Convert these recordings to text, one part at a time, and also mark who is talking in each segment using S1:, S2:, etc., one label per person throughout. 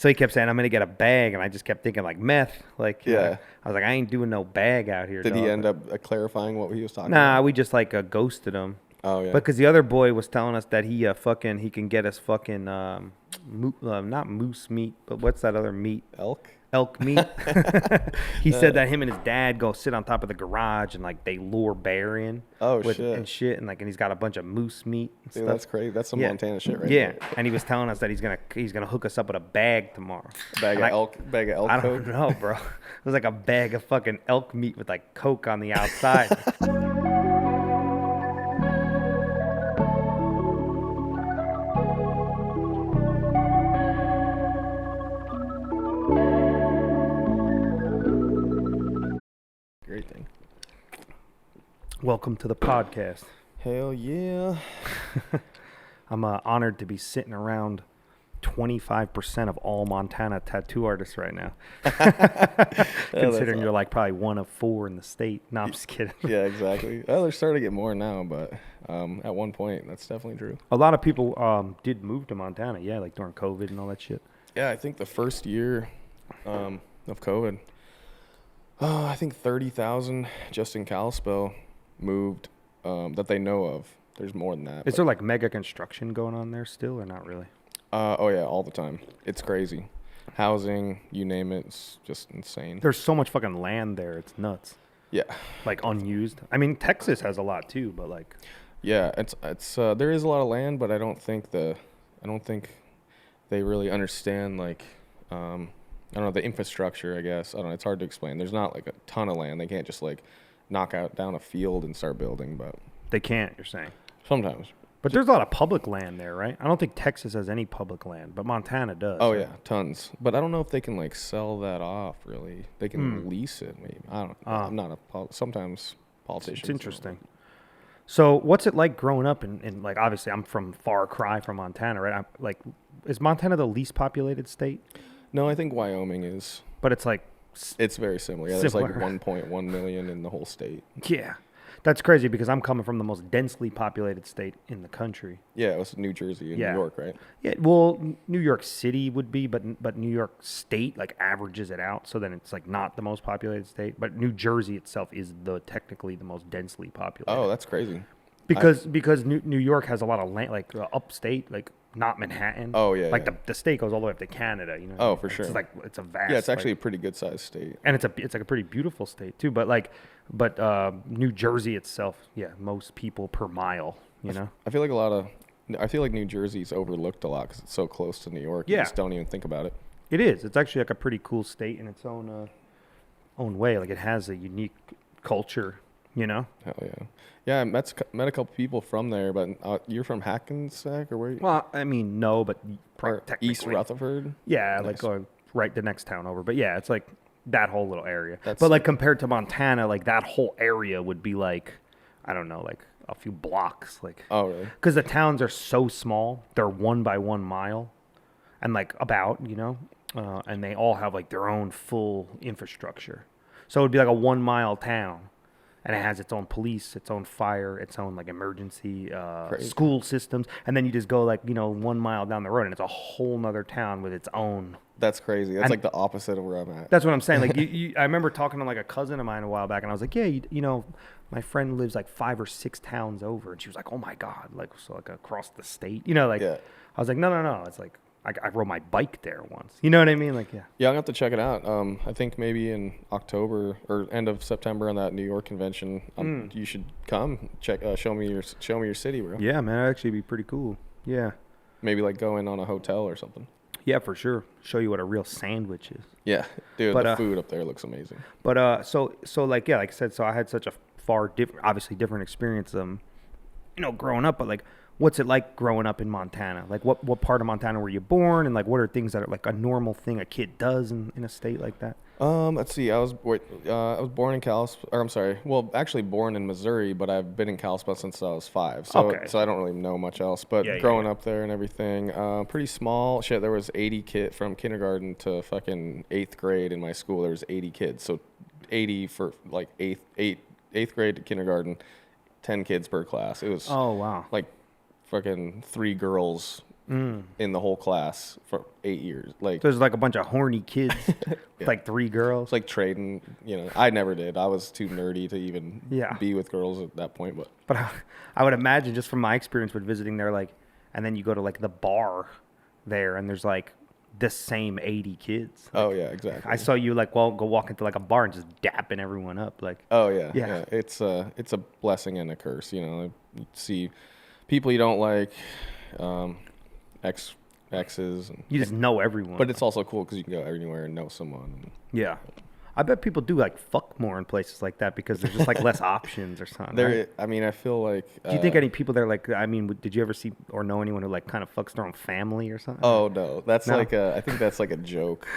S1: So he kept saying, I'm going to get a bag. And I just kept thinking like meth. Like,
S2: Yeah.
S1: I was like, I ain't doing no bag out here.
S2: Did
S1: dog.
S2: he end up clarifying what he was talking about?
S1: Nah, we just like ghosted him.
S2: Oh, yeah.
S1: Because the other boy was telling us that he he can get us fucking, not moose meat, but what's that other meat? Elk meat. He said that him and his dad go sit on top of the garage and like they lure bear in. And shit. And he's got a bunch of moose meat and
S2: Dude,
S1: stuff.
S2: that's crazy. That's some Montana shit right there.
S1: Yeah. And he was telling us that he's gonna hook us up with a bag tomorrow.
S2: Bag of elk
S1: I
S2: coke?
S1: don't know, bro. It was like a bag of fucking elk meat with like coke on the outside.
S2: Great thing.
S1: Welcome to the podcast.
S2: Hell yeah.
S1: I'm honored to be sitting around 25% of all Montana tattoo artists right now. Considering you're like probably one of 4 in the state. No, I'm just kidding.
S2: Yeah, exactly. Well, they're starting to get more now, but at one point, that's definitely true.
S1: A lot of people did move to Montana, yeah, like during COVID and all that shit.
S2: Yeah, I think the first year of COVID, I think 30,000 just in Kalispell moved that they know of. There's more than that.
S1: Is there like mega construction going on there still or not really?
S2: Oh, yeah, all the time. It's crazy. Housing, you name it, it's just insane.
S1: There's so much fucking land there. It's nuts.
S2: Yeah.
S1: Like unused. I mean, Texas has a lot too, but like.
S2: Yeah, it's there is a lot of land, but I don't think they really understand like I don't know, the infrastructure, I guess. I don't know, it's hard to explain. There's not like a ton of land. They can't just like knock down a field and start building, but
S1: they can't, you're saying.
S2: Sometimes.
S1: But there's a lot of public land there, right? I don't think Texas has any public land, but Montana does.
S2: Oh,
S1: right?
S2: yeah, tons. But I don't know if they can, like, sell that off, really. They can lease it, maybe. I don't know. I'm not sometimes politicians.
S1: It's interesting. So what's it like growing up in like, obviously, I'm from far cry from Montana, right? Is Montana the least populated state?
S2: No, I think Wyoming is.
S1: But it's like...
S2: It's very similar. Yeah, there's like 1.1 million in the whole state.
S1: Yeah. That's crazy because I'm coming from the most densely populated state in the country.
S2: Yeah, it was New Jersey and New York, right?
S1: Yeah, well, New York City would be, but New York State like averages it out, so then it's like not the most populated state. But New Jersey itself is technically the most densely populated.
S2: Oh, that's crazy.
S1: Because New York has a lot of land, like upstate, like not Manhattan.
S2: Oh yeah,
S1: like the state goes all the way up to Canada. You know.
S2: Oh, for sure.
S1: It's like it's a vast.
S2: Yeah, it's actually a pretty good sized state.
S1: And it's like a pretty beautiful state too. But New Jersey itself, yeah, most people per mile. You know.
S2: I feel like New Jersey's overlooked a lot because it's so close to New York.
S1: Yeah.
S2: You just don't even think about it.
S1: It is. It's actually like a pretty cool state in its own way. Like it has a unique culture. You know.
S2: Hell yeah. Yeah, I met a couple people from there, but you're from Hackensack or where?
S1: Well, I mean, no, but technically.
S2: East Rutherford?
S1: Yeah,
S2: nice.
S1: like going right the next town over. But yeah, it's like that whole little area.
S2: That's
S1: but like compared to Montana, like that whole area would be like, I don't know, like a few blocks. Like,
S2: oh, really?
S1: Because the towns are so small. They're 1 by 1 mile and like and they all have like their own full infrastructure. So it would be like a 1 mile town. And it has its own police, its own fire, its own like emergency school systems. And then you just go 1 mile down the road and it's a whole nother town with its own.
S2: That's crazy. That's like the opposite of where I'm at.
S1: That's what I'm saying. Like I remember talking to like a cousin of mine a while back and I was like, yeah, my friend lives like 5 or 6 towns over. And she was like, oh my God. Like, so like across the state, yeah. I was like, no. It's like, I rode my bike there once. You know what I mean? Like, yeah.
S2: Yeah, I'm going to have to check it out. I think maybe in October or end of September on that New York convention, you should come check. Show me your city, bro.
S1: Yeah, man, that'd actually be pretty cool. Yeah.
S2: Maybe like go in on a hotel or something.
S1: Yeah, for sure. Show you what a real sandwich is.
S2: Yeah, dude, the food up there looks amazing.
S1: But so like I said, so I had such a obviously different experience, growing up. But like, what's it like growing up in Montana? Like, what part of Montana were you born, and like, what are things that are like a normal thing a kid does in a state like that?
S2: Let's see. I was born in Kalispell. Or I'm sorry. Well, actually born in Missouri, but I've been in Kalispell since I was 5. So I don't really know much else. But growing up there and everything, pretty small. Shit, there was 80 kids from kindergarten to fucking 8th grade in my school. There was 80 kids. So 80 for like 8th grade to kindergarten, 10 kids per class. It was
S1: oh wow,
S2: like fucking 3 girls in the whole class for 8 years. Like
S1: there's like a bunch of horny kids, like 3 girls.
S2: It's like trading. I never did. I was too nerdy to even be with girls at that point.
S1: But I would imagine just from my experience with visiting there, like, and then you go to like the bar there, and there's like the same 80 kids. Like,
S2: oh yeah, exactly.
S1: I saw you like go walk into like a bar and just dapping everyone up. Like,
S2: oh yeah. It's a blessing and a curse. You see people you don't like. Exes. And,
S1: you just know everyone.
S2: But it's also cool because you can go anywhere and know someone.
S1: Yeah. I bet people do like fuck more in places like that because there's just like less options or something.
S2: Right? I mean, I feel like.
S1: Do you think any people there like? I mean, did you ever see or know anyone who like kind of fucks their own family or something?
S2: Oh no, that's I think that's like a joke.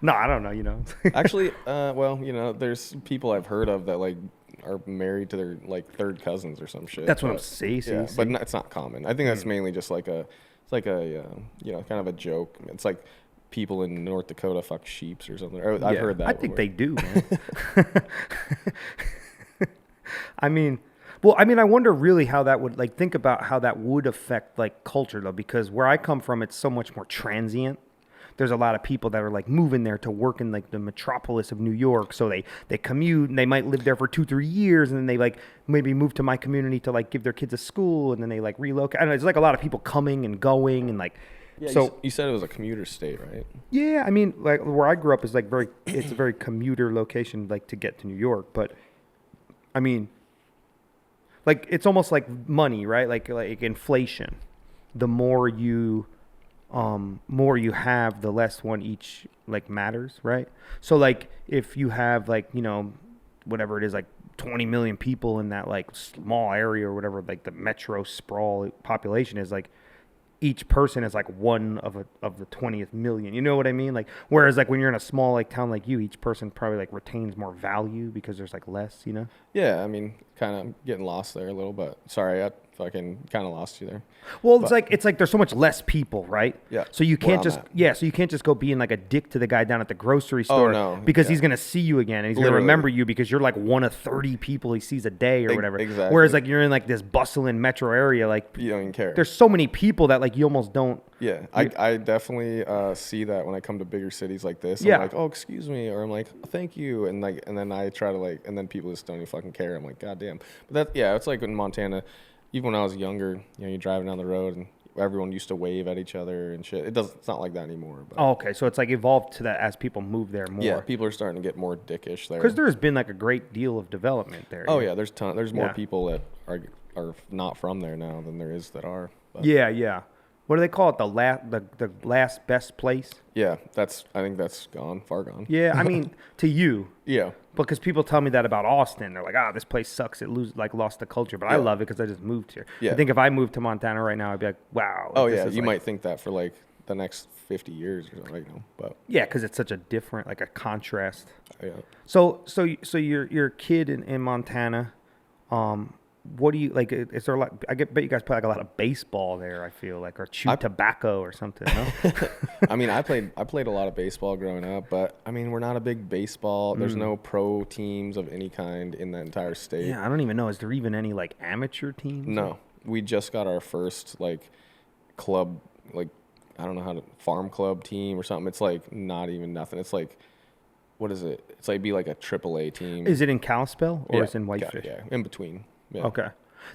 S1: No, I don't know.
S2: Actually, well, there's people I've heard of that like are married to their like third cousins or some shit.
S1: That's what I'm saying.
S2: But it's not common. I think that's mainly just like a kind of a joke. It's like people in North Dakota fuck sheeps or something. I've heard that.
S1: I think they do, man. I mean, I wonder really how that would, like, think about how that would affect, like, culture, though, because where I come from, it's so much more transient. There's a lot of people that are, like, moving there to work in, like, the metropolis of New York, so they commute, and they might live there for 2-3 years, and then they, like, maybe move to my community to, like, give their kids a school, and then they, like, relocate. I don't know, it's, like, a lot of people coming and going, and, like,
S2: yeah, so you said it was a commuter state, right?
S1: Yeah, I mean, like, where I grew up is, like, it's a very commuter location, like, to get to New York, but, I mean, like, it's almost like money, right? Like inflation. The more you have, the less one each like matters, right? So like if you have like, whatever it is, like 20 million people in that like small area or whatever, like the metro sprawl population is, like each person is like one of the 20th million. You know what I mean? Like, whereas like when you're in a small like town like you, each person probably like retains more value because there's like less,
S2: Yeah, I mean, kind of getting lost there a little, but sorry, I fucking kind of lost you there.
S1: Well, it's like there's so much less people, right?
S2: Yeah.
S1: So you can't so you can't just go being like a dick to the guy down at the grocery store.
S2: Oh, no.
S1: Because he's gonna see you again and he's gonna remember you because you're like one of 30 people he sees a day or whatever.
S2: Exactly.
S1: Whereas like you're in like this bustling metro area, like
S2: you don't even care.
S1: There's so many people that like you almost don't.
S2: Yeah, I definitely see that when I come to bigger cities like this. I'm like, oh, excuse me, or I'm like, thank you, and then I try to like, and then people just don't even fucking care. I'm like, god damn. But it's like in Montana. Even when I was younger, you're driving down the road and everyone used to wave at each other and shit. It's not like that anymore. But.
S1: Oh, okay. So it's like evolved to that as people move there more.
S2: Yeah, people are starting to get more dickish there.
S1: Because there's been like a great deal of development there.
S2: Oh yeah, there's more people that are not from there now than there is that are. But.
S1: Yeah. What do they call it? The last best place?
S2: Yeah, I think that's gone, far gone.
S1: Yeah, I mean, to you.
S2: Yeah.
S1: Because people tell me that about Austin. They're like, this place sucks. It lost the culture. But I love it because I just moved here. Yeah. I think if I moved to Montana right now, I'd be like, wow.
S2: Oh, yeah. You might think that for like the next 50 years or something, But
S1: yeah, because it's such a different, like a contrast.
S2: Yeah.
S1: So you're a kid in Montana. What do you like? Is there like? Bet you guys play like a lot of baseball there. I feel like, or chew tobacco or something. No?
S2: I mean, I played a lot of baseball growing up, but I mean, we're not a big baseball. There's no pro teams of any kind in the entire state.
S1: Yeah, I don't even know. Is there even any like amateur teams?
S2: No, we just got our first like club, like I don't know how to farm club team or something. It's like not even nothing. It's like. What is it? It's like be like a AAA team.
S1: Is it in Kalispell or is it in Whitefish?
S2: Yeah, in between. Yeah.
S1: Okay.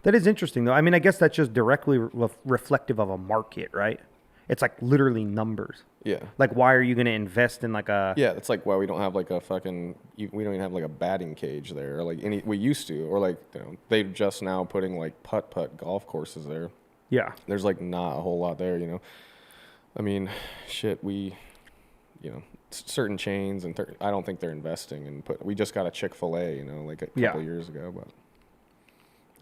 S1: That is interesting, though. I mean, I guess that's just directly reflective of a market, right? It's like literally numbers.
S2: Yeah.
S1: Like, why are you going to invest in like a...
S2: Yeah, it's like why we don't have like a fucking... We don't even have like a batting cage there. Or like we used to. Or like, they've just now putting like putt-putt golf courses there.
S1: Yeah.
S2: There's like not a whole lot there, I mean, shit, certain chains, and I don't think they're investing in we just got a Chick-fil-A, like a couple years ago, but...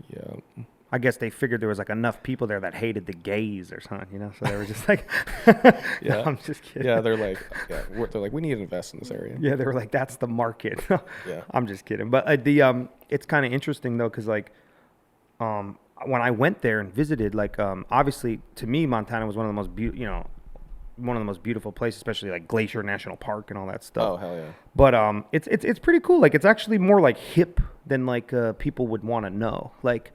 S2: Yeah.
S1: I guess they figured there was like enough people there that hated the gays or something, so they were just like,
S2: yeah,
S1: no, I'm just kidding.
S2: Yeah, they're like, we need to invest in this area.
S1: Yeah, they were like, that's the market.
S2: Yeah.
S1: I'm just kidding. But it's kind of interesting though, because like, when I went there and visited, like, obviously to me, Montana was one of the most beautiful places, especially like Glacier National Park and all that stuff.
S2: Oh, hell yeah.
S1: But it's pretty cool. Like it's actually more like hip than like people would want to know. Like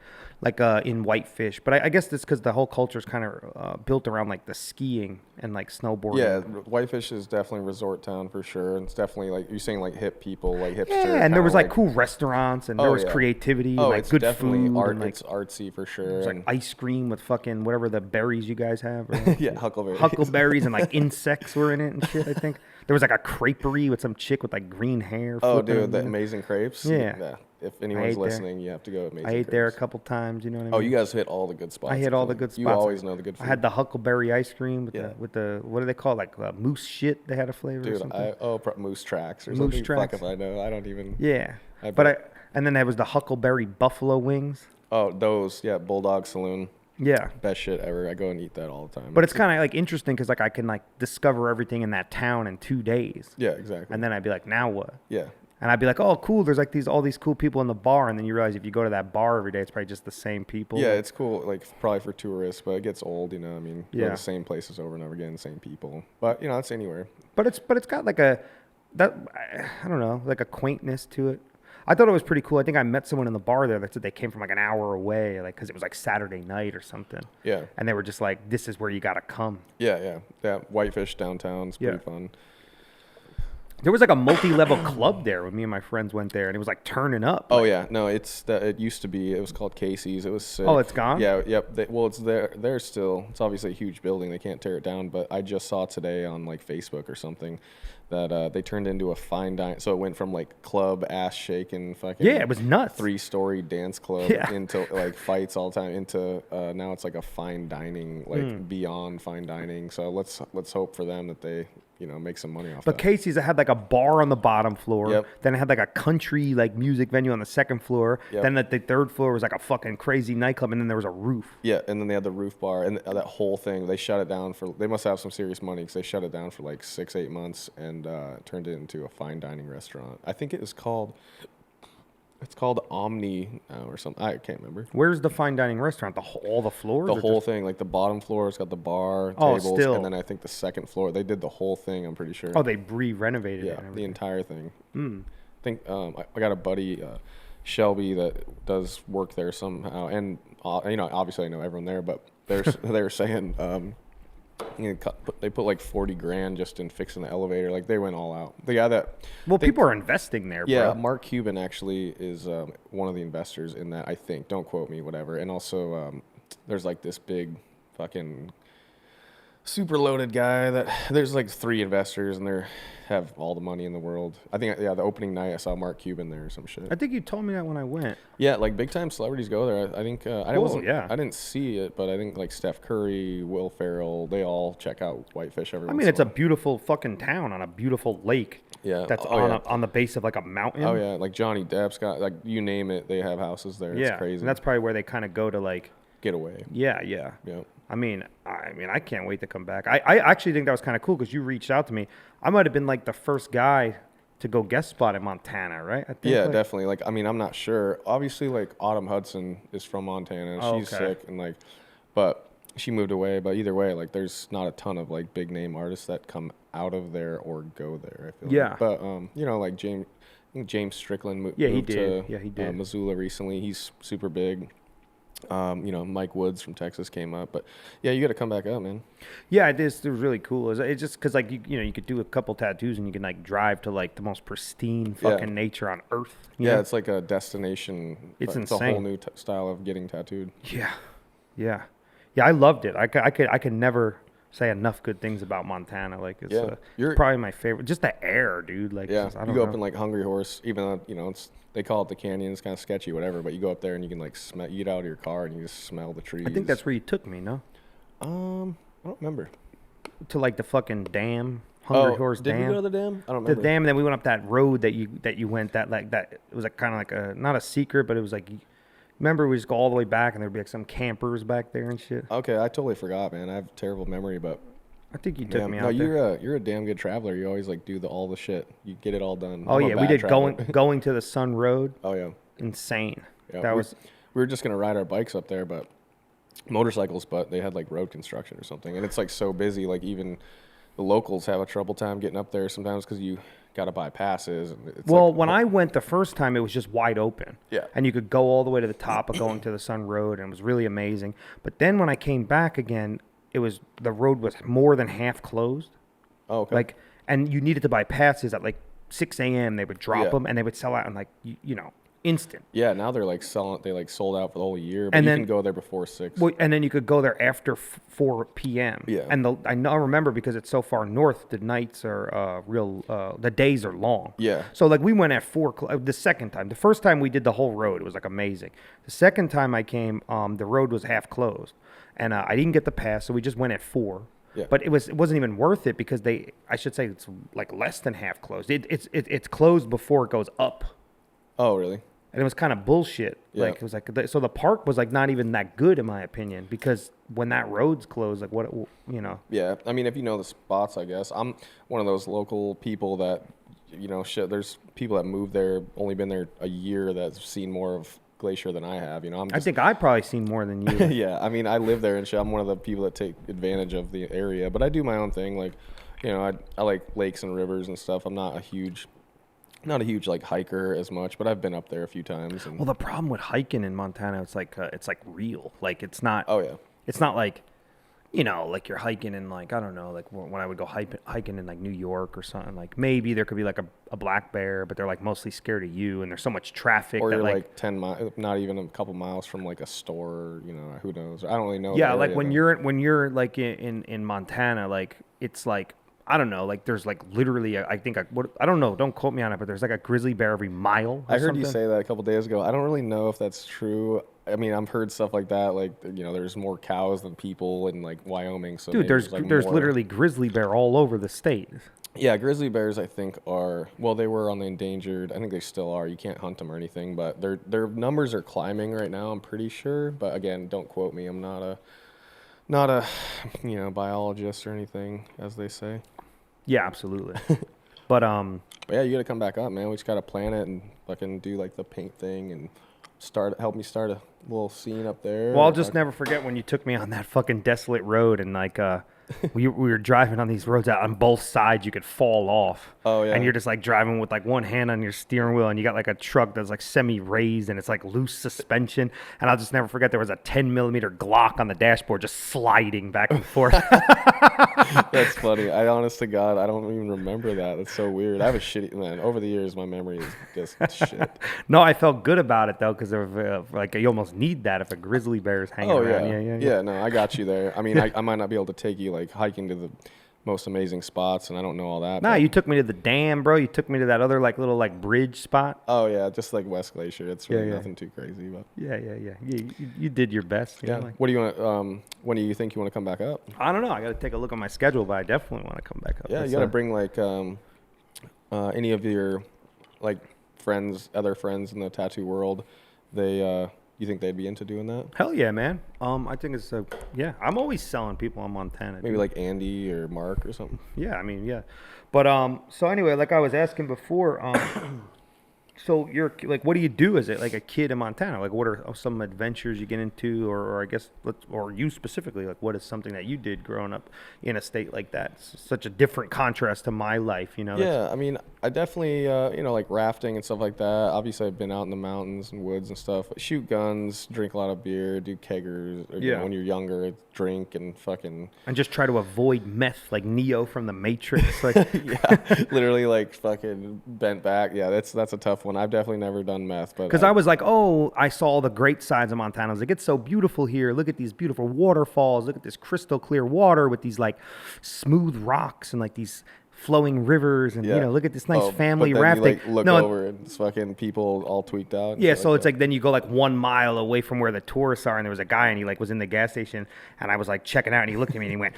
S1: in Whitefish. But I guess that's because the whole culture is kind of built around like the skiing and like snowboarding.
S2: Yeah, Whitefish is definitely a resort town for sure. And it's definitely like you're saying like hip people, like hipster.
S1: Yeah, and there was like cool restaurants and there was creativity,
S2: like
S1: it's good
S2: definitely
S1: food.
S2: Art,
S1: and, like,
S2: it's artsy for sure.
S1: It's like ice cream with fucking whatever the berries you guys have. Right?
S2: Yeah, huckleberries.
S1: Huckleberries and like insects were in it and shit, I think. There was like a creperie with some chick with like green hair.
S2: Oh, dude, the Amazing Crepes?
S1: Yeah.
S2: If anyone's listening, you have to go Amazing
S1: I ate
S2: Crepes.
S1: there a couple times, you know what I mean?
S2: Oh, you guys hit all the good spots.
S1: I hit all the good spots.
S2: You always know the good food.
S1: I had the huckleberry ice cream with the what do they call it? Like moose shit they had a flavor or something.
S2: Moose tracks or
S1: moose
S2: something.
S1: Tracks.
S2: Fuck if I know. I don't even.
S1: Yeah. And then there was the huckleberry buffalo wings.
S2: Oh, those. Yeah, Bulldog Saloon.
S1: Yeah.
S2: Best shit ever. I go and eat that all the time.
S1: But it's kind of like interesting because like I can like discover everything in that town in 2 days.
S2: Yeah, exactly.
S1: And then I'd be like, now what?
S2: Yeah.
S1: And I'd be like, oh, cool. There's like all these cool people in the bar. And then you realize if you go to that bar every day, it's probably just the same people.
S2: Yeah, it's cool. Like probably for tourists, but it gets old, you know. I mean,
S1: yeah,
S2: the same places over and over again, the same people. But you know, it's anywhere.
S1: But it's got like I don't know, like a quaintness to it. I thought it was pretty cool. I think I met someone in the bar there that said they came from like an hour away, like because it was like Saturday night or something.
S2: Yeah.
S1: And they were just like, "This is where you gotta come."
S2: Yeah. Whitefish downtown is pretty fun.
S1: There was like a multi-level club there when me and my friends went there, and it was like turning up.
S2: Oh yeah, no, it used to be. It was called Casey's. It was sick.
S1: Oh, it's gone.
S2: Yeah, yep. It's there. They're still. It's obviously a huge building. They can't tear it down. But I just saw today on like Facebook or something that they turned into a fine dining. So it went from like club ass shaking fucking.
S1: Yeah, it was nuts.
S2: 3-story dance club into like fights all the time into now it's like a fine dining, like beyond fine dining. So let's hope for them that they make some money off that.
S1: But Casey's, it had like a bar on the bottom floor.
S2: Yep.
S1: Then it had like a country like music venue on the second floor.
S2: Yep.
S1: Then the third floor was like a fucking crazy nightclub, and then there was a roof.
S2: Yeah, and then they had the roof bar, and that whole thing, they shut it down they must have some serious money because they shut it down for like 6-8 months and turned it into a fine dining restaurant. I think it's called Omni or something. I can't remember.
S1: Where's the fine dining restaurant? All the floors?
S2: The whole thing, like the bottom floor, it's got the bar, tables,
S1: still.
S2: and then I think the second floor, they did the whole thing, I'm pretty sure.
S1: Oh, they re-renovated it.
S2: Yeah, the entire thing. I think I got a buddy, Shelby, that does work there somehow, and obviously I know everyone there, but they were saying they put like $40,000 just in fixing the elevator. Like they went all out. The guy that
S1: people are investing there.
S2: Yeah,
S1: bro.
S2: Mark Cuban actually is one of the investors in that. I think. Don't quote me, whatever. And also, there's like this big fucking super loaded guy that there's like 3 investors and they have all the money in the world. I think the opening night I saw Mark Cuban there or some shit.
S1: I think you told me that when I went.
S2: Yeah, like big time celebrities go there. I think I didn't see it, but I think like Steph Curry, Will Ferrell, they all check out Whitefish every once in a while.
S1: It's a beautiful fucking town on a beautiful lake.
S2: Yeah.
S1: That's on the base of like a mountain.
S2: Oh yeah, like Johnny Depp's got like you name it, they have houses there.
S1: Yeah,
S2: it's crazy.
S1: And that's probably where they kind of go to like
S2: get away.
S1: Yeah. I mean, I can't wait to come back. I actually think that was kind of cool because you reached out to me. I might have been like the first guy to go guest spot in Montana, right? I think,
S2: yeah, definitely. Like, I mean, I'm not sure. Obviously, like Autumn Hudson is from Montana. She's sick and like, but she moved away. But either way, like, there's not a ton of like big name artists that come out of there or go there. I feel like. But like James Strickland moved to Missoula recently. He's super big. Mike Woods from Texas came up, but yeah, you got to come back up, man.
S1: Yeah, it was really cool. It's just because like you could do a couple tattoos and you can like drive to like the most pristine fucking nature on earth. You know?
S2: It's like a destination.
S1: It's insane.
S2: It's a whole new style of getting tattooed.
S1: Yeah. I loved it. I could never say enough good things about Montana. Like it's probably my favorite. Just the air, dude. Like
S2: you go up in like Hungry Horse, even though they call it the canyon. It's kind of sketchy, whatever. But you go up there and you can like smell. You get out of your car and you just smell the trees.
S1: I think that's where you took me. No.
S2: I don't remember.
S1: To like the fucking dam, Hungry Horse Dam.
S2: Did we go to the dam? I don't remember.
S1: The dam, and then we went up that road that you went. That it was like kind of like a not a secret, but it was like. Remember, we just go all the way back, and there'd be like some campers back there and shit.
S2: Okay, I totally forgot, man. I have a terrible memory, but.
S1: I think you took me out there.
S2: You're a damn good traveler. You always like do all the shit. You get it all done.
S1: Oh yeah, we did going to the Sun Road.
S2: Oh yeah,
S1: insane.
S2: Yeah, we were just gonna ride our bikes up there, but motorcycles. But they had like road construction or something, and it's like so busy. Like even the locals have a trouble time getting up there sometimes because you got to buy passes. And
S1: when I went the first time, it was just wide open.
S2: Yeah.
S1: And you could go all the way to the top of going to the Sun Road, and it was really amazing. But then when I came back again, the road was more than half closed.
S2: Oh, okay.
S1: And you needed to buy passes at 6 a.m. They would drop them, and they would sell out in instant.
S2: Yeah, now they're selling. They sold out for the whole year, but you can go there before 6.
S1: Well, and then you could go there after 4 p.m.
S2: Yeah.
S1: And I remember because it's so far north, the nights are the days are long.
S2: Yeah.
S1: So we went at 4 the second time. The first time we did the whole road, it was amazing. The second time I came, the road was half closed, and I didn't get the pass, so we just went at 4.
S2: Yeah.
S1: But it wasn't even worth it because I should say it's less than half closed. It's closed before it goes up.
S2: Oh, really?
S1: And it was kind of bullshit.
S2: Yeah.
S1: It was so the park was not even that good in my opinion, because when that road's closed,
S2: Yeah, I mean, if you know the spots, I guess. I'm one of those local people that, there's people that moved there, only been there a year, that's seen more of Glacier than I have.
S1: I think I've probably seen more than you.
S2: Yeah, I mean, I live there and shit. I'm one of the people that take advantage of the area, but I do my own thing. I like lakes and rivers and stuff. I'm not a huge hiker as much, but I've been up there a few times.
S1: Well, the problem with hiking in Montana, it's real. It's not.
S2: Oh yeah.
S1: It's not you're hiking in I don't know, when I would go hiking in New York or something. Maybe there could be a black bear, but they're mostly scared of you, and there's so much traffic.
S2: Or you're 10 miles, not even a couple miles from a store. Who knows? I don't really know.
S1: Yeah, when you're in Montana, it's I don't know, there's literally, I don't know, don't quote me on it, but there's a grizzly bear every mile.
S2: I heard you say that a couple days ago. I don't really know if that's true. I mean, I've heard stuff like that, there's more cows than people in Wyoming. So
S1: dude, there's literally grizzly bear all over the state.
S2: Yeah, grizzly bears, I think, they were on the endangered. I think they still are. You can't hunt them or anything, but their numbers are climbing right now, I'm pretty sure. But again, don't quote me. I'm not a biologist or anything, as they say.
S1: Yeah, absolutely. But
S2: yeah, you got to come back up, man. We just got to plan it and fucking do the paint thing and help me start a little scene up there.
S1: Well, I'll just never forget when you took me on that fucking desolate road, and we were driving on these roads out on both sides. You could fall off.
S2: Oh yeah.
S1: And you're just driving with one hand on your steering wheel, and you got a truck that's semi-raised, and it's loose suspension. And I'll just never forget there was a 10mm Glock on the dashboard just sliding back and forth.
S2: That's funny. Honest to God, I don't even remember that. That's so weird. I have a shitty man. Over the years, my memory is just shit.
S1: No, I felt good about it though, because you almost need that if a grizzly bear is hanging around.
S2: Yeah. No, I got you there. I mean, I might not be able to take you hiking to the most amazing spots, and I don't know all that.
S1: Nah, you took me to the dam, bro. You took me to that other little bridge spot.
S2: Oh yeah, just West Glacier. It's really nothing too crazy, but
S1: yeah. You did your best.
S2: Yeah. What do you want? When do you think you want to come back up?
S1: I don't know. I got to take a look at my schedule, but I definitely want to come back up.
S2: Yeah, you got to bring any of your other friends in the tattoo world. You think they'd be into doing that?
S1: Hell yeah, man. I think it's I'm always selling people in Montana.
S2: Maybe Andy or Mark or something.
S1: Yeah, I mean, yeah. But so anyway, I was asking before, so you're what do you do as a kid in Montana? What are some adventures you get into, or I guess or you specifically, what is something that you did growing up in a state like that? It's such a different contrast to my life,
S2: Yeah, I mean, I definitely rafting and stuff like that. Obviously, I've been out in the mountains and woods and stuff. Shoot guns, drink a lot of beer, do keggers. Or, when you're younger, drink and fucking
S1: and just try to avoid meth like Neo from the Matrix.
S2: Yeah, literally fucking bent back. Yeah, that's a tough one. I've definitely never done meth, but
S1: because I was I saw all the great sides of Montana. I was it's so beautiful here. Look at these beautiful waterfalls. Look at this crystal clear water with these smooth rocks and these flowing rivers, and look at this nice family rafting.
S2: You, look over and it's fucking people all tweaked out.
S1: Yeah, so it's then you go 1 mile away from where the tourists are, and there was a guy, and he was in the gas station, and I was checking out, and he looked at me and he went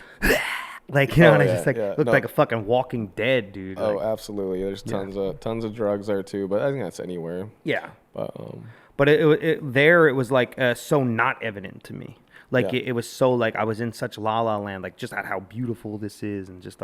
S1: and I just looked like a fucking Walking Dead, dude.
S2: Oh, absolutely. There's tons of drugs there too, but I think that's anywhere.
S1: Yeah.
S2: But
S1: it was so not evident to me. It was so I was in such la la land, just at how beautiful this is, and just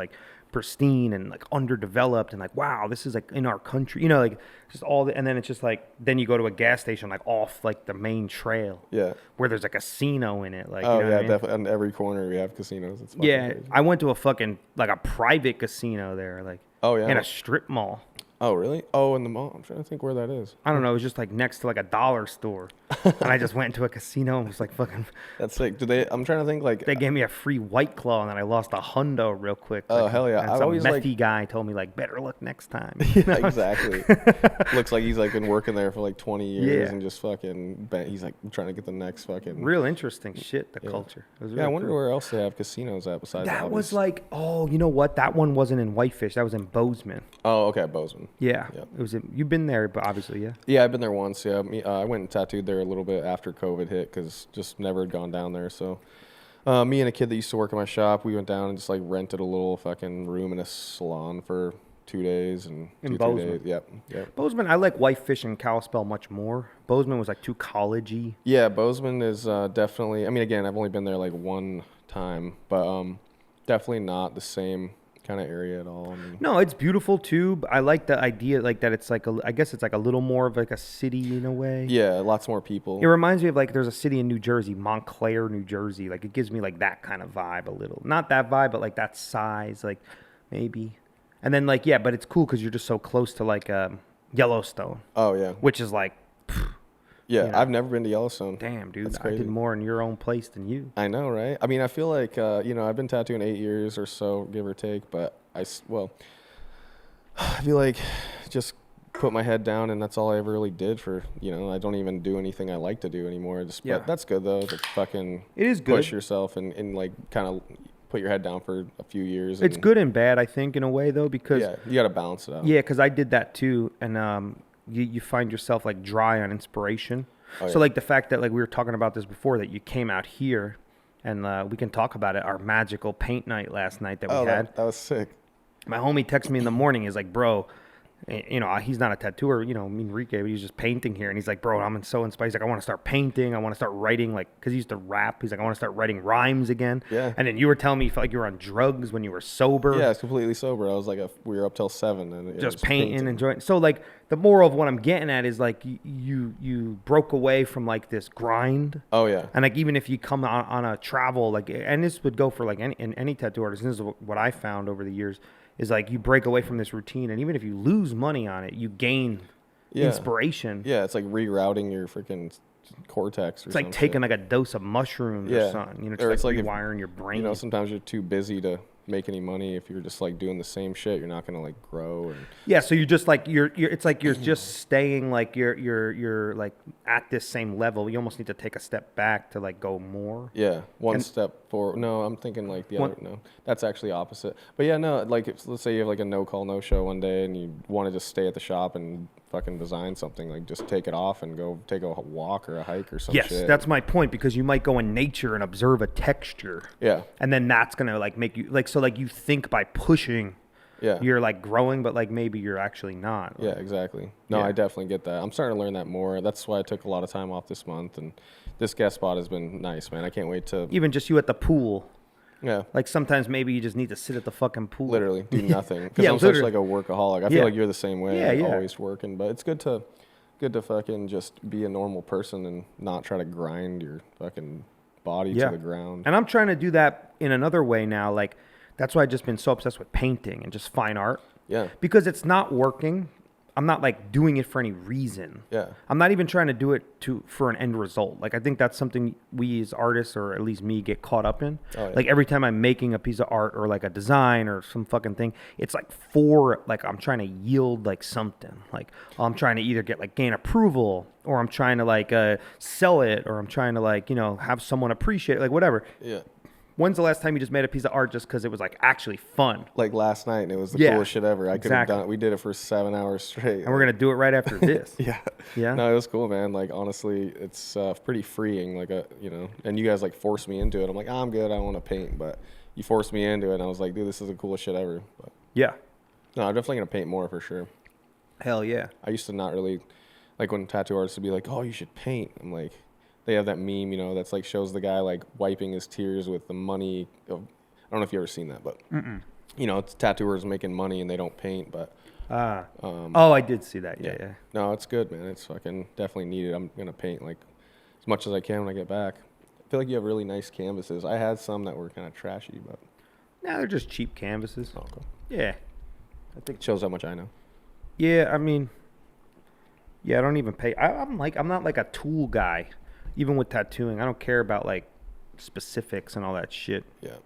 S1: pristine and like underdeveloped and like, wow, this is like in our country, you know, like just all the, and then it's just like, then you go to a gas station like off like the main trail.
S2: Yeah.
S1: Where there's a casino in it. Like,
S2: oh,
S1: you know
S2: yeah,
S1: what I mean?
S2: definitely. On every corner we have casinos. It's
S1: yeah.
S2: crazy.
S1: I went to a fucking, like a private casino there, like in a strip mall.
S2: Oh, really? Oh, in the mall. I'm trying to think where that is.
S1: I don't know. It was just like next to like a dollar store. And I just went into a casino and was like fucking.
S2: That's sick. I'm trying to think like.
S1: They gave me a free White Claw and then I lost a hundo real quick.
S2: Oh,
S1: like,
S2: hell yeah.
S1: And some methy guy told me like, better luck next time.
S2: Yeah, exactly. Looks like he's like been working there for like 20 years and just fucking, he's like trying to get the next fucking.
S1: Real interesting shit, the culture. It was
S2: I wonder where else they have casinos at besides
S1: that was like, oh, you know what? That one wasn't in Whitefish. That was in Bozeman.
S2: Oh, okay, Bozeman.
S1: Yeah. Yep. It was. You've been there, but obviously, yeah.
S2: Yeah, I've been there once. Yeah, I went and tattooed there a little bit after COVID hit because just never had gone down there. So, me and a kid that used to work in my shop, we went down and just like rented a little fucking room in a salon for 2 days and
S1: in Bozeman.
S2: 3 days. Yep.
S1: Bozeman, I like Whitefish and Kalispell much more. Bozeman was like too collegey.
S2: Yeah, Bozeman is definitely. I mean, again, I've only been there like one time, but definitely not the same kind of area at all. I mean,
S1: no, it's beautiful too. But I like the idea like that it's like I guess it's like a little more of like a city in a way.
S2: Yeah, lots more people.
S1: It reminds me of like there's a city in New Jersey, Montclair, New Jersey. Like it gives me like that kind of vibe a little. Not that vibe, but like that size, like maybe. And then like but it's cool because you're just so close to like Yellowstone.
S2: Oh yeah.
S1: Which is like.
S2: Yeah, you know, I've never been to Yellowstone.
S1: Damn, dude. I did more in your own place than you.
S2: I know, right? I mean, I feel like, I've been tattooing 8 years or so, give or take, but I feel like just put my head down and that's all I ever really did for, I don't even do anything I like to do anymore. But that's good, though, to fucking
S1: it is good.
S2: Push yourself and like, kind of put your head down for a few years.
S1: It's good and bad, I think, in a way, though, because...
S2: Yeah, you got to balance it out.
S1: Yeah, because I did that, too, and... You find yourself like dry on inspiration.
S2: Oh, yeah.
S1: So like the fact that like we were talking about this before that you came out here and we can talk about it. Our magical paint night last night that we had.
S2: That was sick.
S1: My homie texted me in the morning. He's like, bro, he's not a tattooer, Enrique, but he's just painting here. And he's like, bro, I'm so inspired. He's like, I want to start painting. I want to start writing, like, because he used to rap. He's like, I want to start writing rhymes again.
S2: Yeah.
S1: And then you were telling me you felt like you were on drugs when you were sober.
S2: Yeah, I was completely sober. I was like, we were up till 7. And
S1: just painting, enjoying. So, like, the moral of what I'm getting at is, like, you broke away from, like, this grind.
S2: Oh, yeah.
S1: And, like, even if you come on a travel, like, and this would go for, like, any tattoo artist. This is what I found over the years. Is like you break away from this routine, and even if you lose money on it, you gain inspiration.
S2: Yeah, it's like rerouting your freaking cortex.
S1: It's like taking like a dose of mushrooms or something. It's like rewiring your brain.
S2: Sometimes you're too busy to make any money. If you're just like doing the same shit, you're not gonna like grow.
S1: So you're just like you're. It's like you're just staying like you're like at this same level. You almost need to take a step back to like go more.
S2: Yeah, one step forward. No, I'm thinking like the other. No, that's actually opposite. But yeah, no, like let's say you have like a no call no show one day, and you want to just stay at the shop and fucking design something. Like just take it off and go take a walk or a hike or some shit.
S1: Yes, that's my point, because you might go in nature and observe a texture.
S2: Yeah,
S1: and then that's gonna like make you like so like you think by pushing.
S2: Yeah.
S1: You're like growing, but like maybe you're actually not.
S2: Yeah, exactly. No, I definitely get that. I'm starting to learn that more. That's why I took a lot of time off this month, and this guest spot has been nice, man. I can't wait to...
S1: Even just you at the pool.
S2: Yeah.
S1: Like sometimes maybe you just need to sit at the fucking pool.
S2: Literally, do nothing. Because I'm such like a workaholic. I feel like you're the same way. I'm always working, but it's good to fucking just be a normal person and not try to grind your fucking body to the ground.
S1: And I'm trying to do that in another way now, like... That's why I've just been so obsessed with painting and just fine art.
S2: Yeah.
S1: Because it's not working. I'm not like doing it for any reason.
S2: Yeah.
S1: I'm not even trying to do it for an end result. Like I think that's something we as artists, or at least me, get caught up in. Oh, yeah. Like every time I'm making a piece of art or like a design or some fucking thing, it's like I'm trying to yield like something. Like I'm trying to either get like gain approval, or I'm trying to like sell it, or I'm trying to like, have someone appreciate it, like whatever.
S2: Yeah.
S1: When's the last time you just made a piece of art just because it was like actually fun?
S2: Like last night, and it was the coolest shit ever. I could have done it. We did it for 7 hours straight.
S1: And we're gonna do it right after this.
S2: Yeah. No, it was cool, man. Like honestly, it's pretty freeing. Like and you guys like forced me into it. I'm like, I'm good. I want to paint, but you forced me into it, and I was like, dude, this is the coolest shit ever. But
S1: yeah.
S2: No, I'm definitely gonna paint more for sure.
S1: Hell yeah.
S2: I used to not really like when tattoo artists would be like, oh, you should paint. I'm like. They have that meme, that's like shows the guy like wiping his tears with the money. I don't know if you ever seen that, but tattooers making money and they don't paint, but.
S1: I did see that. Yeah.
S2: No, it's good, man. It's fucking definitely needed. I'm gonna paint like as much as I can when I get back. I feel like you have really nice canvases. I had some that were kind of trashy, but.
S1: No, they're just cheap canvases.
S2: Oh, cool.
S1: Yeah.
S2: I think it shows how much I know.
S1: Yeah, I mean, I don't even pay. I'm not like a tool guy, even with tattooing. I don't care about like specifics and all that shit.
S2: Yeah,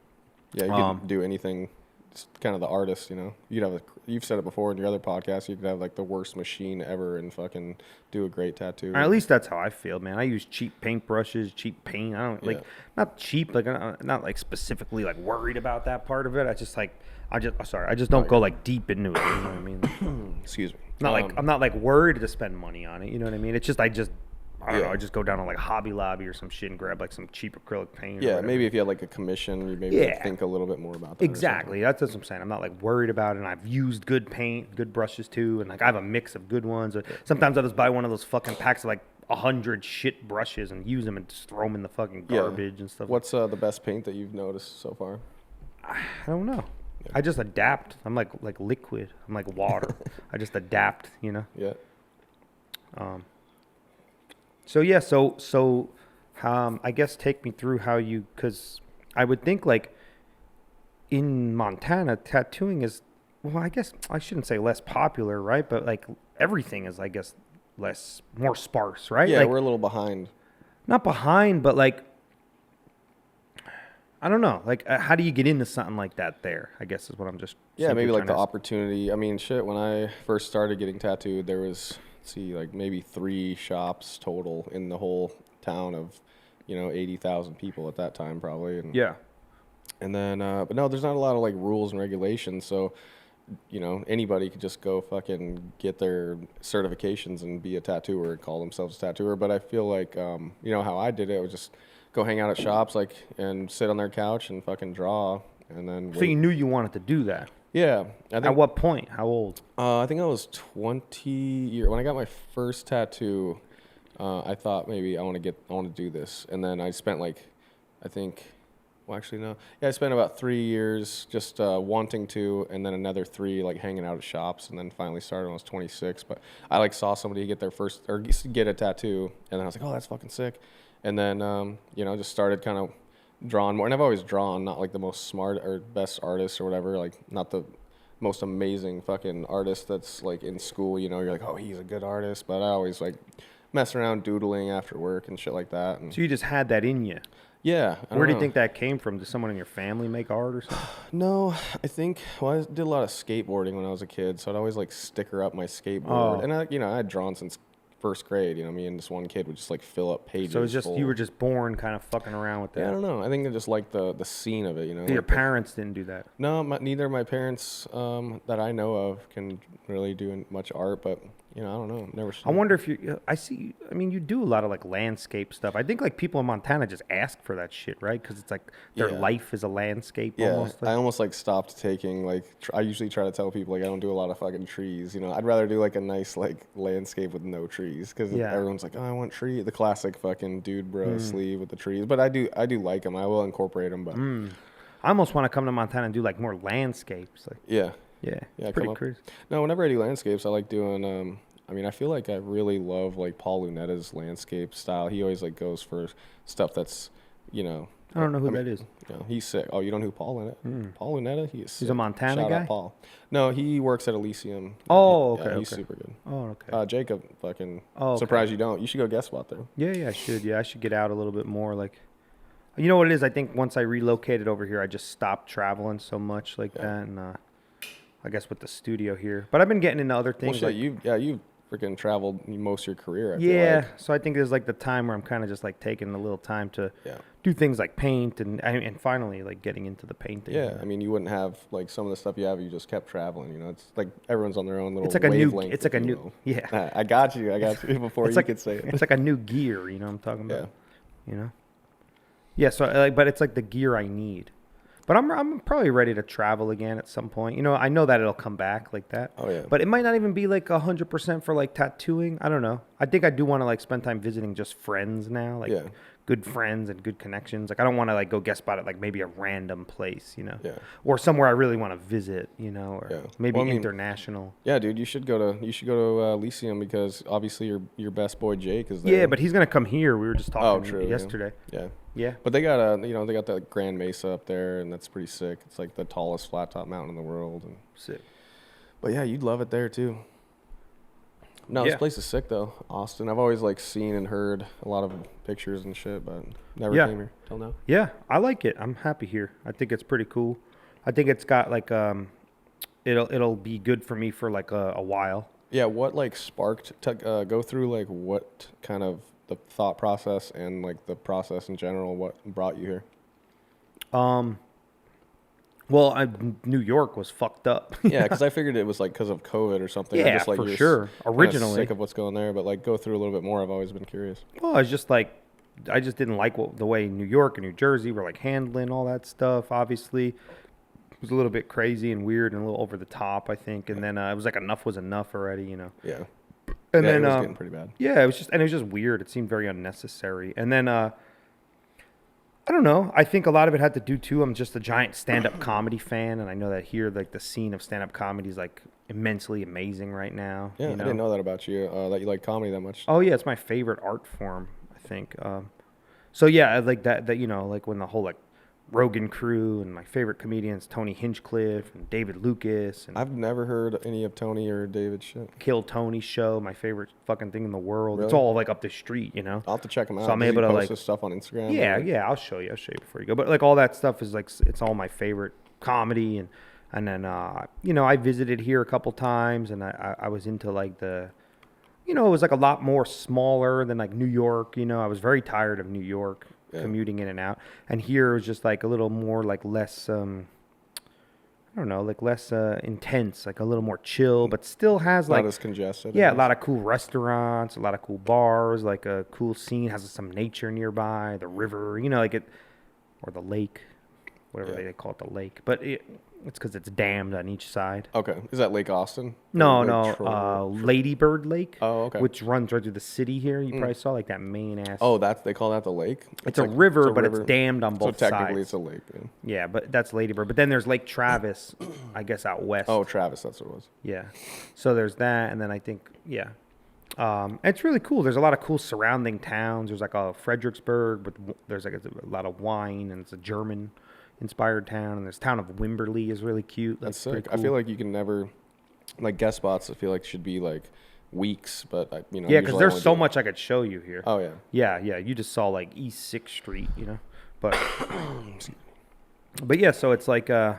S2: you can do anything. It's kind of the artist, you've said it before in your other podcast. You could have like the worst machine ever and fucking do a great tattoo.
S1: Or at least that's how I feel, man. I use cheap paintbrushes, cheap paint. I don't not cheap, like I'm not like specifically like worried about that part of it. I just don't go like deep into it. You know what I mean?
S2: Excuse me.
S1: I'm not like worried to spend money on it. You know what I mean? It's just I don't know. I just go down to like Hobby Lobby or some shit and grab like some cheap acrylic paint.
S2: Yeah, maybe if you had like a commission, you maybe think a little bit more about that.
S1: Exactly. That's what I'm saying. I'm not like worried about it. And I've used good paint, good brushes too, and like I have a mix of good ones. Sometimes I just buy one of those fucking packs of like 100 shit brushes and use them and just throw them in the fucking garbage and stuff.
S2: What's the best paint that you've noticed so far?
S1: I don't know. Yeah. I just adapt. I'm like liquid. I'm like water. I just adapt.
S2: Yeah.
S1: So I guess take me through how because I would think like in Montana, tattooing is, well, I guess I shouldn't say less popular, right? But like everything is, I guess, more sparse, right?
S2: Yeah,
S1: like,
S2: we're a little behind.
S1: Not behind, but like, I don't know. Like, how do you get into something like that there? I guess is what I'm just.
S2: Yeah, maybe like the opportunity. I mean, shit, when I first started getting tattooed, there was, like maybe 3 shops total in the whole town of, 80,000 people at that time probably. And,
S1: yeah.
S2: And then, but no, there's not a lot of like rules and regulations. So, anybody could just go fucking get their certifications and be a tattooer and call themselves a tattooer. But I feel like, how I did it was just go hang out at shops and sit on their couch and fucking draw. And then
S1: So you knew you wanted to do that?
S2: Yeah.
S1: At what point? How old?
S2: I think I was 20 years. When I got my first tattoo, I thought maybe I want to do this. And then I spent I spent about 3 years just wanting to, and then another 3 like hanging out at shops, and then finally started when I was 26. But I saw somebody get their first or get a tattoo, and then I was like, oh, that's fucking sick. And then just started kind of drawing more, and I've always drawn, not like the most smart or best artist or whatever, like not the most amazing fucking artist that's like in school, you're like, oh, he's a good artist, but I always like mess around doodling after work and shit like that. And
S1: so you just had that in you?
S2: Yeah.
S1: Where do you think that came from? Did someone in your family make art or something?
S2: No, I think, I did a lot of skateboarding when I was a kid, so I'd always like sticker up my skateboard.
S1: Oh.
S2: And I had drawn since first grade, me and this one kid would just like fill up pages.
S1: So it's just you were just born kind of fucking around with that.
S2: Yeah, I don't know. I think I just like the scene of it,
S1: Your
S2: like
S1: parents didn't do that.
S2: No, neither of my parents that I know of can really do much art, but I don't know. Never seen.
S1: I wonder if you do a lot of like landscape stuff. I think like people in Montana just ask for that shit, right? Because it's like their life is a landscape.
S2: Yeah,
S1: almost.
S2: I almost like stopped taking I usually try to tell people like I don't do a lot of fucking trees. I'd rather do like a nice like landscape with no trees, because everyone's like, oh, I want tree, the classic fucking dude bro sleeve with the trees. But I do like them. I will incorporate them, but
S1: I almost want to come to Montana and do like more landscapes. Like
S2: yeah,
S1: it's pretty crazy.
S2: No, whenever I do landscapes, I like doing. I feel like I really love like Paul Lunetta's landscape style. He always like goes for stuff that's,
S1: I don't know who that is.
S2: He's sick. Oh, you don't know who Paul Lunetta? Paul Lunetta? He's
S1: a Montana
S2: Shout
S1: guy?
S2: out Paul. No, he works at Elysium.
S1: Oh, okay.
S2: He's super good.
S1: Oh, okay.
S2: Jacob, fucking surprised you don't. You should go guest spot there.
S1: Yeah, I should. Yeah, I should get out a little bit more. Like, you know what it is? I think once I relocated over here, I just stopped traveling so much like that, and I guess with the studio here. But I've been getting into other things.
S2: Well, you've freaking traveled most of your career. I feel like.
S1: So I think there's like the time where I'm kind of just like taking a little time to do things like paint and finally like getting into the painting.
S2: Yeah, you wouldn't have like some of the stuff you have. You just kept traveling. It's like everyone's on their own little.
S1: It's like
S2: wavelength.
S1: It's like a new. Yeah.
S2: I got you before you could say it.
S1: It's like a new gear. You know what I'm talking about? Yeah. Yeah. So but it's like the gear I need. But I'm probably ready to travel again at some point. I know that it'll come back like that.
S2: Oh, yeah.
S1: But it might not even be like 100% for like tattooing. I don't know. I think I do want to like spend time visiting just friends now. Like good friends and good connections. Like I don't want to like go guest spot at like maybe a random place, you know,
S2: yeah,
S1: or somewhere I really want to visit, you know, or maybe
S2: well,
S1: international.
S2: Yeah, dude, you should go to Elysium because obviously your best boy Jake is there.
S1: Yeah, but he's gonna come here. We were just talking yesterday.
S2: Yeah. But they got they got the Grand Mesa up there, and that's pretty sick. It's like the tallest flat top mountain in the world. And
S1: sick.
S2: But yeah, you'd love it there too. No, this place is sick though, Austin. I've always like seen and heard a lot of pictures and shit, but never came here till now.
S1: Yeah, I like it. I'm happy here. I think it's pretty cool. I think it's got like it'll be good for me for like a while.
S2: Yeah, what like sparked go through like what kind of the thought process and like the process in general, what brought you here?
S1: Well, New York was fucked up.
S2: Yeah, because I figured it was like because of COVID or something.
S1: Yeah,
S2: just, like,
S1: for sure. Originally,
S2: sick of what's going there, but like go through a little bit more. I've always been curious.
S1: Well, I was just like, I just didn't like the way New York and New Jersey were like handling all that stuff. Obviously, it was a little bit crazy and weird and a little over the top, I think. And then it was like enough was enough already, you know.
S2: Yeah.
S1: And then
S2: it was getting pretty bad.
S1: Yeah, it was just weird. It seemed very unnecessary. And then I don't know. I think a lot of it had to do too. I'm just a giant stand-up comedy fan, and I know that here, like the scene of stand-up comedy is like immensely amazing right now.
S2: Yeah,
S1: you know?
S2: I didn't know that about you. That you like comedy that much.
S1: Oh yeah, it's my favorite art form, I think. So yeah, I like that you know, like when the whole like Rogan crew and my favorite comedians, Tony Hinchcliffe and David Lucas. And
S2: I've never heard any of Tony or David's shit.
S1: Kill Tony show, my favorite fucking thing in the world.
S2: Really?
S1: It's all like up the street, you know.
S2: I'll have to check them out.
S1: So I'm able to
S2: post
S1: like
S2: this stuff on Instagram.
S1: Yeah, I'll show you before you go. But like all that stuff is like it's all my favorite comedy, and then you know, I visited here a couple times, and I was into like the, you know, it was like a lot more smaller than like New York. You know, I was very tired of New York. Yeah. Commuting in and out, and here it was just like a little more like less I don't know, like less intense, like a little more chill, but still has like
S2: not as congested.
S1: Yeah, a lot of cool restaurants, a lot of cool bars, like a cool scene, has some nature nearby, the river, you know, like it, or the lake, whatever they call it, the lake, but it's because it's dammed on each side.
S2: Okay, is that Lake Austin?
S1: No, Lady Bird Lake.
S2: Oh, okay.
S1: Which runs right through the city here. You probably saw like that main ass.
S2: Oh, they call that the lake.
S1: It's like, a river, but it's dammed on both sides.
S2: So technically, it's a lake.
S1: Yeah, but that's Lady Bird. But then there's Lake Travis, I guess out west.
S2: Oh, Travis, that's what it was.
S1: Yeah, so there's that, and then I think it's really cool. There's a lot of cool surrounding towns. There's like a Fredericksburg, but there's like a lot of wine, and it's a German inspired town, and this town of Wimberley is really cute.
S2: That's sick. Cool. I feel like you can never, like guest spots, I feel like should be like weeks, but you know.
S1: Yeah, because there's so much I could show you here.
S2: Oh yeah.
S1: Yeah. You just saw like East 6th Street, you know, but yeah. So it's like I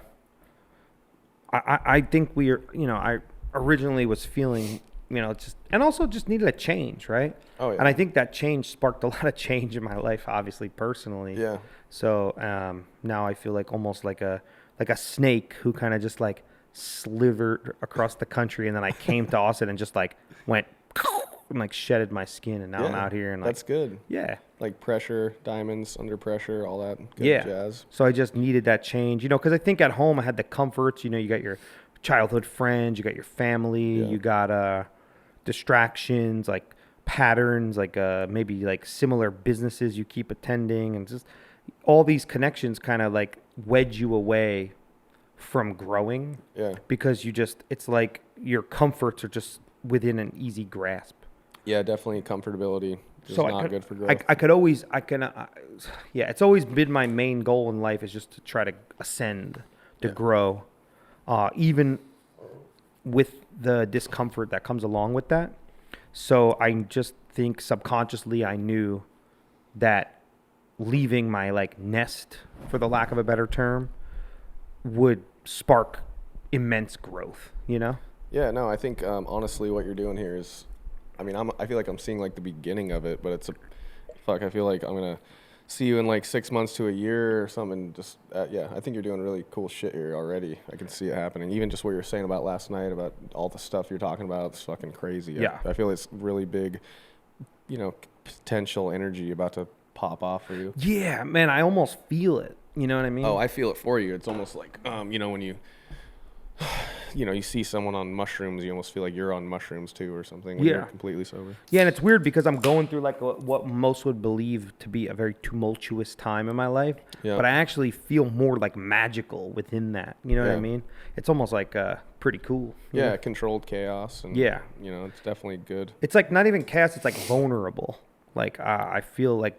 S1: think I originally was feeling, you know, just needed a change, right?
S2: Oh yeah.
S1: And I think that change sparked a lot of change in my life, obviously personally.
S2: Yeah.
S1: So now I feel like almost like a snake who kind of just like slithered across the country, and then I came to Austin and just like went and like shedded my skin, and now I'm out here and like,
S2: that's good.
S1: Yeah.
S2: Like pressure, diamonds, under pressure, all that good jazz.
S1: So I just needed that change, you know, because I think at home I had the comforts, you know, you got your childhood friends, you got your family, you got distractions, like patterns, like maybe like similar businesses you keep attending, and just all these connections kind of like wedge you away from growing. Yeah. Because it's like your comforts are just within an easy grasp.
S2: Yeah, definitely comfortability is not good for growth.
S1: It's always been my main goal in life is just to try to ascend, to grow, even with the discomfort that comes along with that. So I just think subconsciously I knew that leaving my like nest, for the lack of a better term, would spark immense growth, you know?
S2: Yeah, no, I think honestly what you're doing here is, I mean, I feel like I'm seeing like the beginning of it, but I feel like I'm going to see you in like 6 months to a year or something. Just, I think you're doing really cool shit here already. I can see it happening. Even just what you were saying about last night, about all the stuff you're talking about, it's fucking crazy.
S1: Yeah.
S2: I feel it's really big, you know, potential energy about to pop off for you.
S1: Yeah, man, I almost feel it. You know what I mean?
S2: Oh, I feel it for you. It's almost like, you know, when you, you see someone on mushrooms, you almost feel like you're on mushrooms too or something when you're completely sober.
S1: Yeah, and it's weird because I'm going through like what most would believe to be a very tumultuous time in my life, but I actually feel more like magical within that. You know what I mean? It's almost like pretty cool.
S2: Yeah, controlled chaos. And, it's definitely good.
S1: It's like not even chaos, it's like vulnerable. Like I feel like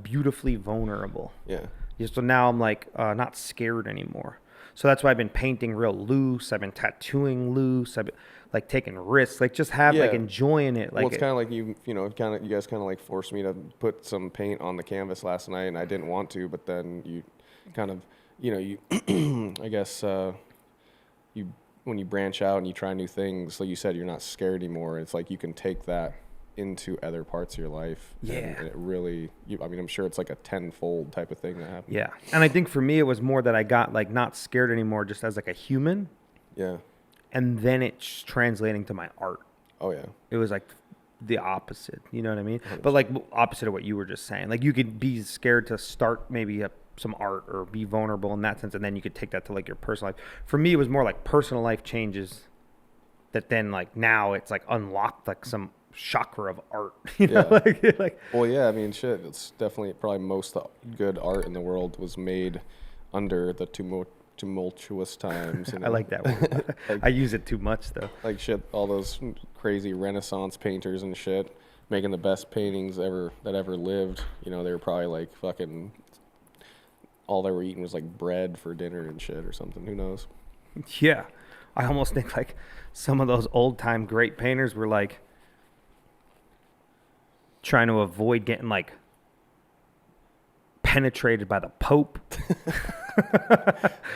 S1: beautifully vulnerable.
S2: Yeah.
S1: So now I'm like not scared anymore. So that's why I've been painting real loose. I've been tattooing loose. I've been like taking risks, like just like enjoying it. Like,
S2: well, it's kind of like you guys kind of like forced me to put some paint on the canvas last night, and I didn't want to, but then you kind of, you, I guess, when you branch out and you try new things, like you said, you're not scared anymore. It's like you can take that into other parts of your life.
S1: Yeah.
S2: And it really, I'm sure it's like a tenfold type of thing that happens.
S1: Yeah. And I think for me, it was more that I got like not scared anymore just as like a human.
S2: Yeah.
S1: And then it's translating to my art.
S2: Oh, yeah.
S1: It was like the opposite. You know what I mean?
S2: 100%.
S1: But like opposite of what you were just saying. Like you could be scared to start maybe some art or be vulnerable in that sense. And then you could take that to like your personal life. For me, it was more like personal life changes that then like now it's like unlocked like some chakra of art, you know? Like
S2: well, yeah, I mean, shit, it's definitely probably most good art in the world was made under the tumultuous times.
S1: I like that word. I use it too much though.
S2: Like shit, all those crazy Renaissance painters and shit making the best paintings that ever lived. They were probably like fucking all they were eating was like bread for dinner and shit or something. Who knows?
S1: Yeah, I almost think like some of those old time great painters were like trying to avoid getting like penetrated by the Pope.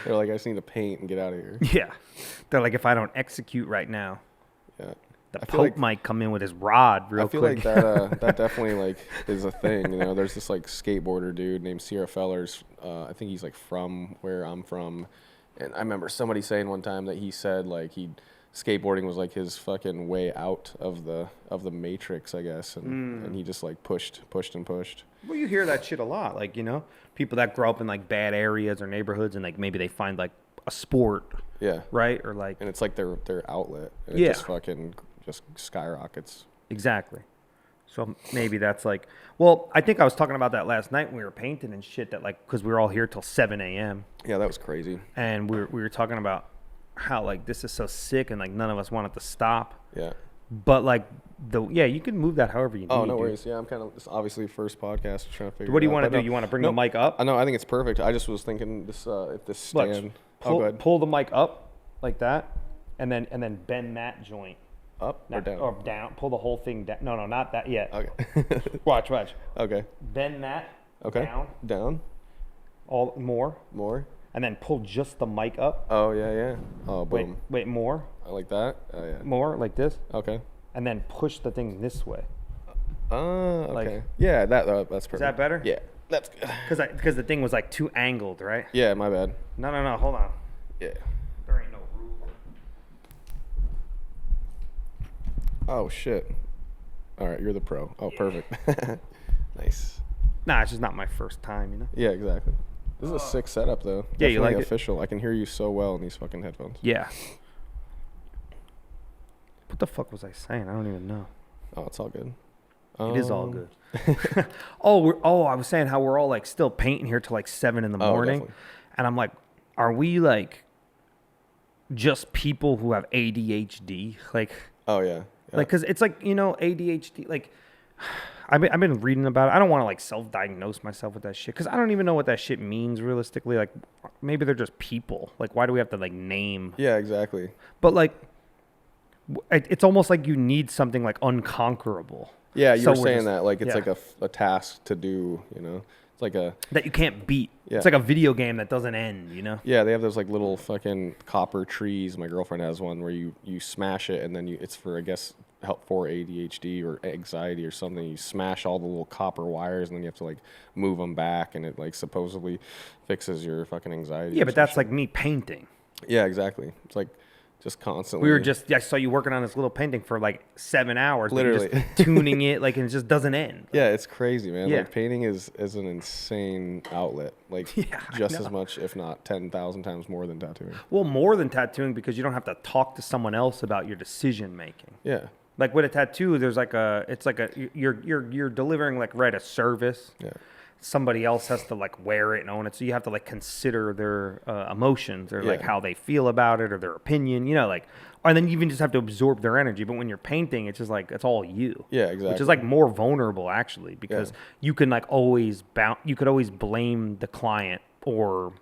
S2: They're like, I just need to paint and get out of here.
S1: Yeah. They're like, if I don't execute right now, the Pope
S2: like,
S1: might come in with his rod real quick.
S2: I feel like that definitely like is a thing. There's this like skateboarder dude named Sierra Fellers. I think he's like from where I'm from. And I remember somebody saying one time that he said like skateboarding was like his fucking way out of the matrix, I guess, and he just like pushed.
S1: Well, you hear that shit a lot, like people that grow up in like bad areas or neighborhoods, and like maybe they find like a sport, right, or like,
S2: and it's like their outlet, and it just fucking just skyrockets.
S1: Exactly. So maybe that's like, well, I think I was talking about that last night when we were painting and shit. That like because we were all here till 7 a.m.
S2: Yeah, that was crazy.
S1: And we were talking about how like this is so sick and like none of us want it to stop.
S2: Yeah.
S1: But like you can move that however you need.
S2: Oh, no worries. Yeah, I'm kind of obviously first podcast trying to figure.
S1: What do you want to do? You want to bring the mic up?
S2: I know. I think it's perfect. I just was thinking this if this stand.
S1: Pull the mic up like that, and then bend that joint
S2: up or down.
S1: Or down. Pull the whole thing down. No, not that yet.
S2: Okay.
S1: Watch.
S2: Okay.
S1: Bend that.
S2: Okay.
S1: Down. All more. And then pull just the mic up.
S2: Oh, yeah. Oh, boom.
S1: Wait, more.
S2: I like that. Oh, yeah.
S1: More, like this.
S2: Okay.
S1: And then push the thing this way.
S2: Okay.
S1: Like,
S2: yeah, that's perfect.
S1: Is that better?
S2: Yeah, that's good.
S1: Because the thing was like too angled, right?
S2: Yeah, my bad.
S1: No, hold on.
S2: Yeah.
S1: There ain't no rule.
S2: Oh, shit. All right, you're the pro. Oh, perfect. Nice.
S1: Nah, it's just not my first time,
S2: Yeah, exactly. This is a sick setup, though.
S1: Yeah, you like
S2: official. I can hear you so well in these fucking headphones.
S1: Yeah. What the fuck was I saying? I don't even know.
S2: Oh, it's all good.
S1: It is all good. I was saying how we're all like still painting here till like 7 in the morning.
S2: Definitely.
S1: And I'm like, are we like just people who have ADHD? Like,
S2: oh, yeah.
S1: Like, cause it's like, ADHD, like, I've been reading about it. I don't want to like self-diagnose myself with that shit because I don't even know what that shit means realistically. Like, maybe they're just people. Like, why do we have to like name?
S2: Yeah, exactly.
S1: But like, it's almost like you need something like unconquerable.
S2: Yeah, you were saying that like it's like a task to do. It's like
S1: that you can't beat.
S2: Yeah.
S1: It's like a video game that doesn't end.
S2: Yeah, they have those like little fucking copper trees. My girlfriend has one where you smash it and then it's for I guess help for ADHD or anxiety or something. You smash all the little copper wires and then you have to like move them back and it like supposedly fixes your fucking anxiety.
S1: Yeah, but that's like me painting.
S2: Yeah, exactly. It's like Just constantly.
S1: I saw you working on this little painting for like 7 hours.
S2: Literally.
S1: Just tuning it, like, and it just doesn't end.
S2: Yeah, it's crazy, man. Like, painting is an insane outlet. Like, just as much, if not 10,000 times more than tattooing.
S1: Well, more than tattooing, because you don't have to talk to someone else about your decision making.
S2: Yeah.
S1: Like with a tattoo, there's like you're delivering like a service.
S2: Yeah.
S1: Somebody else has to like wear it and own it, so you have to like consider their emotions or like how they feel about it or their opinion, you know, like, and then you even just have to absorb their energy. But when you're painting, it's just like it's all you.
S2: Yeah, exactly.
S1: Which is like more vulnerable actually, because you can like you could always blame the client or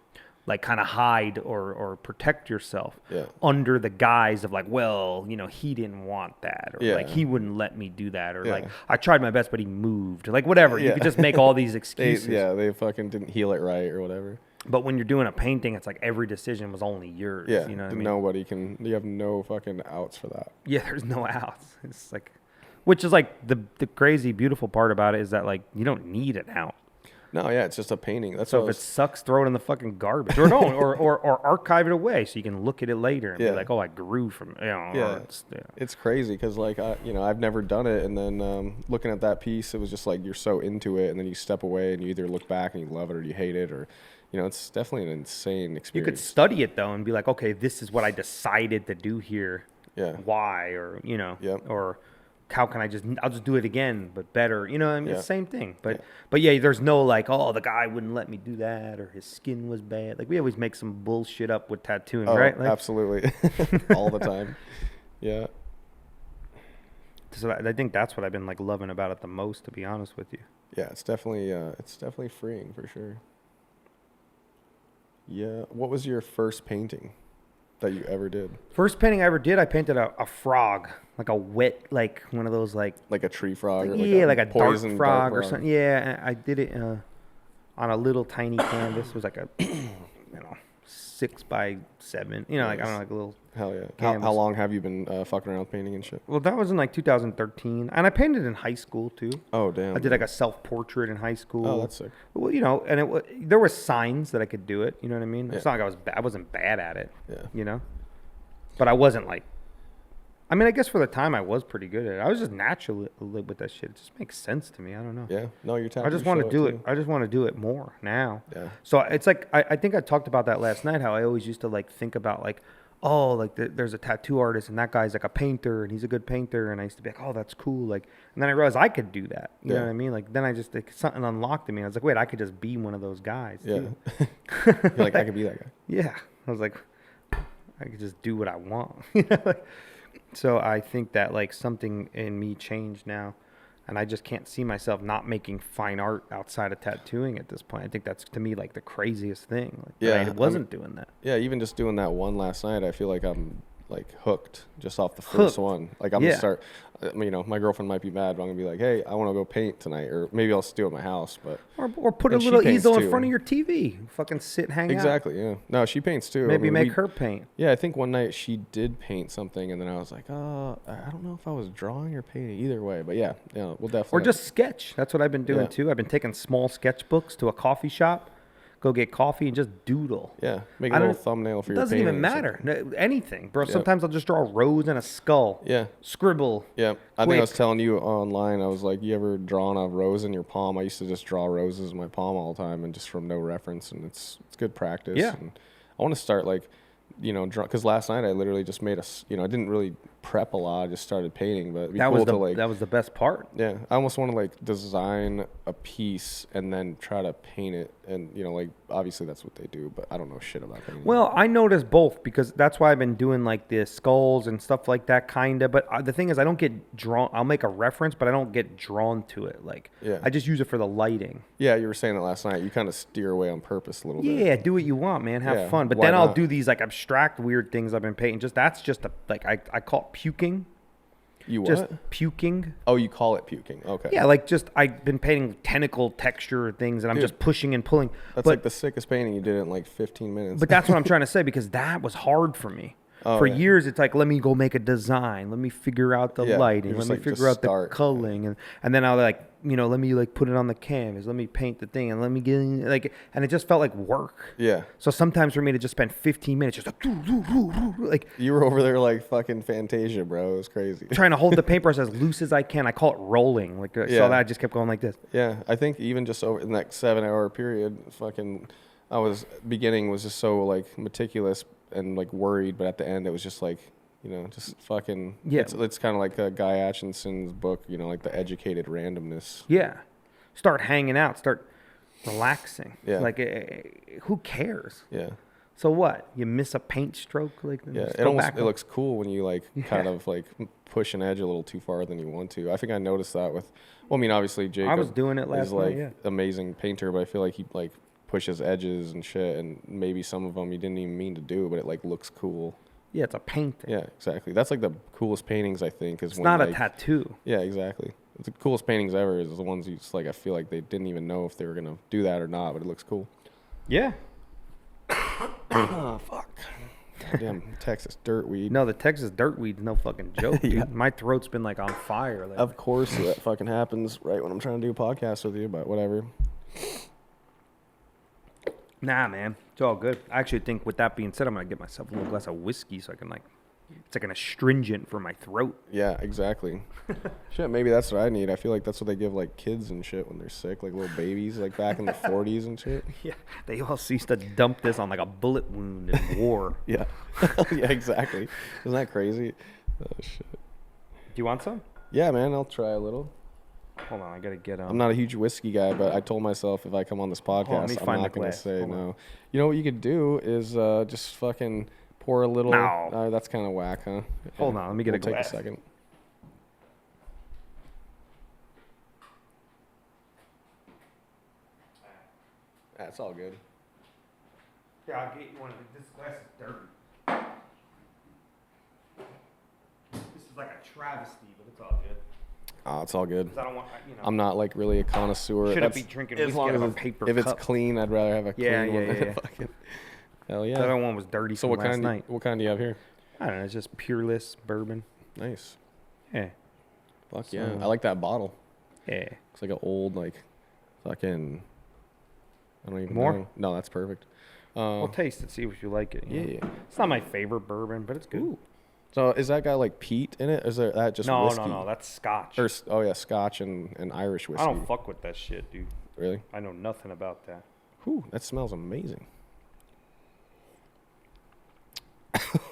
S1: like kind of hide or protect yourself under the guise of like, well, you know, he didn't want that, or like he wouldn't let me do that, or like I tried my best but he moved, or like whatever. You could just make all these excuses.
S2: They fucking didn't heal it right or whatever.
S1: But when you're doing a painting, it's like every decision was only yours.
S2: Yeah,
S1: you know what I mean?
S2: Nobody can. You have no fucking outs for that.
S1: Yeah, there's no outs. It's like, which is like the crazy beautiful part about it is that like you don't need an out.
S2: No, yeah, it's just a painting. That's
S1: so if it sucks, throw it in the fucking garbage, or don't, or archive it away so you can look at it later and be like, oh, I grew from, you know.
S2: It's crazy because like I've never done it, and then looking at that piece, it was just like you're so into it, and then you step away and you either look back and you love it or you hate it, or you know, it's definitely an insane experience.
S1: You could study it though and be like, okay, this is what I decided to do here.
S2: Yeah.
S1: Why, or you know, or how can I'll just do it again, but better, you know what I mean? It's the same thing. But there's no like, oh, the guy wouldn't let me do that, or his skin was bad. Like we always make some bullshit up with tattooing, right? Like,
S2: absolutely. All the time. Yeah.
S1: So I think that's what I've been like loving about it the most, to be honest with you.
S2: Yeah, it's definitely freeing for sure. Yeah. What was your first painting that you ever did?
S1: First painting I ever did, I painted a frog, like a wet, like one of those like
S2: a tree frog, or
S1: like a dark frog or something. Yeah, I did it on a little tiny canvas. It was like a 6x7. You know, like I don't know, like a little.
S2: Hell yeah! How long have you been fucking around with painting and shit?
S1: Well, that was in like 2013, and I painted in high school too.
S2: Oh damn!
S1: I did like a self-portrait in high school.
S2: Oh, that's sick.
S1: Well, you know, and there were signs that I could do it. You know what I mean? It's not like I wasn't bad at it.
S2: Yeah.
S1: You know, but I wasn't like. I mean, I guess for the time I was pretty good at it. I was just naturally with that shit. It just makes sense to me. I don't know.
S2: Yeah. No, you're talented.
S1: I just want to do it. I just want to do it more now.
S2: Yeah.
S1: So it's like I think I talked about that last night. How I always used to like think about like, oh, like there's a tattoo artist and that guy's like a painter and he's a good painter, and I used to be like, oh, that's cool. Like, and then I realized I could do that. You know what I mean? Like then I just something unlocked in me. I was like, wait, I could just be one of those guys.
S2: Yeah.
S1: Too.
S2: You're like, I could be that guy.
S1: Yeah. I was like, I could just do what I want. You know, like. So I think that like something in me changed now, and I just can't see myself not making fine art outside of tattooing at this point. I think that's to me like the craziest thing. Like, I wasn't doing that.
S2: Yeah, even just doing that one last night, I feel like I'm like hooked just off the first one. Like I'm gonna start. You know, my girlfriend might be mad, but I'm gonna be like, hey, I want to go paint tonight, or maybe I'll still at my house, but
S1: or put a little easel in front of your TV, fucking sit, hang out.
S2: Exactly. Yeah. No, she paints too.
S1: Maybe make her paint.
S2: Yeah, I think one night she did paint something, and then I was like, oh, I don't know if I was drawing or painting. Either way, but yeah, we'll definitely.
S1: Or just sketch. That's what I've been doing too. I've been taking small sketchbooks to a coffee shop. Go get coffee and just doodle.
S2: Yeah, make a little thumbnail for your painting.
S1: It doesn't even matter. Anything, bro. Yep. Sometimes I'll just draw a rose and a skull.
S2: Yeah.
S1: Scribble.
S2: Yeah. I think I was telling you online, I was like, you ever drawn a rose in your palm? I used to just draw roses in my palm all the time and just from no reference, and it's good practice.
S1: Yeah.
S2: And I want to start like, you know, because last night I literally just made I didn't really prep a lot. I just started painting, but it'd be cool to like.
S1: That was the best part.
S2: Yeah, I almost want to like design a piece and then try to paint it, and you know, like obviously that's what they do, but I don't know shit about painting.
S1: Well, I noticed both because that's why I've been doing like the skulls and stuff like that, kinda. But the thing is, I don't get drawn. I'll make a reference, but I don't get drawn to it. Like, I just use it for the lighting.
S2: Yeah, you were saying that last night. You kind of steer away on purpose a little bit.
S1: Yeah, do what you want, man. Have fun. But then I'll do these like abstract weird things I've been painting. That's just I call it puking.
S2: You what?
S1: Just puking.
S2: Oh, you call it puking. Okay.
S1: Yeah, like just I've been painting tentacle texture things, and I'm just pushing and pulling.
S2: That's like the sickest painting you did in like 15 minutes.
S1: But that's what I'm trying to say, because that was hard for me. For years, it's like, let me go make a design. Let me figure out the lighting. Let me figure out the coloring. And then I'll like, let me like put it on the canvas. Let me paint the thing. And let me get in, like, and it just felt like work.
S2: Yeah.
S1: So sometimes for me to just spend 15 minutes just like.
S2: You were over there like fucking Fantasia, bro. It was crazy.
S1: Trying to hold the paintbrush as loose as I can. I call it rolling. Like, so that I just kept going like this.
S2: Yeah. I think even just over in that 7-hour period, was just so like meticulous and like worried, but at the end it was just like, just fucking. Yeah. It's kind of like Guy Atchinson's book, like the educated randomness.
S1: Yeah. Start hanging out. Start relaxing.
S2: Yeah.
S1: Like, who cares?
S2: Yeah.
S1: So what? You miss a paint stroke? Like,
S2: yeah. It looks cool when you like kind of like push an edge a little too far than you want to. I think I noticed that with. Well, I mean, obviously Jacob.
S1: I was doing it last night. Yeah.
S2: Amazing painter, but I feel like he like pushes edges and shit, and maybe some of them you didn't even mean to do, but it like looks cool.
S1: Yeah, it's a painting.
S2: Yeah, exactly. That's like the coolest paintings, I think. It's
S1: not a tattoo.
S2: Yeah, exactly. It's the coolest paintings ever is the ones you just like, I feel like they didn't even know if they were going to do that or not, but it looks cool.
S1: Yeah.
S2: Oh, fuck. Damn, Texas dirtweed.
S1: No, the Texas dirtweed's no fucking joke, dude. My throat's been like on fire. Lately.
S2: Of course that fucking happens right when I'm trying to do a podcast with you, but whatever.
S1: Nah, man. It's all good. I actually think with that being said, I'm going to get myself a little glass of whiskey so I can like, it's like an astringent for my throat.
S2: Yeah, exactly. Shit, maybe that's what I need. I feel like that's what they give like kids and shit when they're sick, like little babies, like back in the 40s and shit.
S1: Yeah, they all used to dump this on like a bullet wound in war.
S2: Yeah. Yeah, exactly. Isn't that crazy? Oh, shit.
S1: Do you want some?
S2: Yeah, man, I'll try a little.
S1: Hold on, I gotta get
S2: I'm not a huge whiskey guy, but I told myself if I come on this podcast, I'm not gonna say no. You know what you could do is just fucking pour a little.
S1: No.
S2: That's kind of whack, huh?
S1: Hold on, let me get a glass.
S2: Take a second. That's all good.
S1: Yeah, I'll get you one. This glass is dirty. This is like a travesty, but it's all good.
S2: Oh, it's all good.
S1: I don't want,
S2: I'm not like really a connoisseur.
S1: Shouldn't be drinking whiskey out of a paper cup.
S2: If it's clean, I'd rather have a clean one.
S1: Yeah.
S2: Fucking, hell yeah.
S1: The other one was dirty from last night.
S2: What kind do you have here?
S1: I don't know. It's just Peerless bourbon.
S2: Nice.
S1: Yeah.
S2: Fuck yeah. I like that bottle.
S1: Yeah.
S2: It's like an old, like, fucking, I don't even
S1: know.
S2: More? No, that's perfect.
S1: We'll taste it, see if you like it.
S2: Yeah.
S1: It's not my favorite bourbon, but it's good.
S2: Ooh. So is that guy like peat in it? Or is that just whiskey?
S1: No. That's Scotch.
S2: Scotch and Irish whiskey.
S1: I don't fuck with that shit, dude.
S2: Really?
S1: I know nothing about that.
S2: Whew, that smells amazing.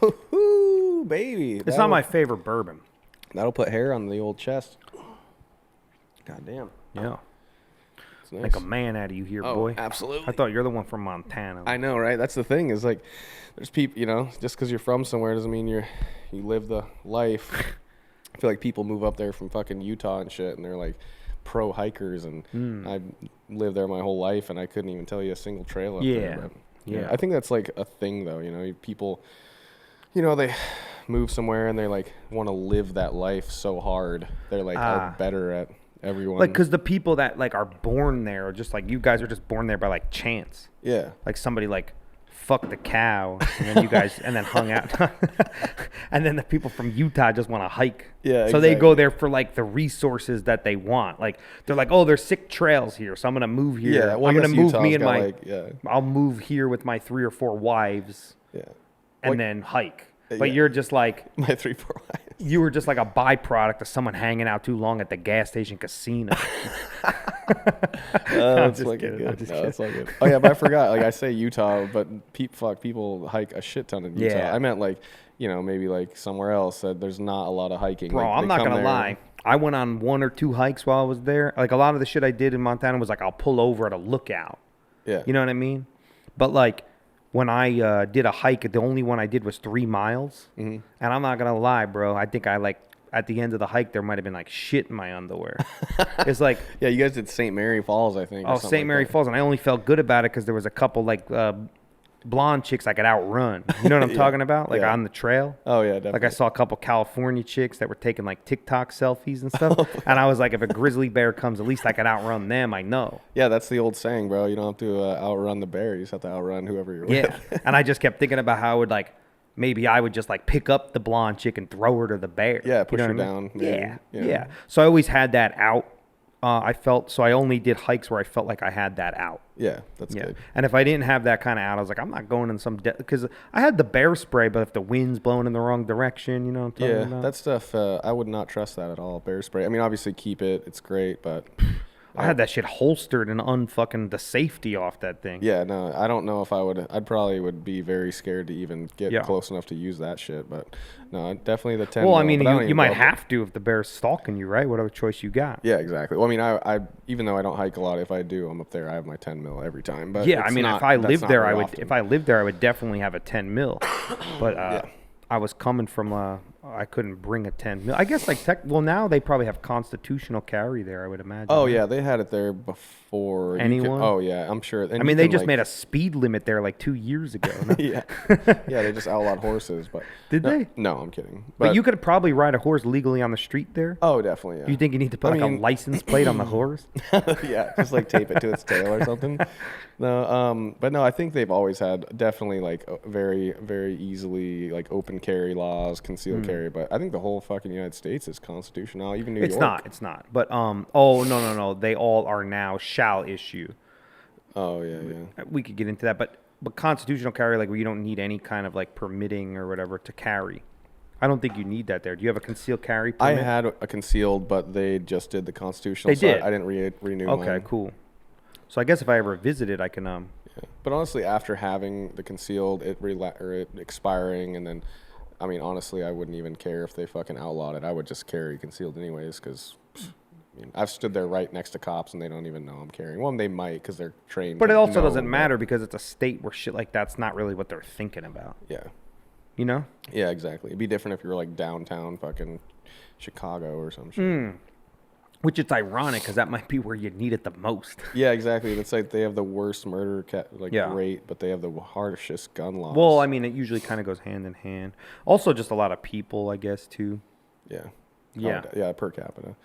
S2: Ooh, baby.
S1: It's not my favorite bourbon.
S2: That'll put hair on the old chest. God damn.
S1: Yeah.
S2: Nice.
S1: Make a man out of you here, boy.
S2: Absolutely.
S1: I thought you're the one from Montana.
S2: I know, right? That's the thing is like, there's people, just because you're from somewhere doesn't mean you live the life. I feel like people move up there from fucking Utah and shit, and they're like pro hikers, and I lived there my whole life, and I couldn't even tell you a single trail up there. But, yeah. I think that's like a thing, though. People, they move somewhere and they like want to live that life so hard. They're like are better at everyone.
S1: Like, because the people that like are born there are just like, you guys are just born there by like chance.
S2: Yeah.
S1: Like somebody like fucked the cow, and then you guys, and then hung out. And then the people from Utah just want to hike.
S2: Yeah.
S1: So they go there for like the resources that they want. Like they're like, oh, there's sick trails here, so I'm gonna move here.
S2: Yeah. Well,
S1: I'm gonna move
S2: Utah's
S1: me and my. I'll move here with my 3 or 4 wives.
S2: Yeah.
S1: And then hike. But you're just like
S2: my 3, 4 wives.
S1: You were just like a byproduct of someone hanging out too long at the gas station casino.
S2: That's fucking good. That's all good. Oh yeah, but I forgot. Like I say Utah, but people hike a shit ton in Utah. I meant like, maybe like somewhere else that there's not a lot of hiking.
S1: Bro,
S2: like,
S1: I'm not gonna lie. I went on 1 or 2 hikes while I was there. Like a lot of the shit I did in Montana was like I'll pull over at a lookout.
S2: Yeah.
S1: You know what I mean? But like when I did a hike, the only one I did was 3 miles. Mm-hmm. And I'm not gonna lie, bro. I think I like at the end of the hike there might have been like shit in my underwear. It's like
S2: yeah, you guys did St. Mary Falls, I think.
S1: Oh, St. Mary Falls, and I only felt good about it because there was a couple like blonde chicks I could outrun. You know what I'm talking about? Like on the trail.
S2: Oh yeah, definitely.
S1: Like I saw a couple California chicks that were taking like TikTok selfies and stuff, and I was like, if a grizzly bear comes, at least I could outrun them. I know.
S2: Yeah, that's the old saying, bro. You don't have to outrun the bear. You just have to outrun whoever you're with.
S1: Yeah, and I just kept thinking about how I would like maybe I would just like pick up the blonde chick and throw her to the bear.
S2: Yeah, push her down.
S1: Yeah. So I always had that out. I only did hikes where I felt like I had that out.
S2: Yeah, that's good.
S1: And if I didn't have that kind of out, I was like, I'm not going in some because I had the bear spray, but if the wind's blowing in the wrong direction, you know what I'm talking about?
S2: That stuff, I would not trust that at all, bear spray. I mean, obviously keep it, it's great, but...
S1: I had that shit holstered and unfucking the safety off that thing.
S2: Yeah, no, I don't know if I would. I'd probably would be very scared to even get close enough to use that shit. But no, definitely the 10.
S1: Well, I mean, you might have to if the bear's stalking you, right? What other choice you got?
S2: Yeah, exactly. Well, I mean, I even though I don't hike a lot, if I do, I'm up there. I have my 10 mil every time. But
S1: yeah, I mean, if I lived there, I would. Often. If I lived there, I would definitely have a 10 mil. But I was coming from I couldn't bring a 10 mil. I guess now they probably have constitutional carry there, I would imagine.
S2: Oh yeah, they had it there before.
S1: Anyone?
S2: Oh yeah, I'm sure.
S1: And I mean, they just made a speed limit there like 2 years ago. No?
S2: Yeah, they just outlawed horses. But
S1: did they?
S2: No, I'm kidding.
S1: But you could probably ride a horse legally on the street there.
S2: Oh, definitely. Yeah.
S1: You think you need to put a license plate on the horse?
S2: Yeah, just like tape it to its tail or something. No, but no, I think they've always had definitely like very, very easily like open carry laws, concealed carry. But I think the whole fucking United States is constitutional. Even New York.
S1: It's not. But no. They all are now shall issue.
S2: Oh yeah.
S1: We could get into that, but constitutional carry, like where you don't need any kind of like permitting or whatever to carry. I don't think you need that there. Do you have a concealed carry permit?
S2: I had a concealed, but they just did the constitutional.
S1: They did.
S2: I didn't renew.
S1: Okay, cool. So I guess if I ever visit it, I can.
S2: Yeah. But honestly, after having the concealed, it expiring, and then, I mean, honestly, I wouldn't even care if they fucking outlawed it. I would just carry concealed anyways, because I've stood there right next to cops, and they don't even know I'm carrying. Well, they might because they're trained.
S1: But it also doesn't matter because it's a state where shit like that's not really what they're thinking about.
S2: Yeah.
S1: You know?
S2: Yeah, exactly. It'd be different if you were like downtown fucking Chicago or some shit.
S1: Which it's ironic because that might be where you need it the most.
S2: Yeah, exactly. It's like they have the worst murder rate, but they have the harshest gun laws.
S1: Well, I mean, it usually kind of goes hand in hand. Also, just a lot of people, I guess, too.
S2: Yeah.
S1: Yeah,
S2: per capita.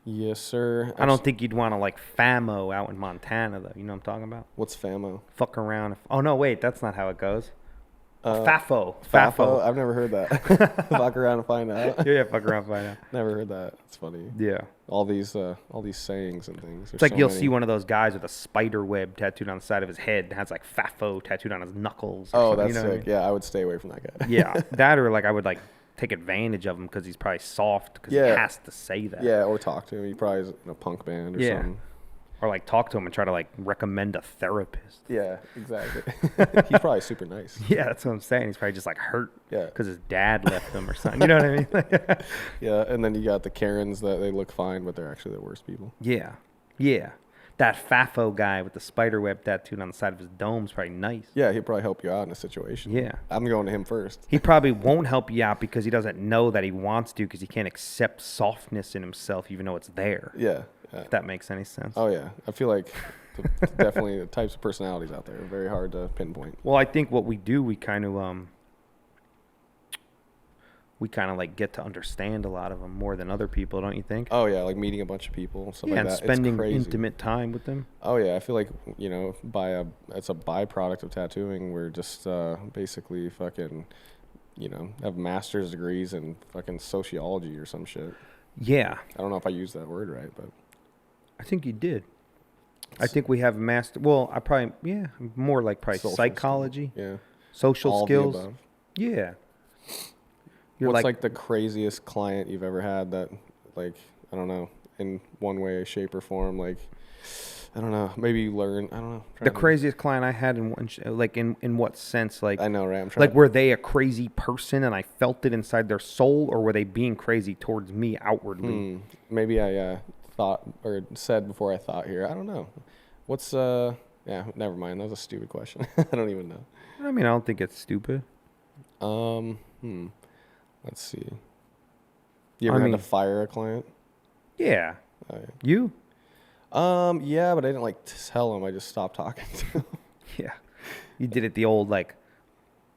S2: Yes, sir.
S1: I don't think you'd want to like FAMO out in Montana, though. You know what I'm talking about?
S2: What's FAMO?
S1: Fuck around. Oh, no, wait. That's not how it goes.
S2: FAFO. I've never heard that. Fuck around and find out.
S1: Yeah, fuck around and find out.
S2: Never heard that. It's funny.
S1: Yeah.
S2: All these sayings and things.
S1: It's like you'll see one of those guys with a spider web tattooed on the side of his head and has like FAFO tattooed on his knuckles.
S2: Oh, that's sick. Yeah, I would stay away from that guy.
S1: Yeah, that or like I would like take advantage of him because he's probably soft because he has to say that.
S2: Yeah, or talk to him. He probably is in a punk band or something.
S1: Or like talk to him and try to like recommend a therapist.
S2: Yeah, exactly. He's probably super nice.
S1: Yeah, that's what I'm saying. He's probably just like hurt.
S2: Yeah.
S1: Because his dad left him or something. You know what I mean?
S2: Yeah, and then you got the Karens that they look fine, but they're actually the worst people.
S1: Yeah. Yeah. That FAFO guy with the spider web tattooed on the side of his dome is probably nice.
S2: Yeah, he'd probably help you out in a situation.
S1: Yeah.
S2: I'm going to him first.
S1: He probably won't help you out because he doesn't know that he wants to because he can't accept softness in himself even though it's there.
S2: Yeah.
S1: If that makes any sense.
S2: Oh, yeah. I feel like definitely the types of personalities out there are very hard to pinpoint.
S1: Well, I think what we do, we kind of like get to understand a lot of them more than other people, don't you think?
S2: Oh, yeah, like meeting a bunch of people, stuff like that.
S1: And spending intimate time with them.
S2: Oh, yeah, I feel like, it's a byproduct of tattooing. We're just basically fucking, have master's degrees in fucking sociology or some shit.
S1: Yeah.
S2: I don't know if I used that word right, but.
S1: I think you did. I think we have more like probably psychology.
S2: Yeah.
S1: Social
S2: all
S1: skills.
S2: Of the above.
S1: Yeah.
S2: What's like the craziest client you've ever had that, like, I don't know, in one way, shape, or form, like, I don't know, maybe you learn, I don't know.
S1: The craziest client I had in what sense? Like,
S2: I know, right? I'm trying.
S1: Like, were they a crazy person and I felt it inside their soul, or were they being crazy towards me outwardly?
S2: Maybe I thought or said before I thought here. I don't know. What's never mind. That was a stupid question. I don't even know.
S1: I mean, I don't think it's stupid.
S2: Let's see. You ever had to fire a client?
S1: Yeah.
S2: Oh, yeah.
S1: You?
S2: Yeah, but I didn't like tell him. I just stopped talking to him.
S1: Yeah. You did it the old like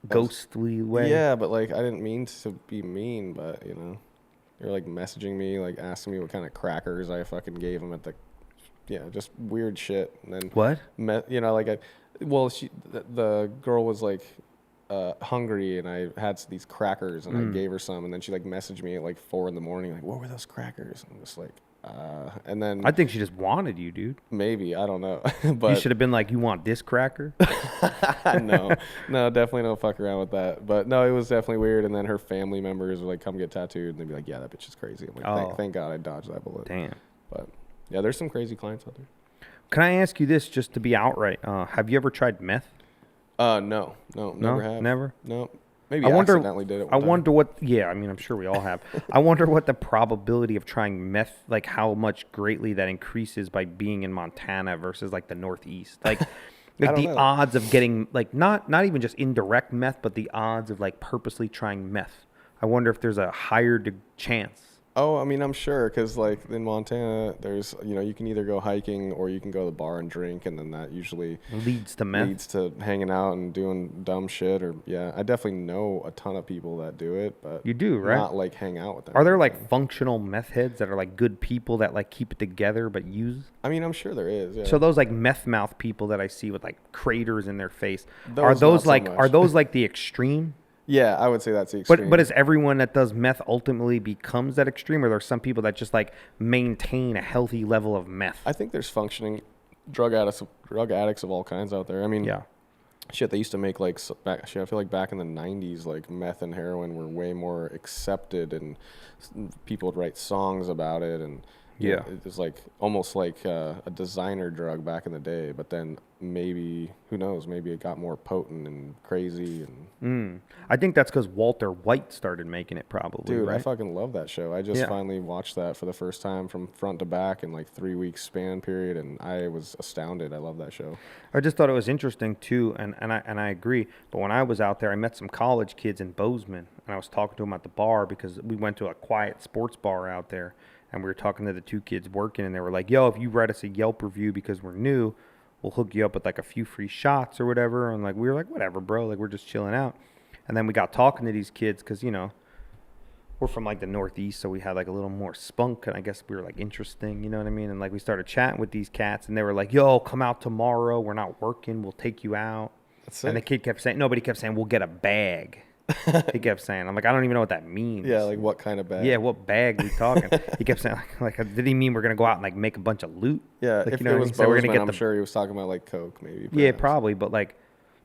S1: ghostly way.
S2: Yeah, but like I didn't mean to be mean, but you're like messaging me, like asking me what kind of crackers I fucking gave him at the, just weird shit. And then
S1: what?
S2: the girl was like, hungry, and I had these crackers, and I gave her some, and then she like messaged me at like 4 a.m, like, what were those crackers? And I'm just like, and then
S1: I think she just wanted you, dude.
S2: Maybe, I don't know. But
S1: you should have been like, you want this cracker?
S2: No, definitely don't fuck around with that. But no, it was definitely weird. And then her family members would like come get tattooed, and they'd be like, yeah, that bitch is crazy. I'm like, thank God I dodged that bullet.
S1: Damn.
S2: But yeah, there's some crazy clients out there.
S1: Can I ask you this just to be outright? Have you ever tried meth?
S2: No, never have.
S1: Never?
S2: No. Maybe I accidentally did it.
S1: I wonder what, I mean, I'm sure we all have. I wonder what the probability of trying meth, like how much greatly that increases by being in Montana versus like the Northeast. Like the odds of getting, like not even just indirect meth, but the odds of like purposely trying meth. I wonder if there's a higher chance.
S2: Oh, I mean, I'm sure, because like in Montana, there's, you can either go hiking or you can go to the bar and drink, and then that usually
S1: leads to meth.
S2: Leads to hanging out and doing dumb shit. Or I definitely know a ton of people that do it, but
S1: you do, right?
S2: Not like hang out with them.
S1: Are there like functional meth heads that are like good people that like keep it together but use?
S2: I mean, I'm sure there is. Yeah.
S1: So those like meth mouth people that I see with like craters in their face, are those like the extreme?
S2: Yeah, I would say that's the extreme.
S1: But is everyone that does meth ultimately becomes that extreme, or there are some people that just like maintain a healthy level of meth?
S2: I think there's functioning drug addicts of all kinds out there. I mean, shit, they used to make like, I feel like back in the 90s, like meth and heroin were way more accepted, and people would write songs about it, and it was like almost like a designer drug back in the day. But then maybe, who knows, maybe it got more potent and crazy. And
S1: I think that's because Walter White started making it, probably.
S2: Dude,
S1: right?
S2: I fucking love that show. I just finally watched that for the first time from front to back in like 3 weeks span period, and I was astounded. I love that show.
S1: I just thought it was interesting too, and I agree. But when I was out there, I met some college kids in Bozeman, and I was talking to them at the bar because we went to a quiet sports bar out there. And we were talking to the two kids working, and they were like, yo, if you write us a Yelp review because we're new, we'll hook you up with like a few free shots or whatever. And like, we were like, whatever, bro. Like, we're just chilling out. And then we got talking to these kids because, we're from like the Northeast, so we had like a little more spunk. And I guess we were like interesting, you know what I mean? And like, we started chatting with these cats, and they were like, yo, come out tomorrow. We're not working. We'll take you out.
S2: That's sick.
S1: And the kid kept saying, nobody kept saying, we'll get a bag. He kept saying, I'm like, I don't even know what that means.
S2: Yeah, like what kind of bag?
S1: Yeah, what bag we talking? He kept saying, like, did he mean we're going to go out and like make a bunch of loot?
S2: Yeah,
S1: like,
S2: if it was Bozeman, I'm sure he was talking about like Coke maybe. Perhaps.
S1: Yeah, probably, but like,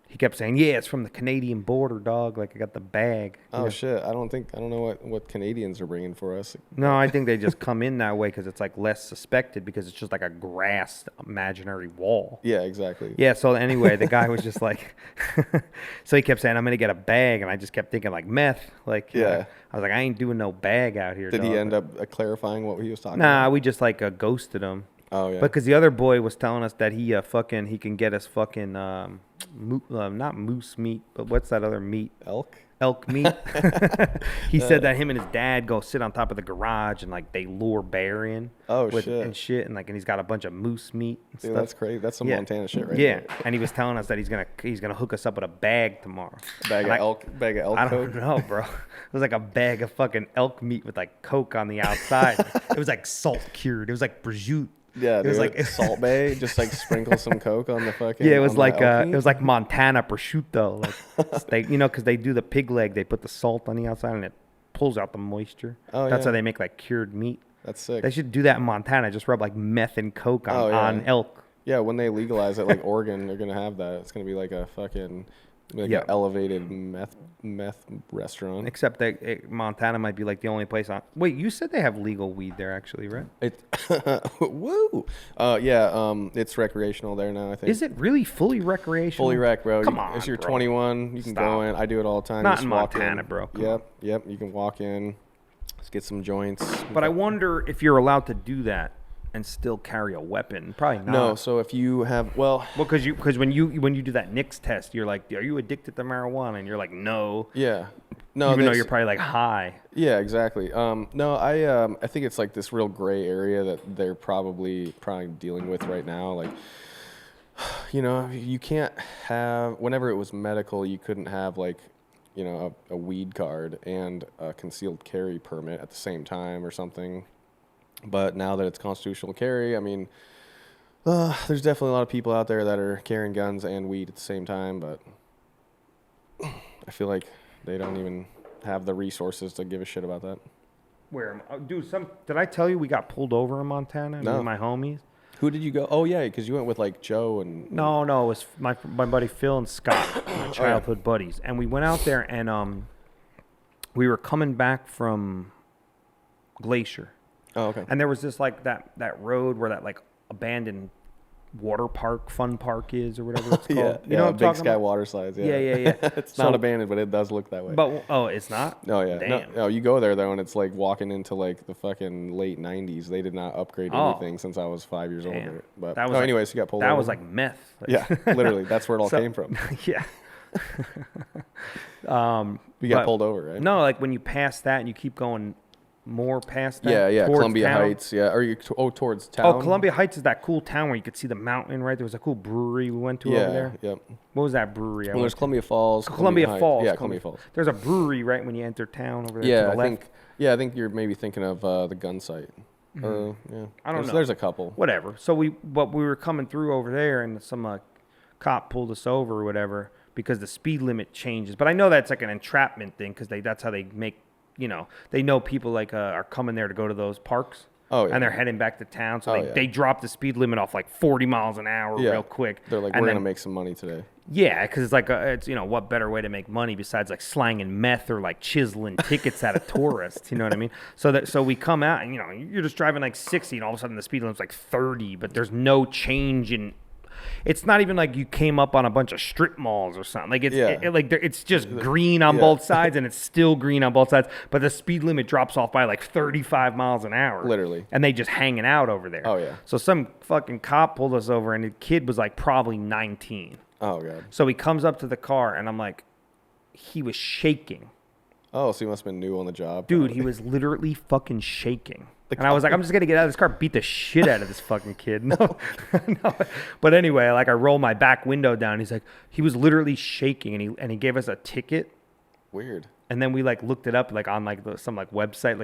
S1: he kept saying, yeah, it's from the Canadian border, dog. Like, I got the bag.
S2: Oh, shit. I don't know what Canadians are bringing for us.
S1: No, I think they just come in that way because it's like less suspected because it's just like a grass imaginary wall.
S2: Yeah, exactly.
S1: Yeah, so anyway, the guy was just like, so he kept saying, I'm going to get a bag. And I just kept thinking like meth. Like, I was like, I ain't doing no bag out here.
S2: Did
S1: dog.
S2: he end up clarifying what he was talking about?
S1: Nah, we just like ghosted him.
S2: Oh, yeah.
S1: Because the other boy was telling us that he can get us fucking not moose meat, but what's that other meat? Elk meat. He said that him and his dad go sit on top of the garage and like they lure bear in.
S2: Oh, shit.
S1: And shit, and like, and he's got a bunch of moose meat and stuff.
S2: That's crazy. That's some Montana shit right there.
S1: Yeah, and he was telling us that he's gonna hook us up with a bag tomorrow.
S2: Bag of elk
S1: I don't know, bro. It was like a bag of fucking elk meat with like Coke on the outside. It was like salt cured. It was like prosciutto.
S2: Yeah, it was like Salt Bay. Just like sprinkle some Coke on the fucking.
S1: Yeah, it was like Montana prosciutto. Like they, because they do the pig leg. They put the salt on the outside and it pulls out the moisture.
S2: Oh,
S1: That's how they make like cured meat.
S2: That's sick.
S1: They should do that in Montana. Just rub like meth and Coke on elk.
S2: Yeah, when they legalize it, like Oregon, they're gonna have that. It's gonna be like a fucking an elevated meth restaurant.
S1: Except that Montana might be like the only place on. Wait, you said they have legal weed there, actually, right?
S2: Woo! It's recreational there now, I think.
S1: Is it really fully recreational?
S2: Fully rec, bro.
S1: Come on,
S2: if you're
S1: bro.
S2: 21, you can go in. I do it all the time.
S1: Not in Montana, bro.
S2: Yep. You can walk in, let's get some joints.
S1: But I wonder if you're allowed to do that and still carry a weapon. Probably not.
S2: No, so if you have,
S1: because when you do that NICS test, you're like, are you addicted to marijuana? And you're like, no.
S2: Yeah. No,
S1: even though you're probably like high.
S2: Yeah, exactly. No, I think it's like this real gray area that they're probably dealing with right now. Like, you can't have, whenever it was medical, you couldn't have like, a weed card and a concealed carry permit at the same time or something. But now that it's constitutional carry, I mean, there's definitely a lot of people out there that are carrying guns and weed at the same time. But I feel like they don't even have the resources to give a shit about that.
S1: Where, dude? Did I tell you we got pulled over in Montana?
S2: No.
S1: With my homies.
S2: Who did you go? Oh yeah, because you went with like Joe and.
S1: No, it was my buddy Phil and Scott, my childhood buddies, and we went out there and we were coming back from Glacier.
S2: Oh, okay.
S1: And there was this like that road where that like abandoned water park, fun park is, or whatever it's called.
S2: You know what I'm Big Sky about? Water slides. Yeah. It's not abandoned, but it does look that way.
S1: But it's not.
S2: Oh yeah.
S1: Damn.
S2: No, you go there though, and it's like walking into like the fucking late '90s. They did not upgrade anything since I was 5 years old. But
S1: that was
S2: anyways, you got pulled over.
S1: That was like meth.
S2: Yeah, literally, that's where it all came from.
S1: Yeah.
S2: You got pulled over, right?
S1: No, like when you pass that and you keep going more past that.
S2: Yeah, Columbia town. Heights. Yeah, are you towards town?
S1: Oh, Columbia Heights is that cool town where you could see the mountain, right? There was a cool brewery we went to over there.
S2: Yep.
S1: What was that brewery?
S2: Well, there's Columbia Falls.
S1: Columbia Falls.
S2: Yeah, Columbia Falls.
S1: There's a brewery right when you enter town over there to the left.
S2: I think you're maybe thinking of the gun site.
S1: Mm-hmm. I don't know.
S2: There's a couple.
S1: Whatever. So we were coming through over there, and some cop pulled us over or whatever because the speed limit changes. But I know that's like an entrapment thing because that's how they make. They know people like are coming there to go to those parks.
S2: Oh, yeah.
S1: And they're heading back to town. So they drop the speed limit off like 40 miles an hour real quick.
S2: They're like, we're going to make some money today.
S1: Yeah, because it's like, what better way to make money besides like slanging meth or like chiseling tickets out of tourists, you know what I mean? So we come out and, you're just driving like 60 and all of a sudden the speed limit's like 30, but there's no change in. It's not even like you came up on a bunch of strip malls or something. Like it's just green on both sides, and it's still green on both sides. But the speed limit drops off by like 35 miles an hour,
S2: literally.
S1: And they just hanging out over there.
S2: Oh yeah.
S1: So some fucking cop pulled us over, and the kid was like probably 19.
S2: Oh god.
S1: So he comes up to the car, and I'm like, he was shaking.
S2: Oh, so he must have been new on the job.
S1: Dude, he was literally fucking shaking. And I was like, I'm just going to get out of this car, beat the shit out of this fucking kid. No. But anyway, like I roll my back window down. He's like, he was literally shaking and he gave us a ticket.
S2: Weird.
S1: And then we like looked it up like on like some like website,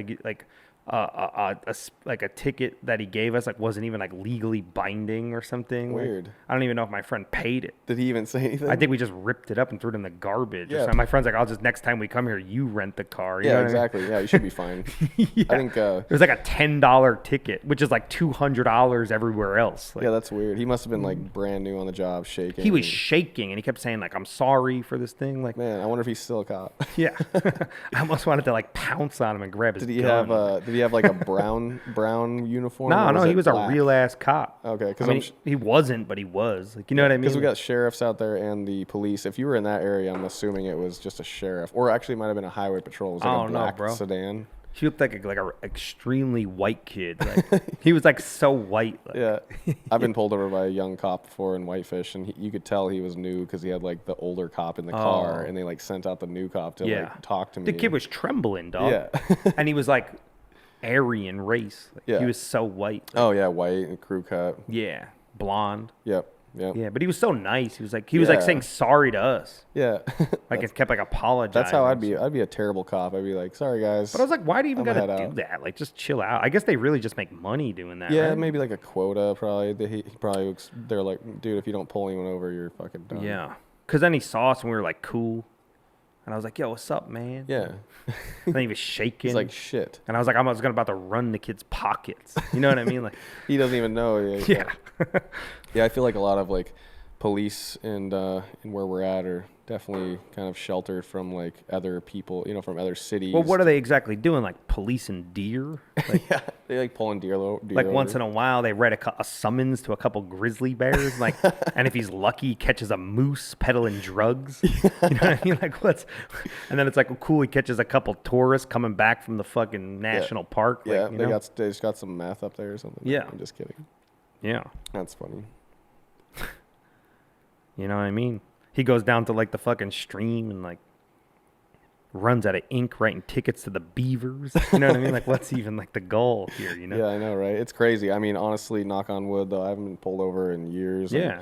S1: like a ticket that he gave us like wasn't even like legally binding or something.
S2: Weird.
S1: Like, I don't even know if my friend paid it.
S2: Did he even say anything?
S1: I think we just ripped it up and threw it in the garbage. Yeah. My friend's like, I'll just next time we come here, you rent the car. You know
S2: exactly. I mean? Yeah, you should be fine.
S1: Yeah.
S2: I think
S1: it was like a $10 ticket, which is like $200 everywhere else. Like,
S2: yeah, that's weird. He must have been like brand new on the job, shaking.
S1: He was shaking, and he kept saying like, "I'm sorry for this thing." Like,
S2: man, I wonder if he's still a cop.
S1: Yeah, I almost wanted to like pounce on him and grab his gun.
S2: Did he have like a brown uniform?
S1: No, he was black? A real ass cop.
S2: Okay,
S1: because he wasn't, but he was. Like, you know what I mean?
S2: Because we got sheriffs out there and the police. If you were in that area, I'm assuming it was just a sheriff, or actually it might have been a highway patrol. It was like a black sedan.
S1: He looked like a extremely white kid. Like, he was like so white. Like.
S2: Yeah, I've been pulled over by a young cop before in Whitefish, and you could tell he was new because he had like the older cop in the car, and they like sent out the new cop to like talk to me.
S1: The kid was trembling, dog.
S2: Yeah,
S1: and he was like Aryan race. Like, he was so white.
S2: Like, oh yeah, white and crew cut.
S1: Yeah, blonde.
S2: Yep.
S1: Yeah, but he was so nice. He was like saying sorry to us.
S2: Yeah.
S1: Like it kept like apologizing.
S2: That's how I'd be. I'd be a terrible cop. I'd be like, sorry guys.
S1: But I was like, why do you even gotta do that? Like, just chill out. I guess they really just make money doing that.
S2: Yeah,
S1: right?
S2: Maybe like a quota. Probably. They're like, dude, if you don't pull anyone over, you're fucking done.
S1: Yeah. Because then he saw us and we were like cool. And I was like, yo, what's up, man?
S2: Yeah.
S1: And then he was shaking.
S2: He's like, shit.
S1: And I was like, I was about to run the kid's pockets. You know what I mean? Like,
S2: he doesn't even know.
S1: Yeah.
S2: Yeah, I feel like a lot of like police and where we're at are definitely kind of sheltered from like other people, from other cities.
S1: Well, what are they exactly doing? Like policing deer? Like,
S2: yeah, they like pulling deer
S1: like over. Once in a while, they write a summons to a couple grizzly bears. Like, and if he's lucky, he catches a moose peddling drugs. You know what I mean? Like, and then it's like, well, cool, he catches a couple tourists coming back from the fucking national park. Like,
S2: yeah, they just got some meth up there or something.
S1: Yeah,
S2: I'm just kidding.
S1: Yeah,
S2: that's funny.
S1: You know what I mean? He goes down to like the fucking stream and like runs out of ink writing tickets to the beavers. You know what I mean? Like, what's even like the goal here,
S2: Yeah, I know, right? It's crazy. I mean, honestly, knock on wood, though, I haven't been pulled over in years.
S1: Yeah.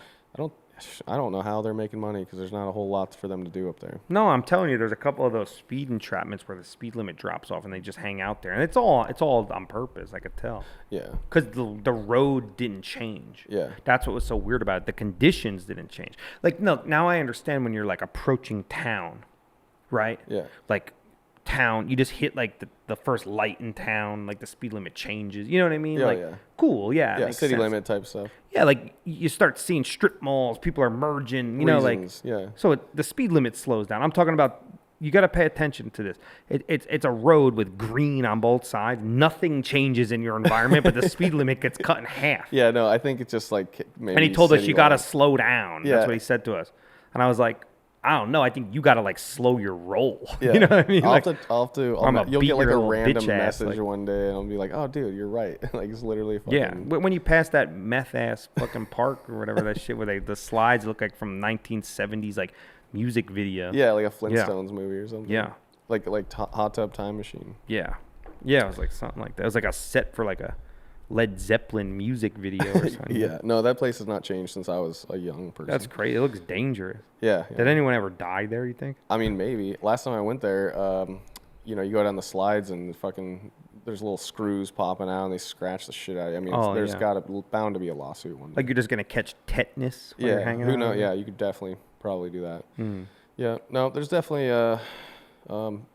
S2: I don't know how they're making money because there's not a whole lot for them to do up there.
S1: No, I'm telling you, there's a couple of those speed entrapments where the speed limit drops off and they just hang out there, and it's all on purpose. I could tell.
S2: Yeah.
S1: Because the road didn't change.
S2: Yeah.
S1: That's what was so weird about it. The conditions didn't change. Like, no, now I understand when you're like approaching town, right?
S2: Yeah.
S1: Like town, you just hit like the first light in town, like the speed limit changes. You know what I mean?
S2: Yeah,
S1: like,
S2: yeah.
S1: Cool, yeah.
S2: Yeah, city limit type stuff.
S1: Yeah, like you start seeing strip malls, people are merging, know, like.
S2: Yeah.
S1: So the speed limit slows down. I'm talking about, you got to pay attention to this. It's a road with green on both sides. Nothing changes in your environment, but the speed limit gets cut in half.
S2: Yeah, no, I think it's just like maybe.
S1: And he told us you got to slow down.
S2: Yeah.
S1: That's what he said to us. And I was like, I don't know. I think you got to like slow your roll.
S2: Yeah.
S1: You know what I mean?
S2: You'll get like a random message
S1: like,
S2: one day, and I'll be like, "Oh, dude, you're right." Like it's literally fucking.
S1: Yeah, when you pass that meth ass fucking park or whatever that shit where the slides look like from 1970s like music video.
S2: Yeah, like a Flintstones movie or something.
S1: Yeah,
S2: like Hot Tub Time Machine.
S1: Yeah, it was like something like that. It was like a set for like a Led Zeppelin music video or something.
S2: Yeah, no, that place has not changed since I was a young person.
S1: That's crazy. It looks dangerous.
S2: Yeah.
S1: Did anyone ever die there, you think?
S2: I mean, maybe. Last time I went there, you go down the slides and there's little screws popping out and they scratch the shit out of you. I mean, there's bound to be a lawsuit one day.
S1: Like you're just going to catch tetanus while you're hanging out?
S2: Who knows? Yeah, you could definitely probably do that. Yeah, no, there's definitely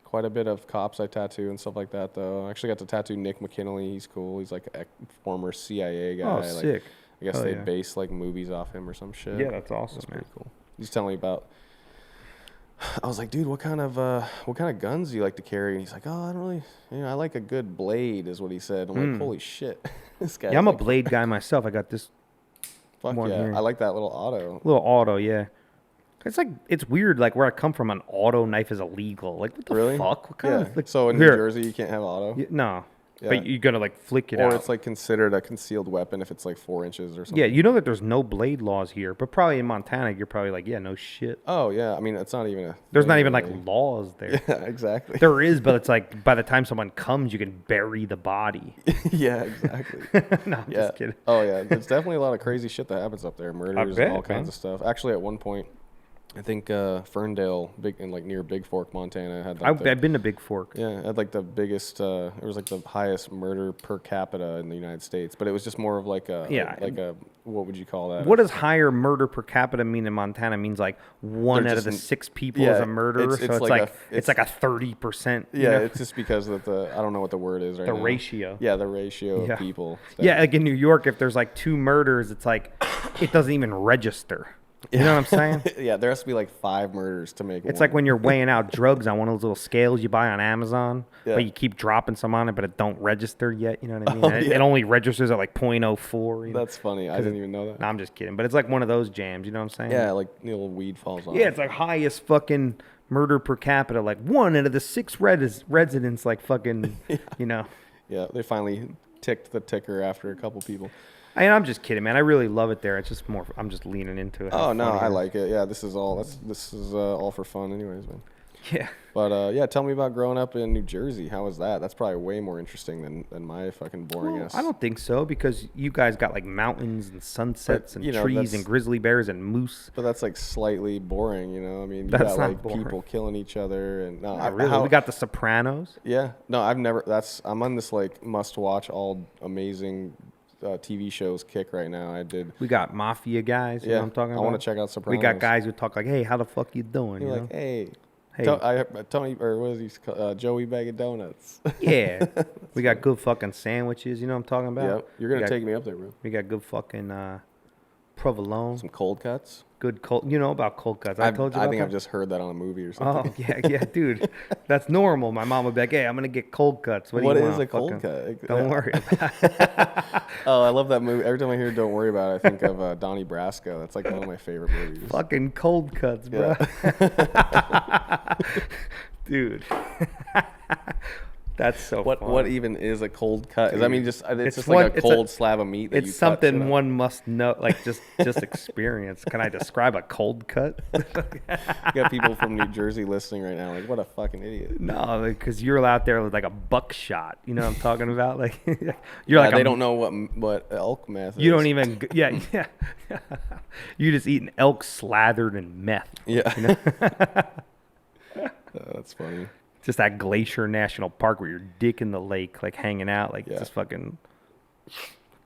S2: quite a bit of cops I tattoo and stuff like that, though. I actually got to tattoo Nick McKinley. He's cool. He's like a former CIA guy.
S1: Oh, sick.
S2: I guess they based like movies off him or some shit.
S1: Yeah, that's awesome.
S2: That's pretty cool. He's telling me about. I was like, dude, what kind of guns do you like to carry? And he's like, oh, I don't really, I like a good blade, is what he said. I'm like, holy shit, this guy.
S1: Yeah, I'm a blade guy myself. I got this.
S2: Fuck yeah, here. I like that little auto.
S1: Yeah. It's weird. Like where I come from, an auto knife is illegal. Like what the fuck? What kind of, like,
S2: so in New Jersey, you can't have auto.
S1: No. Yeah. But you gotta like flick it out.
S2: Or it's like considered a concealed weapon if it's like 4 inches or something.
S1: Yeah, you know that there's no blade laws here, but probably in Montana, you're probably like, yeah, no shit.
S2: Oh yeah, I mean it's not even
S1: there's not even like laws there.
S2: Yeah, exactly.
S1: There is, but it's like by the time someone comes, you can bury the body.
S2: Yeah, exactly.
S1: No, I'm just kidding.
S2: Oh yeah, there's definitely a lot of crazy shit that happens up there, murders and all kinds of stuff. Actually, at one point. I think Ferndale, near Big Fork, Montana, had. Like
S1: I've been to Big Fork.
S2: Yeah, it had like the biggest. It was like the highest murder per capita in the United States, but it was just more of like a. Yeah. Like a what would you call that?
S1: What does higher murder per capita mean in Montana? It means like one out of the 6 people is a murderer. So it's like a 30%.
S2: Yeah, it's just because of I don't know what the word is right now.
S1: The ratio.
S2: Yeah, the ratio of people.
S1: Yeah, like in New York, if there's like 2 murders, it's like it doesn't even register. You know what I'm saying?
S2: Yeah, there has to be like 5 murders to make
S1: It's like when you're weighing out drugs on one of those little scales you buy on Amazon, but you keep dropping some on it, but it don't register yet. You know what I mean? It only registers at like 0.04.
S2: That's funny. I didn't even know that.
S1: No, I'm just kidding. But it's like one of those jams. You know what I'm saying?
S2: Yeah, like little weed falls off.
S1: Yeah, it's like highest fucking murder per capita. Like 1 out of the 6 residents, like fucking,
S2: Yeah, they finally ticked the ticker after a couple people.
S1: I'm just kidding, man. I really love it there. It's just more. I'm just leaning into it.
S2: Oh no, I like it. Yeah, this is all for fun, anyways, man.
S1: Yeah.
S2: But tell me about growing up in New Jersey. How was that? That's probably way more interesting than my fucking boring ass.
S1: I don't think so because you guys got like mountains and sunsets and trees and grizzly bears and moose.
S2: But that's like slightly boring, I mean, you got like people killing each other and
S1: we got the Sopranos.
S2: Yeah. No, I'm on this like must-watch all amazing. TV shows kick right now. We
S1: got mafia guys. You know what I'm talking about?
S2: I want to check out Sopranos.
S1: We got guys who talk like, "Hey, how the fuck you doing?"
S2: You're like, "Hey, Tony, or what is he? Joey Bag of Donuts."
S1: Yeah, we got good fucking sandwiches. You know what I'm talking about?
S2: Yep. You're gonna take me up there, bro.
S1: We got good fucking provolone.
S2: Some cold cuts.
S1: Good cold. You know about cold cuts? I told you.
S2: I think I've just heard that on a movie or something.
S1: Oh yeah, dude. That's normal. My mom would be like, "Hey, I'm gonna get cold cuts."
S2: What is a cold cut?
S1: Don't worry about it.
S2: Oh, I love that movie. Every time I hear "Don't Worry About It," I think of Donnie Brasco. That's like one of my favorite movies.
S1: Fucking cold cuts, bro.
S2: Yeah.
S1: Dude. That's so
S2: what?
S1: fun.
S2: What even is a cold cut? I mean, it's just like a cold slab of meat.
S1: It's something one must know, like just experience. Can I describe a cold cut?
S2: You got people from New Jersey listening right now, like, what a fucking idiot.
S1: No, because you're out there with like a buckshot. You know what I'm talking about? Like you're like
S2: they don't know what elk meth is.
S1: You don't even. Yeah. You just eat an elk slathered in meth.
S2: Yeah.
S1: You know?
S2: That's funny.
S1: Just that Glacier National Park where you're dick in the lake, like hanging out, like just fucking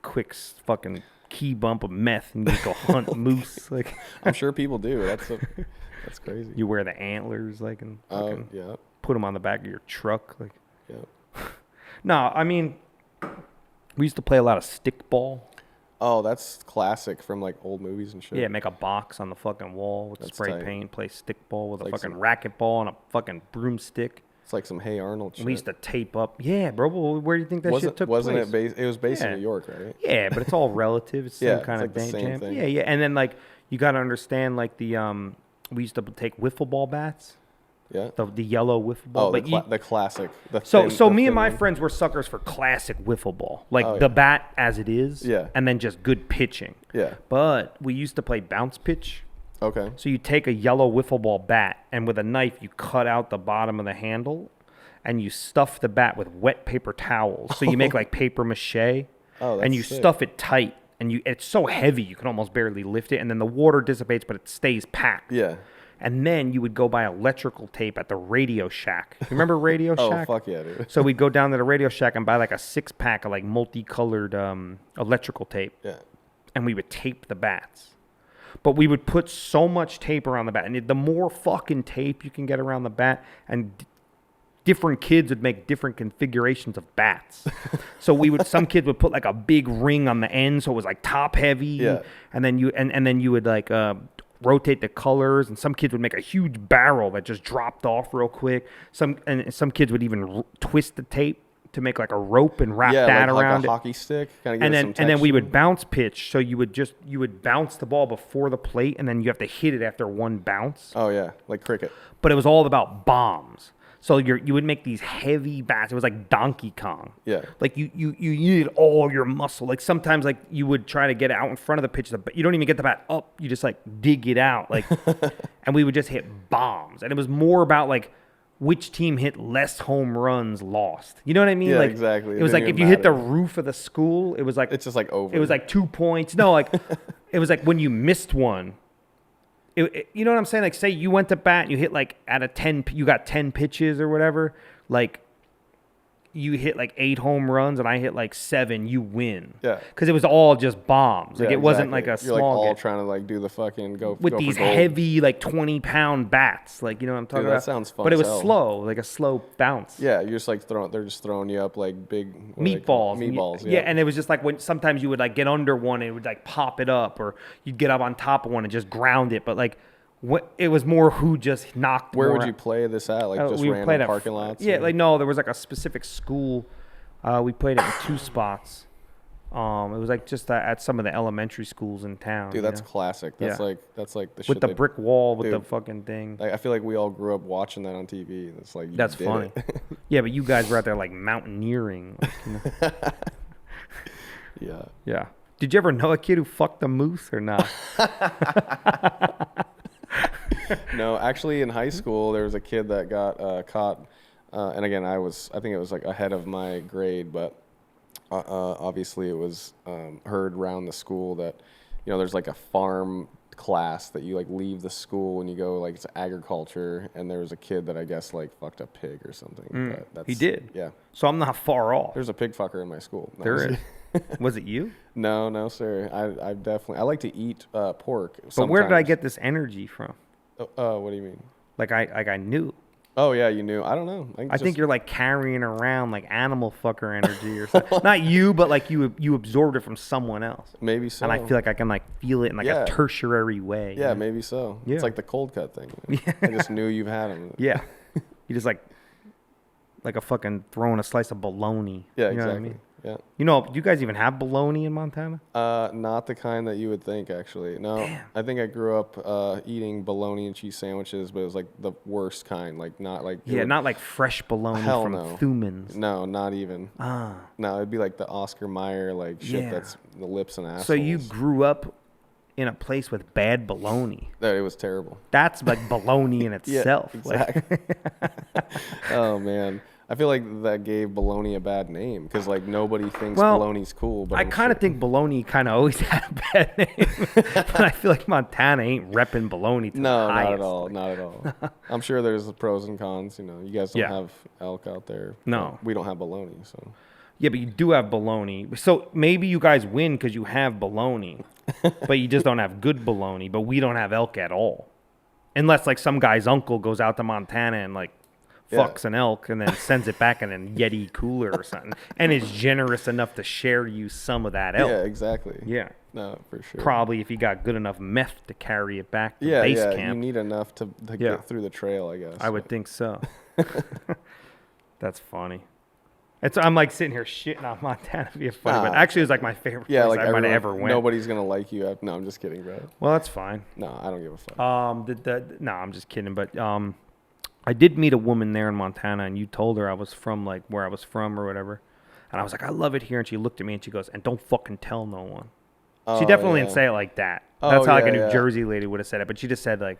S1: quick fucking key bump of meth and you go hunt moose. Like
S2: I'm sure people do. That's crazy.
S1: You wear the antlers like and fucking
S2: yeah.
S1: Put them on the back of your truck. Like
S2: yeah.
S1: No, I mean, we used to play a lot of stickball.
S2: Oh, that's classic from like old movies and shit.
S1: Yeah, make a box on the fucking wall with spray
S2: tight.
S1: paint, play stickball with
S2: It's
S1: a
S2: like
S1: fucking racquetball and a fucking broomstick.
S2: It's like some Hey Arnold shit.
S1: We used to tape up. Yeah, bro. Well, where do you think that shit took
S2: wasn't
S1: place?
S2: it was based in New York, right?
S1: Yeah, but it's all relative. It's the
S2: Yeah,
S1: same kind
S2: it's
S1: of
S2: like the same thing.
S1: Yeah, yeah. And then like you got to understand like the we used to take wiffle ball bats.
S2: Yeah.
S1: The yellow wiffle ball.
S2: Oh, the classic.
S1: So me and my friends were suckers for classic wiffle ball. Like the bat as it is.
S2: Yeah.
S1: And then just good pitching.
S2: Yeah.
S1: But we used to play bounce pitch.
S2: Okay.
S1: So you take a yellow wiffle ball bat and with a knife you cut out the bottom of the handle and you stuff the bat with wet paper towels. So you make like paper mache.
S2: Oh, that's
S1: and you
S2: sick.
S1: stuff it tight and it's so heavy you can almost barely lift it and then the water dissipates but it stays packed.
S2: Yeah.
S1: And then you would go buy electrical tape at the Radio Shack. You remember Radio Shack?
S2: Oh, fuck yeah, dude.
S1: So we'd go down to the Radio Shack and buy like a 6-pack of like multicolored electrical tape.
S2: Yeah.
S1: And we would tape the bats. But we would put so much tape around the bat. And the more fucking tape you can get around the bat, and different kids would make different configurations of bats. So some kids would put like a big ring on the end so it was like top heavy.
S2: Yeah.
S1: And then you would like rotate the colors, and some kids would make a huge barrel that just dropped off real quick. Some kids would even twist the tape to make like a rope and wrap that around
S2: like a hockey stick.
S1: And then we would bounce pitch. So you would bounce the ball before the plate, and then you have to hit it after one bounce.
S2: Oh yeah, like cricket.
S1: But it was all about bombs. So you would make these heavy bats. It was like Donkey Kong.
S2: Yeah.
S1: Like you needed all your muscle. Like sometimes like you would try to get out in front of the pitch. You don't even get the bat up. You just like dig it out. Like, and we would just hit bombs. And it was more about like which team hit less home runs lost. You know what I mean?
S2: Yeah,
S1: like,
S2: exactly.
S1: It was like if you hit the roof of the school, it was like
S2: it's just like over.
S1: It was like 2 points. No, like it was like when you missed one. You know what I'm saying? Like, say you went to bat and you hit like out of 10, you got 10 pitches or whatever. Like, you hit like 8 home runs and I hit like 7, you win.
S2: Yeah.
S1: Because it was all just bombs. Like,
S2: yeah,
S1: it wasn't like a
S2: You're
S1: small
S2: like all
S1: game.
S2: trying to like do the fucking go
S1: with
S2: go
S1: these
S2: for gold.
S1: heavy like 20-pound bats. Like, you know what I'm talking
S2: Dude,
S1: about?
S2: that sounds fun.
S1: But it was
S2: as hell.
S1: slow, like a slow bounce.
S2: Yeah, you're just like they're just throwing you up like big
S1: Meatballs.
S2: Meatballs.
S1: Yeah, and it was just like when sometimes you would like get under one and it would like pop it up, or you'd get up on top of one and just ground it. But like, it was more who just knocked.
S2: Where would you play this at? Like just random parking lots?
S1: Yeah, like no, there was like a specific school. We played it in 2 spots. It was like just at some of the elementary schools in town.
S2: Dude, that's classic. That's like the shit
S1: with the brick wall with the fucking thing.
S2: Like, I feel like we all grew up watching that on TV. It's like
S1: that's funny. Yeah, but you guys were out there like mountaineering. Like, you know?
S2: Yeah.
S1: Yeah. Did you ever know a kid who fucked a moose or not?
S2: No, actually, in high school, there was a kid that got caught. And again, I think it was like ahead of my grade, but obviously it was heard around the school that, you know, there's like a farm class that you like leave the school and you go like it's agriculture, and there was a kid that I guess like fucked a pig or something.
S1: He did?
S2: Yeah.
S1: So I'm not far off.
S2: There's a pig fucker in my school.
S1: There is. Was it you?
S2: No, sir. I like to eat pork.
S1: But
S2: sometimes.
S1: where did I get this energy from?
S2: What do you mean?
S1: Like I knew.
S2: Oh yeah, you knew. I don't know.
S1: I think you're like carrying around like animal fucker energy or something. Not you, but like you absorbed it from someone else.
S2: Maybe so.
S1: And I feel like I can like feel it in like a tertiary way.
S2: Yeah, maybe so.
S1: Yeah.
S2: It's like the cold cut thing. I just knew you've had them.
S1: Yeah. You just like a fucking throwing a slice of bologna.
S2: Yeah,
S1: you know
S2: exactly.
S1: What I mean?
S2: Yeah.
S1: You know, do you guys even have bologna in Montana?
S2: Not the kind that you would think, actually. No.
S1: Damn.
S2: I think I grew up eating bologna and cheese sandwiches, but it was like the worst kind. Like not like
S1: not like fresh bologna from Thuman's.
S2: No, not even. No, it'd be like the Oscar Mayer like shit that's the lips and assholes.
S1: So you grew up in a place with bad bologna.
S2: It was terrible.
S1: That's like bologna in itself.
S2: Yeah, exactly. Oh man. I feel like that gave bologna a bad name because like nobody thinks bologna's cool. But
S1: I kind of think bologna kind of always had a bad name, but I feel like Montana ain't repping bologna.
S2: No, not at all. Not at all. I'm sure there's the pros and cons. You know, you guys don't have elk out there.
S1: No,
S2: we don't have bologna. So
S1: Yeah, but you do have bologna. So maybe you guys win because you have bologna, but you just don't have good bologna. But we don't have elk at all. Unless, like, some guy's uncle goes out to Montana and, like, fucks an elk and then sends it back in a Yeti cooler or something and is generous enough to share you some of that elk.
S2: Yeah, exactly.
S1: Yeah.
S2: No, for sure.
S1: Probably if you got good enough meth to carry it back to base camp.
S2: Yeah, you need enough to get through the trail, I guess.
S1: I would think so. That's funny. I'm like sitting here shitting on Montana being funny, but actually it was like my favorite place I might have ever went.
S2: Nobody's going to like you. No, I'm just kidding, bro.
S1: Well, that's fine.
S2: No, I don't give a fuck.
S1: No, I'm just kidding. But I did meet a woman there in Montana, and you told her I was from, like, where I was from or whatever. And I was like, I love it here. And she looked at me and she goes, and don't fucking tell no one. She definitely didn't say it like that. That's how like a New Jersey lady would have said it. But she just said, like,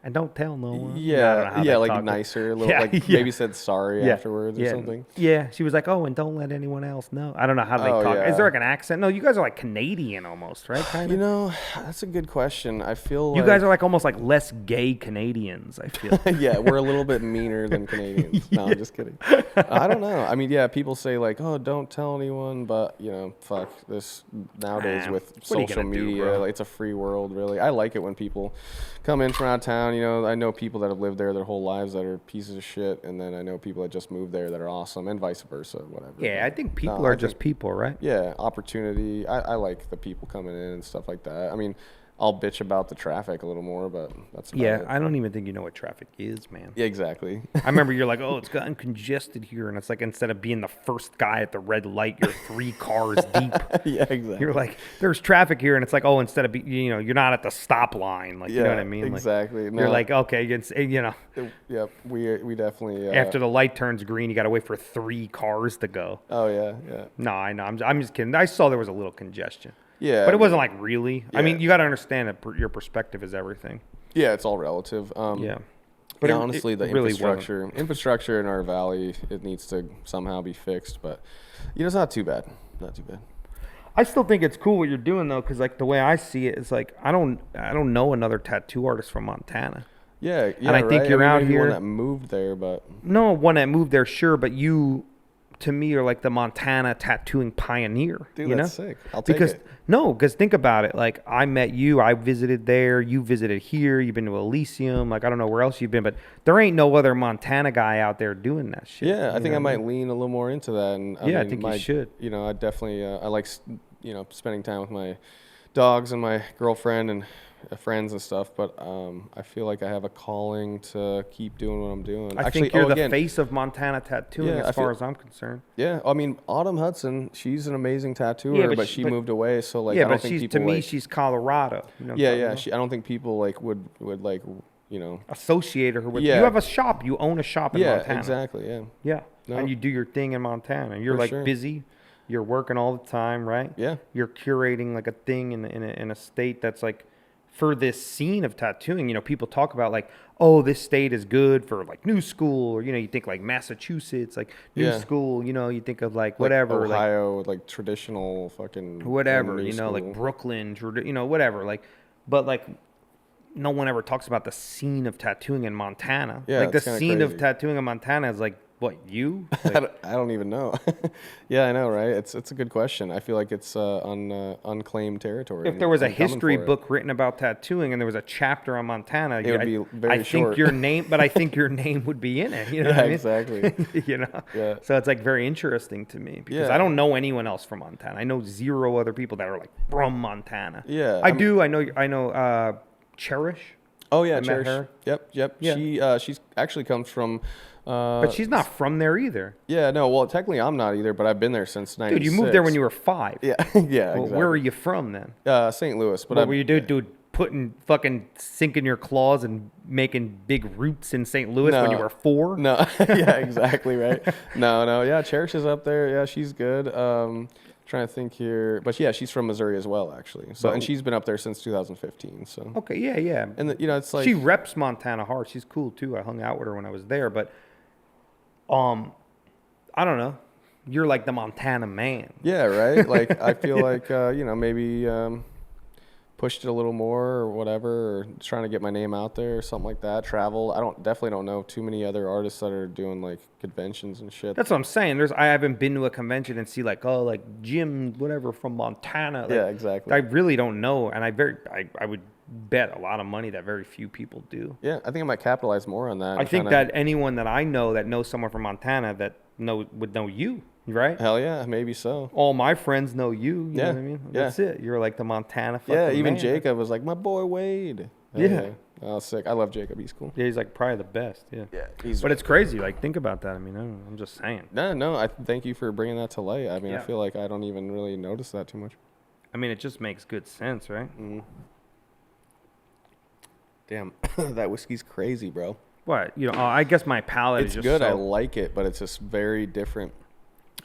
S1: and don't tell no one.
S2: Yeah, like nicer, a little, like maybe said sorry afterwards or something.
S1: Yeah, she was like, oh, and don't let anyone else know. I don't know how they talk. Yeah. Is there like an accent? No, you guys are like Canadian almost, right? Kind of.
S2: You know, that's a good question. I feel
S1: you guys are like almost like less gay Canadians, I feel.
S2: Yeah, we're a little bit meaner than Canadians. No, I'm just kidding. I don't know. I mean, yeah, people say like, oh, don't tell anyone, but you know, fuck this nowadays with social media. Like, it's a free world, really. I like it when people come in from out of town. You know, I know people that have lived there their whole lives that are pieces of shit, and then I know people that just moved there that are awesome, and vice versa, whatever.
S1: Yeah, I think people are just people, right?
S2: Yeah, opportunity. I like the people coming in and stuff like that. I mean, I'll bitch about the traffic a little more, but that's about it.
S1: I don't even think you know what traffic is, man.
S2: Yeah, exactly.
S1: I remember you're like, oh, it's gotten congested here, and it's like instead of being the first guy at the red light, you're 3 cars deep.
S2: Yeah, exactly.
S1: You're like, there's traffic here, and it's like, oh, instead of you're not at the stop line, like, you know what I mean?
S2: Exactly.
S1: Like, you're like, okay, it's, you know.
S2: Yep, we definitely.
S1: After the light turns green, you got to wait for 3 cars to go.
S2: Oh yeah.
S1: No, I know. I'm just kidding. I saw there was a little congestion.
S2: Yeah,
S1: but it wasn't like really. Yeah. I mean, you got to understand that your perspective is everything.
S2: Yeah, it's all relative.
S1: Yeah,
S2: but honestly, the infrastructure in our valley, it needs to somehow be fixed. But it's not too bad. Not too bad.
S1: I still think it's cool what you're doing though, because like the way I see it is like I don't know another tattoo artist from Montana.
S2: Yeah,
S1: and I think you're out here.
S2: One that moved there, but
S1: one that moved there, sure, but you. To me, are like the Montana tattooing pioneer.
S2: Dude,
S1: you
S2: that's sick. I'll take it.
S1: Because think about it. Like, I met you. I visited there. You visited here. You've been to Elysium. Like, I don't know where else you've been. But there ain't no other Montana guy out there doing that shit.
S2: Yeah, I think I might lean a little more into that. And
S1: I think you should.
S2: I definitely, I like, spending time with my dogs and my girlfriend and friends and stuff, but I feel like I have a calling to keep doing what I'm doing.
S1: I think you're the face of Montana tattooing as far as I'm concerned.
S2: Yeah, I mean, Autumn Hudson, she's an amazing tattooer, but she moved away, so like I don't think people, to me, she's
S1: Colorado.
S2: I don't think people like would like
S1: associate her with. You have a shop. You own a shop in Montana.
S2: Yeah, exactly.
S1: Yeah, and you do your thing in Montana. You're like busy. You're working all the time, right?
S2: Yeah.
S1: You're curating like a thing in a state that's like. For this scene of tattooing, people talk about like, oh, this state is good for like new school, or you think like Massachusetts, like new school. You think of like whatever,
S2: like Ohio, like traditional fucking
S1: whatever. Like Brooklyn, whatever. Like, but like, no one ever talks about the scene of tattooing in Montana.
S2: Yeah,
S1: like the scene of tattooing in Montana is like. What, you?
S2: Like, I don't even know. Yeah, I know, right? It's a good question. I feel like it's unclaimed territory.
S1: If there was a history book written about tattooing and there was a chapter on Montana,
S2: it would be very short.
S1: I think your name would be in it. You know what I mean?
S2: Exactly.
S1: Yeah. So it's like very interesting to me because I don't know anyone else from Montana. I know 0 other people that are like from Montana.
S2: Yeah.
S1: I know Cherish.
S2: Oh yeah, Cherish. Her. Yep. Yeah. She's actually comes from.
S1: But she's not from there either.
S2: Yeah, no. Well, technically, I'm not either. But I've been there since '96.
S1: Dude, you moved there when you were 5.
S2: Yeah, yeah.
S1: Well,
S2: exactly.
S1: Where are you from then?
S2: St. Louis. But
S1: what were you doing, dude? Sinking your claws and making big roots in St. Louis when you were 4?
S2: No. Yeah, exactly right. No. Yeah, Cherish is up there. Yeah, she's good. Trying to think here, but yeah, she's from Missouri as well, actually. So, and she's been up there since 2015. So
S1: okay, yeah.
S2: And it's like
S1: she reps Montana hard. She's cool too. I hung out with her when I was there, but I don't know. You're like the Montana man.
S2: Yeah, right. Like I feel like maybe pushed it a little more or whatever, or trying to get my name out there or something like that. Travel. Definitely don't know too many other artists that are doing like conventions and shit.
S1: That's what I'm saying. I haven't been to a convention and see like, oh, like Jim, whatever from Montana. Like,
S2: yeah, exactly.
S1: I really don't know, and I would bet a lot of money that very few people do.
S2: Yeah, I think I might capitalize more on that.
S1: I think that anyone that I know that knows someone from Montana that would know you. Right?
S2: Hell yeah, maybe so.
S1: All my friends know you. You know what I mean? That's it. You're like the Montana fucking
S2: Yeah, even
S1: man.
S2: Jacob was like, my boy Wade.
S1: Yeah.
S2: Oh, sick. I love Jacob. He's cool.
S1: Yeah, he's like probably the best. Yeah.
S2: Yeah.
S1: But it's crazy. Like, think about that. I mean, I'm just saying.
S2: No. I thank you for bringing that to light. I mean, I feel like I don't even really notice that too much.
S1: I mean, it just makes good sense, right?
S2: Mm. Damn, that whiskey's crazy, bro.
S1: What? I guess my palate is just
S2: good. I like it, but it's just very different.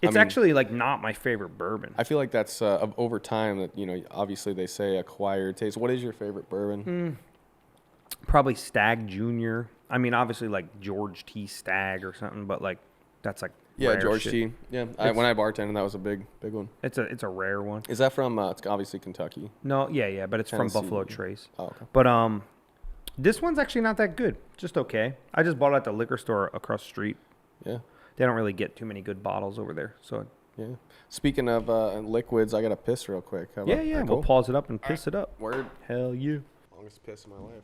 S1: It's actually like not my favorite bourbon.
S2: I feel like that's over time that, obviously they say acquired taste. What is your favorite bourbon?
S1: Probably Stagg Jr. I mean, obviously like George T. Stagg or something, but like that's like
S2: rare George
S1: shit.
S2: T. Yeah, when I bartended, that was a big one.
S1: It's a rare one.
S2: Is that from? It's obviously Kentucky.
S1: No, yeah, but it's Tennessee. From Buffalo Trace.
S2: Oh, okay.
S1: But this one's actually not that good. Just okay. I just bought it at the liquor store across the street.
S2: Yeah.
S1: They don't really get too many good bottles over there. So
S2: yeah. Speaking of liquids, I got to piss real quick.
S1: Yeah. We'll pause it up and piss it up.
S2: Word.
S1: Hell yeah.
S2: Longest piss of my life.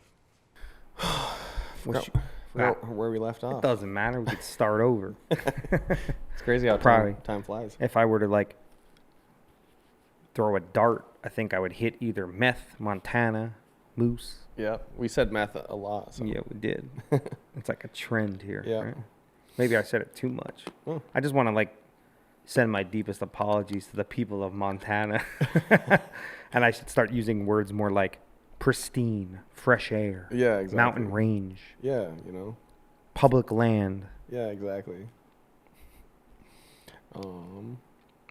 S2: Where we left off.
S1: It doesn't matter. We could start over.
S2: It's crazy how time flies.
S1: If I were to like throw a dart, I think I would hit either meth, Montana, moose.
S2: Yeah, we said meth a lot. So.
S1: Yeah, we did. It's like a trend here.
S2: Yeah.
S1: Right? Maybe I said it too much. I just want to like send my deepest apologies to the people of Montana. And I should start using words more like pristine, fresh air.
S2: Yeah, exactly.
S1: Mountain range.
S2: Yeah,
S1: public land.
S2: Yeah, exactly.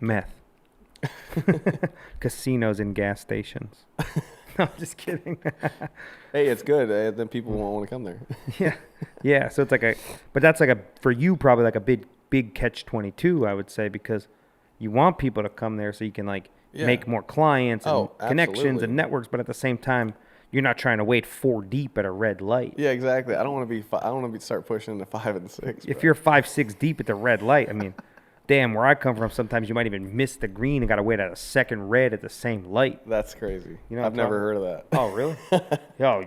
S1: Meth. Casinos and gas stations. No, I'm just kidding.
S2: Hey, it's good. Then people won't want to come there.
S1: Yeah. So it's like but that's like for you probably like a big catch-22, I would say, because you want people to come there so you can like make more clients and connections and networks, but at the same time, you're not trying to wait 4 deep at a red light.
S2: Yeah, exactly. I don't want to start pushing into 5 and 6.
S1: If you're 5, 6 deep at the red light, I mean. Damn, where I come from, sometimes you might even miss the green and got to wait at a second red at the same light.
S2: That's crazy. I've never heard of that.
S1: Oh, really? Yo.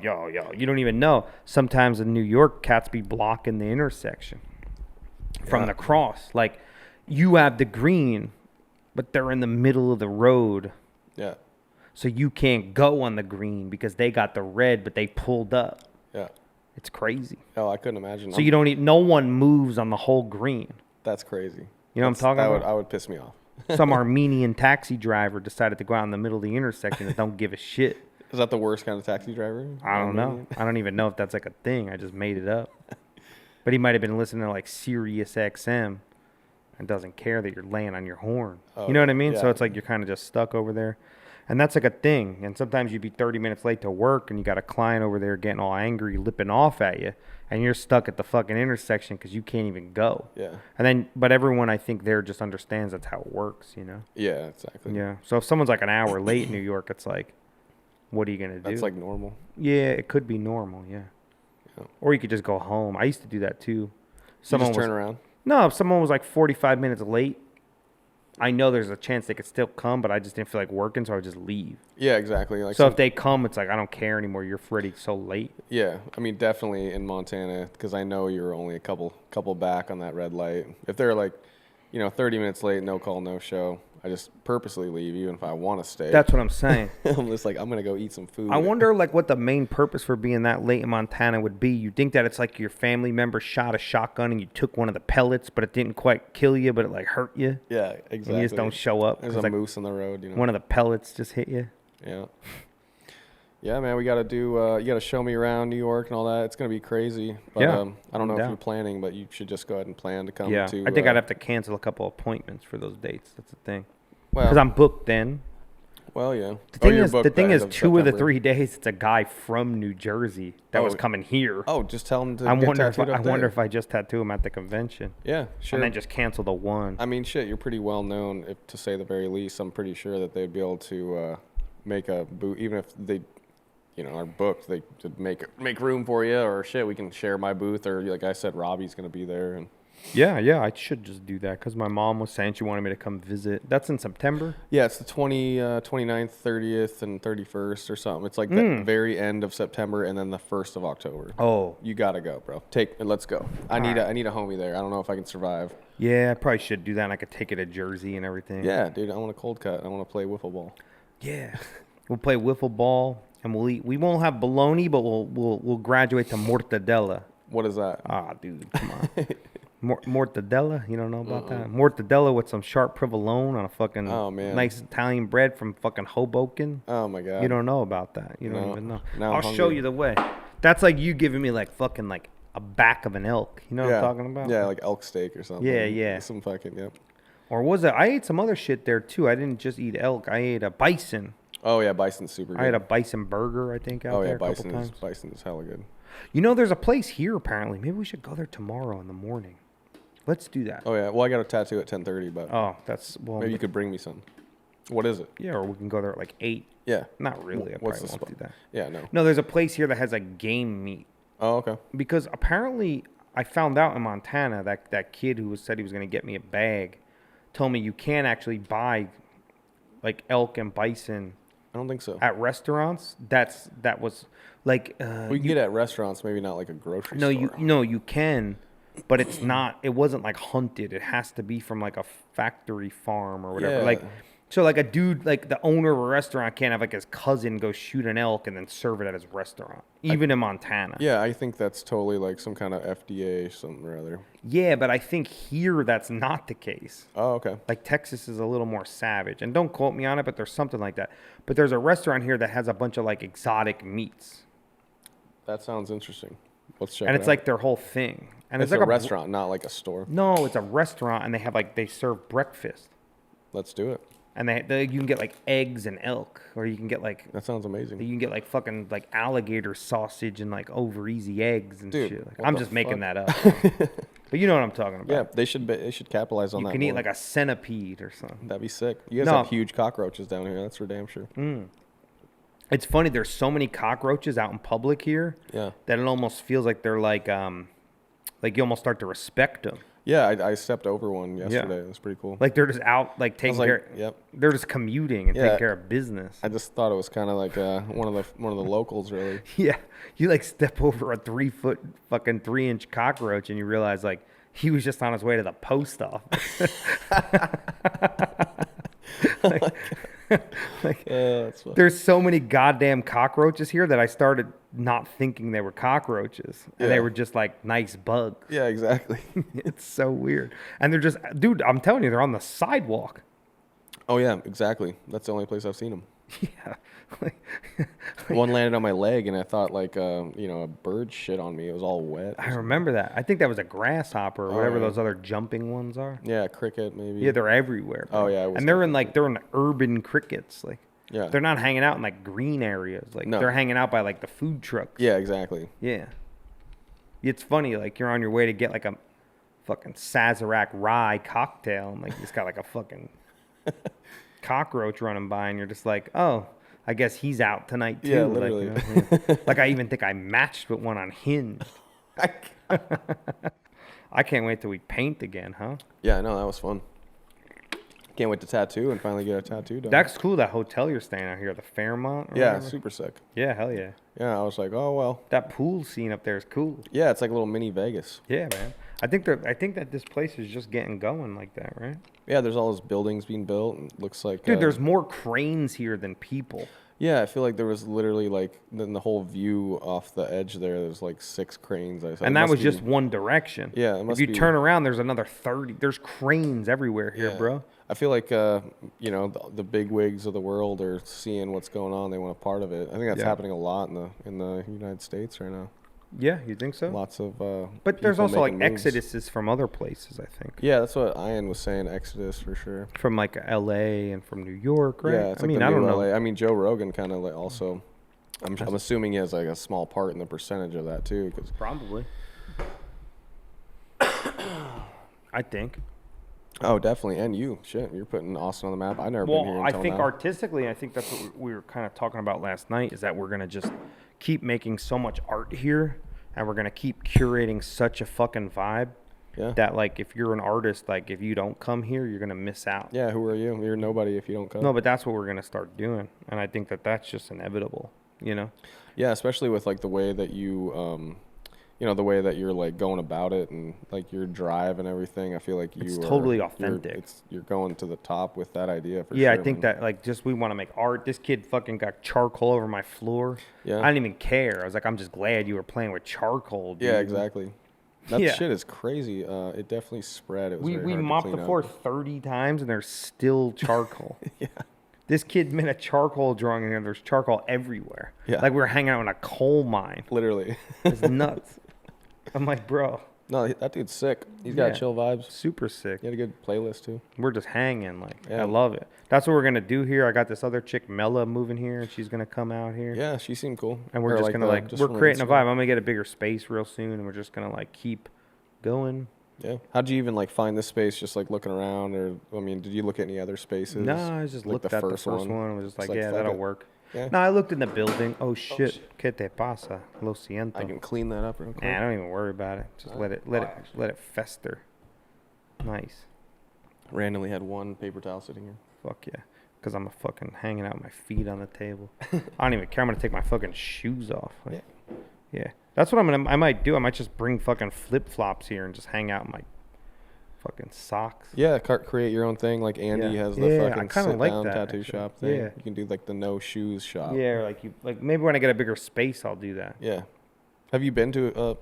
S1: You don't even know. Sometimes in New York, cats be blocking the intersection from the cross. Like, you have the green, but they're in the middle of the road.
S2: Yeah.
S1: So you can't go on the green because they got the red, but they pulled up.
S2: Yeah.
S1: It's crazy.
S2: Oh, I couldn't imagine.
S1: So no one moves on the whole green.
S2: That's crazy.
S1: You know what I'm talking about?
S2: That would piss me off.
S1: Some Armenian taxi driver decided to go out in the middle of the intersection and don't give a shit.
S2: Is that the worst kind of taxi driver?
S1: I don't know. I don't even know if that's like a thing. I just made it up. But he might have been listening to like Sirius XM and doesn't care that you're laying on your horn. You know what I mean? Yeah. So it's like you're kind of just stuck over there. And that's like a thing. And sometimes you'd be 30 minutes late to work and you got a client over there getting all angry, lipping off at you. And you're stuck at the fucking intersection because you can't even go.
S2: Yeah.
S1: But everyone, I think, there just understands that's how it works,
S2: Yeah, exactly.
S1: Yeah. So if someone's like an hour late in New York, it's like, what are you going to do?
S2: That's like normal.
S1: Yeah, it could be normal, yeah. Or you could just go home. I used to do that too.
S2: Turn around?
S1: No, if someone was like 45 minutes late, I know there's a chance they could still come, but I just didn't feel like working, so I would just leave.
S2: Yeah, exactly.
S1: So if they come, it's like, I don't care anymore. You're already so late.
S2: Yeah, I mean, definitely in Montana, because I know you're only a couple back on that red light. If they're like, 30 minutes late, no call, no show, I just purposely leave, even if I want to stay.
S1: That's what I'm saying.
S2: I'm just like, I'm going to go eat some food.
S1: I wonder, like, what the main purpose for being that late in Montana would be. You think that it's like your family member shot a shotgun and you took one of the pellets, but it didn't quite kill you, but it, like, hurt you?
S2: Yeah, exactly.
S1: And you just don't show up.
S2: There's a moose on the road,
S1: One of the pellets just hit you.
S2: Yeah. Yeah, man, we got to do, you got to show me around New York and all that. It's going to be crazy. But I don't know if you're planning, but you should just go ahead and plan to come to.
S1: I think I'd have to cancel a couple appointments for those dates. That's the thing.
S2: Well,
S1: because I'm booked then.
S2: Well, yeah.
S1: The thing is 2 of the 3 days, it's a guy from New Jersey that was coming here.
S2: Oh, just tell him to
S1: I wonder if I just tattoo him at the convention.
S2: Yeah, sure.
S1: And then just cancel the one.
S2: I mean, shit, you're pretty well known, to say the very least. I'm pretty sure that they'd be able to make a booth, even if they, are booked, they could make room for you or shit. We can share my booth, or like I said, Robbie's gonna be there. And
S1: yeah, I should just do that because my mom was saying she wanted me to come visit. That's in September?
S2: Yeah, it's the 29th, 30th, and 31st or something. It's like the very end of September and then the 1st of October.
S1: Oh.
S2: You gotta go, bro. Let's go. I need a homie there. I don't know if I can survive.
S1: Yeah, I probably should do that, and I could take it to Jersey and everything.
S2: Yeah, dude, I want a cold cut. I want to play wiffle ball.
S1: Yeah. We'll play wiffle ball, and we'll eat. We won't have bologna, but we'll graduate to mortadella.
S2: What is that?
S1: Ah, dude, come on. Mortadella, you don't know about that? Mortadella with some sharp provolone on a fucking nice Italian bread from fucking Hoboken.
S2: Oh my god.
S1: You don't know about that. You don't even know.
S2: Now
S1: I'll show you the way. That's like you giving me like fucking like a back of an elk. You know what I'm talking about?
S2: Yeah, like elk steak or something.
S1: Yeah.
S2: Some fucking, yep.
S1: Or was it? I ate some other shit there too. I didn't just eat elk. I ate a bison.
S2: Oh yeah, bison's super good.
S1: I had a bison burger, I think, out there a couple times.
S2: Bison is hella good.
S1: There's a place here apparently. Maybe we should go there tomorrow in the morning. Let's do that.
S2: Oh yeah. Well, I got a tattoo at 10:30, but maybe you could bring me some. What is it?
S1: Yeah, or we can go there at like 8.
S2: Yeah.
S1: Not really. I probably won't do that.
S2: Yeah, no.
S1: No, there's a place here that has like game meat.
S2: Oh, okay.
S1: Because apparently I found out in Montana that kid who said he was going to get me a bag told me you can't actually buy like elk and bison.
S2: I don't think so.
S1: At restaurants, that was like
S2: we can get it at restaurants, maybe not like a grocery store.
S1: You can, but it's not. It wasn't like hunted. It has to be from like a factory farm or whatever.
S2: Yeah.
S1: So like a dude, like the owner of a restaurant can't have like his cousin go shoot an elk and then serve it at his restaurant, even in Montana.
S2: Yeah, I think that's totally like some kind of FDA something or other.
S1: Yeah, but I think here that's not the case.
S2: Oh, okay.
S1: Like Texas is a little more savage, and don't quote me on it, but there's something like that. But there's a restaurant here that has a bunch of like exotic meats.
S2: That sounds interesting. Let's check.
S1: And it's like their whole thing. And
S2: it's like a restaurant, not like a store.
S1: No, it's a restaurant, and they serve breakfast.
S2: Let's do it.
S1: And you can get like eggs and elk, or you can get like.
S2: That sounds amazing.
S1: You can get like fucking like alligator sausage and like over easy eggs and shit. Like, I'm just making that up. But you know what I'm talking about.
S2: Yeah, they should capitalize on that.
S1: You can eat like a centipede or something.
S2: That'd be sick. You guys have huge cockroaches down here. That's for damn sure.
S1: It's funny. There's so many cockroaches out in public here.
S2: Yeah.
S1: That it almost feels like they're like you almost start to respect them.
S2: Yeah, I stepped over one yesterday. It was pretty cool.
S1: Like they're just out, like taking care.
S2: Yep.
S1: They're just commuting and taking care of business.
S2: I just thought it was kind of like one of the locals, really.
S1: Yeah, you like step over a 3-foot fucking 3-inch cockroach and you realize like he was just on his way to the post office. There's so many goddamn cockroaches here that I started not thinking they were cockroaches, and they were just like nice bugs.
S2: Yeah, exactly.
S1: It's so weird, and they're just, dude, I'm telling you, they're on the sidewalk.
S2: Oh yeah, exactly. That's the only place I've seen them.
S1: Yeah.
S2: One landed on my leg, and I thought like a bird shit on me. It was all wet.
S1: I remember that. I think that was a grasshopper or whatever those other jumping ones are.
S2: Yeah, cricket maybe.
S1: Yeah, they're everywhere. Bro.
S2: Oh yeah,
S1: and they're in urban crickets. Like,
S2: yeah,
S1: they're not hanging out in like green areas. Like they're hanging out by like the food trucks.
S2: Yeah, exactly.
S1: Yeah. It's funny. Like you're on your way to get like a fucking Sazerac rye cocktail, and like you just got like a fucking cockroach running by, and you're just like, oh. I guess he's out tonight too.
S2: Yeah, literally.
S1: Like I even think I matched with one on Hinge. I can't wait till we paint again, huh?
S2: Yeah, I know, that was fun. Can't wait to tattoo and finally get a tattoo done.
S1: That's cool. That hotel you're staying at here, the Fairmont.
S2: Yeah, super sick.
S1: Yeah, hell yeah.
S2: Yeah, I was like, oh well.
S1: That pool scene up there is cool.
S2: Yeah, it's like a little mini Vegas.
S1: Yeah, man. I think that this place is just getting going like that, right?
S2: Yeah, there's all those buildings being built. And it looks like
S1: dude, there's more cranes here than people.
S2: Yeah, I feel like there was literally like in the whole view off the edge there's like 6 cranes.
S1: And that was just one direction.
S2: Yeah, it must
S1: if you turn around, there's another 30. There's cranes everywhere here, bro.
S2: I feel like the big wigs of the world are seeing what's going on. They want a part of it. I think that's happening a lot in the United States right now.
S1: Yeah, you think so?
S2: Lots of
S1: but there's also like
S2: moves.
S1: exoduses from other places, I think.
S2: Yeah, that's what Ian was saying, exodus for sure.
S1: From like LA and from New York, right?
S2: Yeah, it's like I don't know. I mean, Joe Rogan kind of like also I'm assuming he has like a small part in the percentage of that too, cuz
S1: probably. I think
S2: Oh, definitely. And you. Shit, you're putting Austin on the map. I've never been here until
S1: I think
S2: now.
S1: artistically, I think that's what we were kind of talking about last night, is that we're going to just keep making so much art here, and we're going to keep curating such a fucking vibe. Yeah. That, like, if you're an artist, like, if you don't come here, you're going to miss out.
S2: Yeah, who are you? You're nobody if you don't come.
S1: No, but that's what we're going to start doing. And I think that that's just inevitable, you know?
S2: Yeah, especially with, like, the way that you, the way that you're, like, going about it and, like, your drive and everything. I feel like
S1: it's totally authentic.
S2: You're going to the top with that idea, for sure.
S1: Yeah, I think that, like, just we want to make art. This kid fucking got charcoal over my floor. Yeah. I didn't even care. I was like, I'm just glad you were playing with charcoal, dude.
S2: Yeah, exactly. That shit is crazy. It definitely spread. It was
S1: we mopped the floor 30 times and there's still charcoal. Yeah. This kid made a charcoal drawing and there's charcoal everywhere. Yeah. Like we were hanging out in a coal mine.
S2: Literally.
S1: It's nuts. I'm like, bro.
S2: No, that dude's sick. He's got chill vibes.
S1: Super sick.
S2: He had a good playlist too.
S1: We're just hanging. Like, I love it. That's what we're going to do here. I got this other chick, Mella, moving here, and she's going to come out here.
S2: Yeah, she seemed cool.
S1: And we're just going to, like, we're creating a vibe. I'm going to get a bigger space real soon, and we're just going to, like, keep going.
S2: Yeah. How'd you even, like, find this space, just, like, looking around? Or, I mean, did you look at any other spaces?
S1: No, I just looked at the first one and was just like, yeah, that'll work. Yeah. No, I looked in the building. Oh, shit. ¿Qué te pasa? Lo siento.
S2: I can clean that up real quick.
S1: Nah, don't even worry about it. Just let it fester. Nice.
S2: Randomly had one paper towel sitting here.
S1: Fuck yeah. Because I'm fucking hanging out my feet on the table. I don't even care. I'm going to take my fucking shoes off. Like, yeah. That's what I might do. I might just bring fucking flip-flops here and just hang out in my fucking socks.
S2: Yeah, create your own thing. Like Andy has the fucking sit-down tattoo shop thing. Yeah. You can do like the no shoes shop.
S1: Yeah, like maybe when I get a bigger space, I'll do that.
S2: Yeah. Have you been to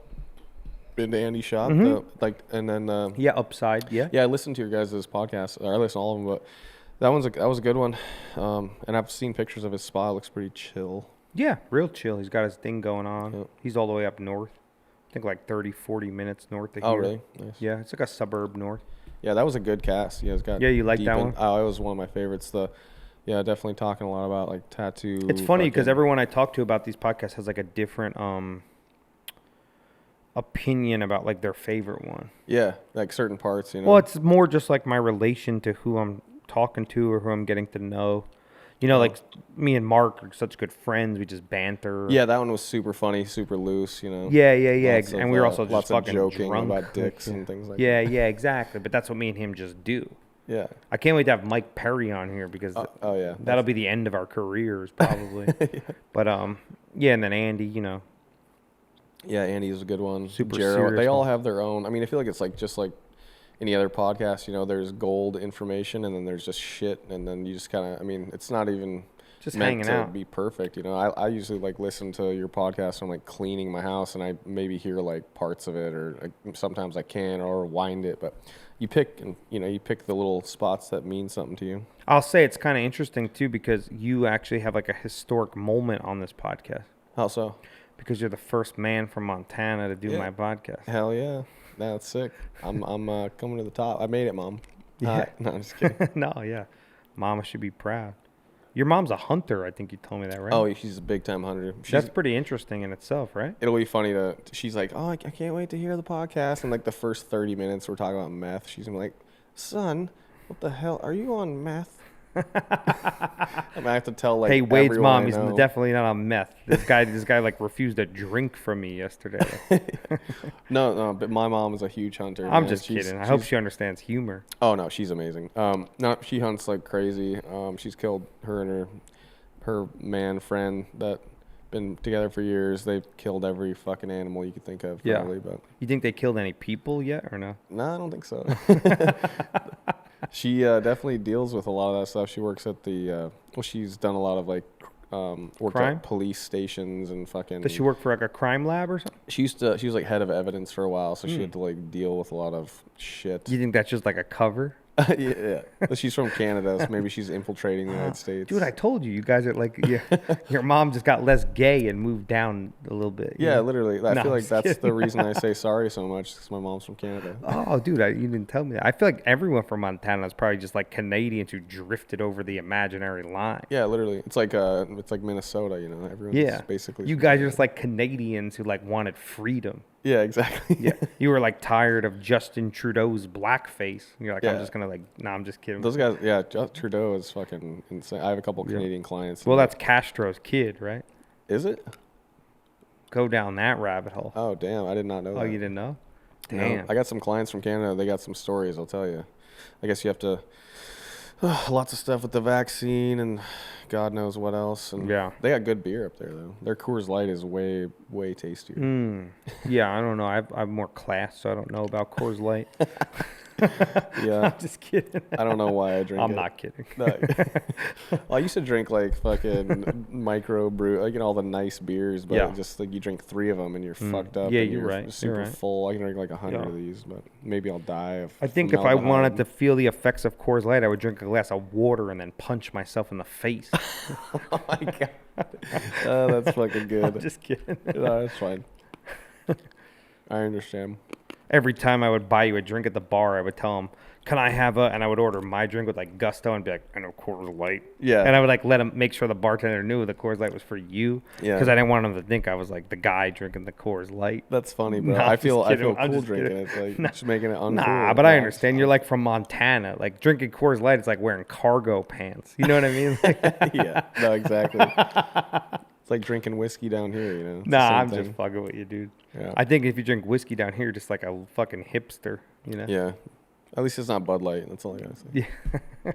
S2: Andy's shop? Mm-hmm.
S1: Yeah, Upside. Yeah.
S2: Yeah, I listened to your guys' podcast. I listened to all of them, but that was a good one. And I've seen pictures of his spa. It looks pretty chill.
S1: Yeah, real chill. He's got his thing going on. Yep. He's all the way up north. I think like 30, 40 minutes north of here.
S2: Oh, really? Nice.
S1: Yeah, it's like a suburb north.
S2: Yeah, that was a good cast. Yeah,
S1: you like that one?
S2: Oh, it was one of my favorites. Definitely talking a lot about like tattoo.
S1: It's funny because everyone I talk to about these podcasts has like a different opinion about like their favorite one.
S2: Yeah, like certain parts, you know.
S1: Well, it's more just like my relation to who I'm talking to or who I'm getting to know. You know, like me and Mark are such good friends. We just banter.
S2: Yeah, that one was super funny, super loose, you know.
S1: Yeah. And we were also just fucking
S2: joking
S1: drunk
S2: about dicks and things like that.
S1: Yeah, exactly. But that's what me and him just do.
S2: Yeah.
S1: I can't wait to have Mike Perry on here because that'll be the end of our careers probably. Yeah. But and then Andy, you know.
S2: Yeah, Andy is a good one.
S1: Super
S2: serious. They all have their own. I mean, I feel like it's like just like any other podcast, you know, there's gold information and then there's just shit, and then you just kind of, I mean, it's not even
S1: just
S2: meant
S1: to
S2: be perfect, you know. I usually like listen to your podcast when I'm like cleaning my house, and I maybe hear like parts of it, or like, sometimes I can or rewind it, but you pick the little spots that mean something to you.
S1: I'll say it's kind of interesting too because you actually have like a historic moment on this podcast.
S2: How so?
S1: Because you're the first man from Montana to do my podcast.
S2: Hell yeah. That's sick. I'm coming to the top. I made it, Mom.
S1: Yeah.
S2: No, I'm just kidding.
S1: No, yeah. Mama should be proud. Your mom's a hunter, I think you told me that, right?
S2: Oh, she's a big-time hunter.
S1: That's pretty interesting in itself, right?
S2: It'll be funny she's like, oh, I can't wait to hear the podcast. And like the first 30 minutes, we're talking about meth. She's gonna be like, son, what the hell? Are you on meth? I'm gonna have to tell like.
S1: Hey, Wade's mom, he's definitely not on meth. This guy like refused a drink from me yesterday.
S2: No, but my mom is a huge hunter.
S1: I'm just kidding. I hope she understands humor.
S2: Oh no, she's amazing. No, she hunts like crazy. She's killed her and her man friend that been together for years. They've killed every fucking animal you could think of. Probably, but
S1: you think they killed any people yet or no?
S2: No, I don't think so. She definitely deals with a lot of that stuff. She works at she's done a lot of like worked at police stations and fucking.
S1: Does she work for like a crime lab or something?
S2: She was like head of evidence for a while, so she had to like deal with a lot of shit.
S1: You think that's just like a cover?
S2: Yeah. She's from Canada, so maybe she's infiltrating the United States.
S1: Dude, I told you guys are like, your mom just got less gay and moved down a little bit.
S2: Yeah, literally. I feel like that's the reason I say sorry so much, because my mom's from Canada.
S1: Oh, dude, you didn't tell me that. I feel like everyone from Montana is probably just like Canadians who drifted over the imaginary line.
S2: Yeah, literally. It's like Minnesota, you know. Everyone's basically.
S1: You guys are just like Canadians who like wanted freedom.
S2: Yeah, exactly.
S1: Yeah. You were like tired of Justin Trudeau's blackface. You're like, I'm just going to like, nah, I'm just kidding.
S2: Those guys, yeah, Trudeau is fucking insane. I have a couple Canadian clients.
S1: Well, that's Castro's kid, right?
S2: Is it?
S1: Go down that rabbit hole.
S2: Oh, damn. I did not know that.
S1: Oh, you didn't know? Damn.
S2: No, I got some clients from Canada. They got some stories, I'll tell you. I guess you have to... lots of stuff with the vaccine and God knows what else. And they got good beer up there, though. Their Coors Light is way, way tastier.
S1: Yeah, I don't know. I have more class, so I don't know about Coors Light.
S2: Yeah.
S1: I'm just kidding.
S2: I don't know why I drink
S1: I'm not kidding.
S2: No. Well, I used to drink like fucking micro brew, like all the nice beers, but just like you drink 3 of them and you're fucked up.
S1: Yeah,
S2: and
S1: you're right.
S2: Super full. I can drink like 100 of these, but maybe I'll die.
S1: I think if I wanted to feel the effects of Coors Light, I would drink a glass of water and then punch myself in the face.
S2: Oh my God. Oh, that's fucking good.
S1: I'm just kidding.
S2: No, that's fine. I understand.
S1: Every time I would buy you a drink at the bar, I would tell them, can I have a, and I would order my drink with like gusto and be like, I know Coors Light.
S2: Yeah.
S1: And I would like let him make sure the bartender knew the Coors Light was for you. Yeah. Because I didn't want him to think I was like the guy drinking the Coors Light.
S2: That's funny, bro. I feel cool drinking it. It's like just making it uncool.
S1: Nah, but I understand. You're like from Montana. Like drinking Coors Light, it's like wearing cargo pants. You know what I mean?
S2: Yeah. No, exactly. It's like drinking whiskey down here, you know?
S1: Nah, I'm just fucking with you, dude. Yeah. I think if you drink whiskey down here, you're just like a fucking hipster, you know?
S2: Yeah. At least it's not Bud Light. That's all I gotta say.
S1: Yeah.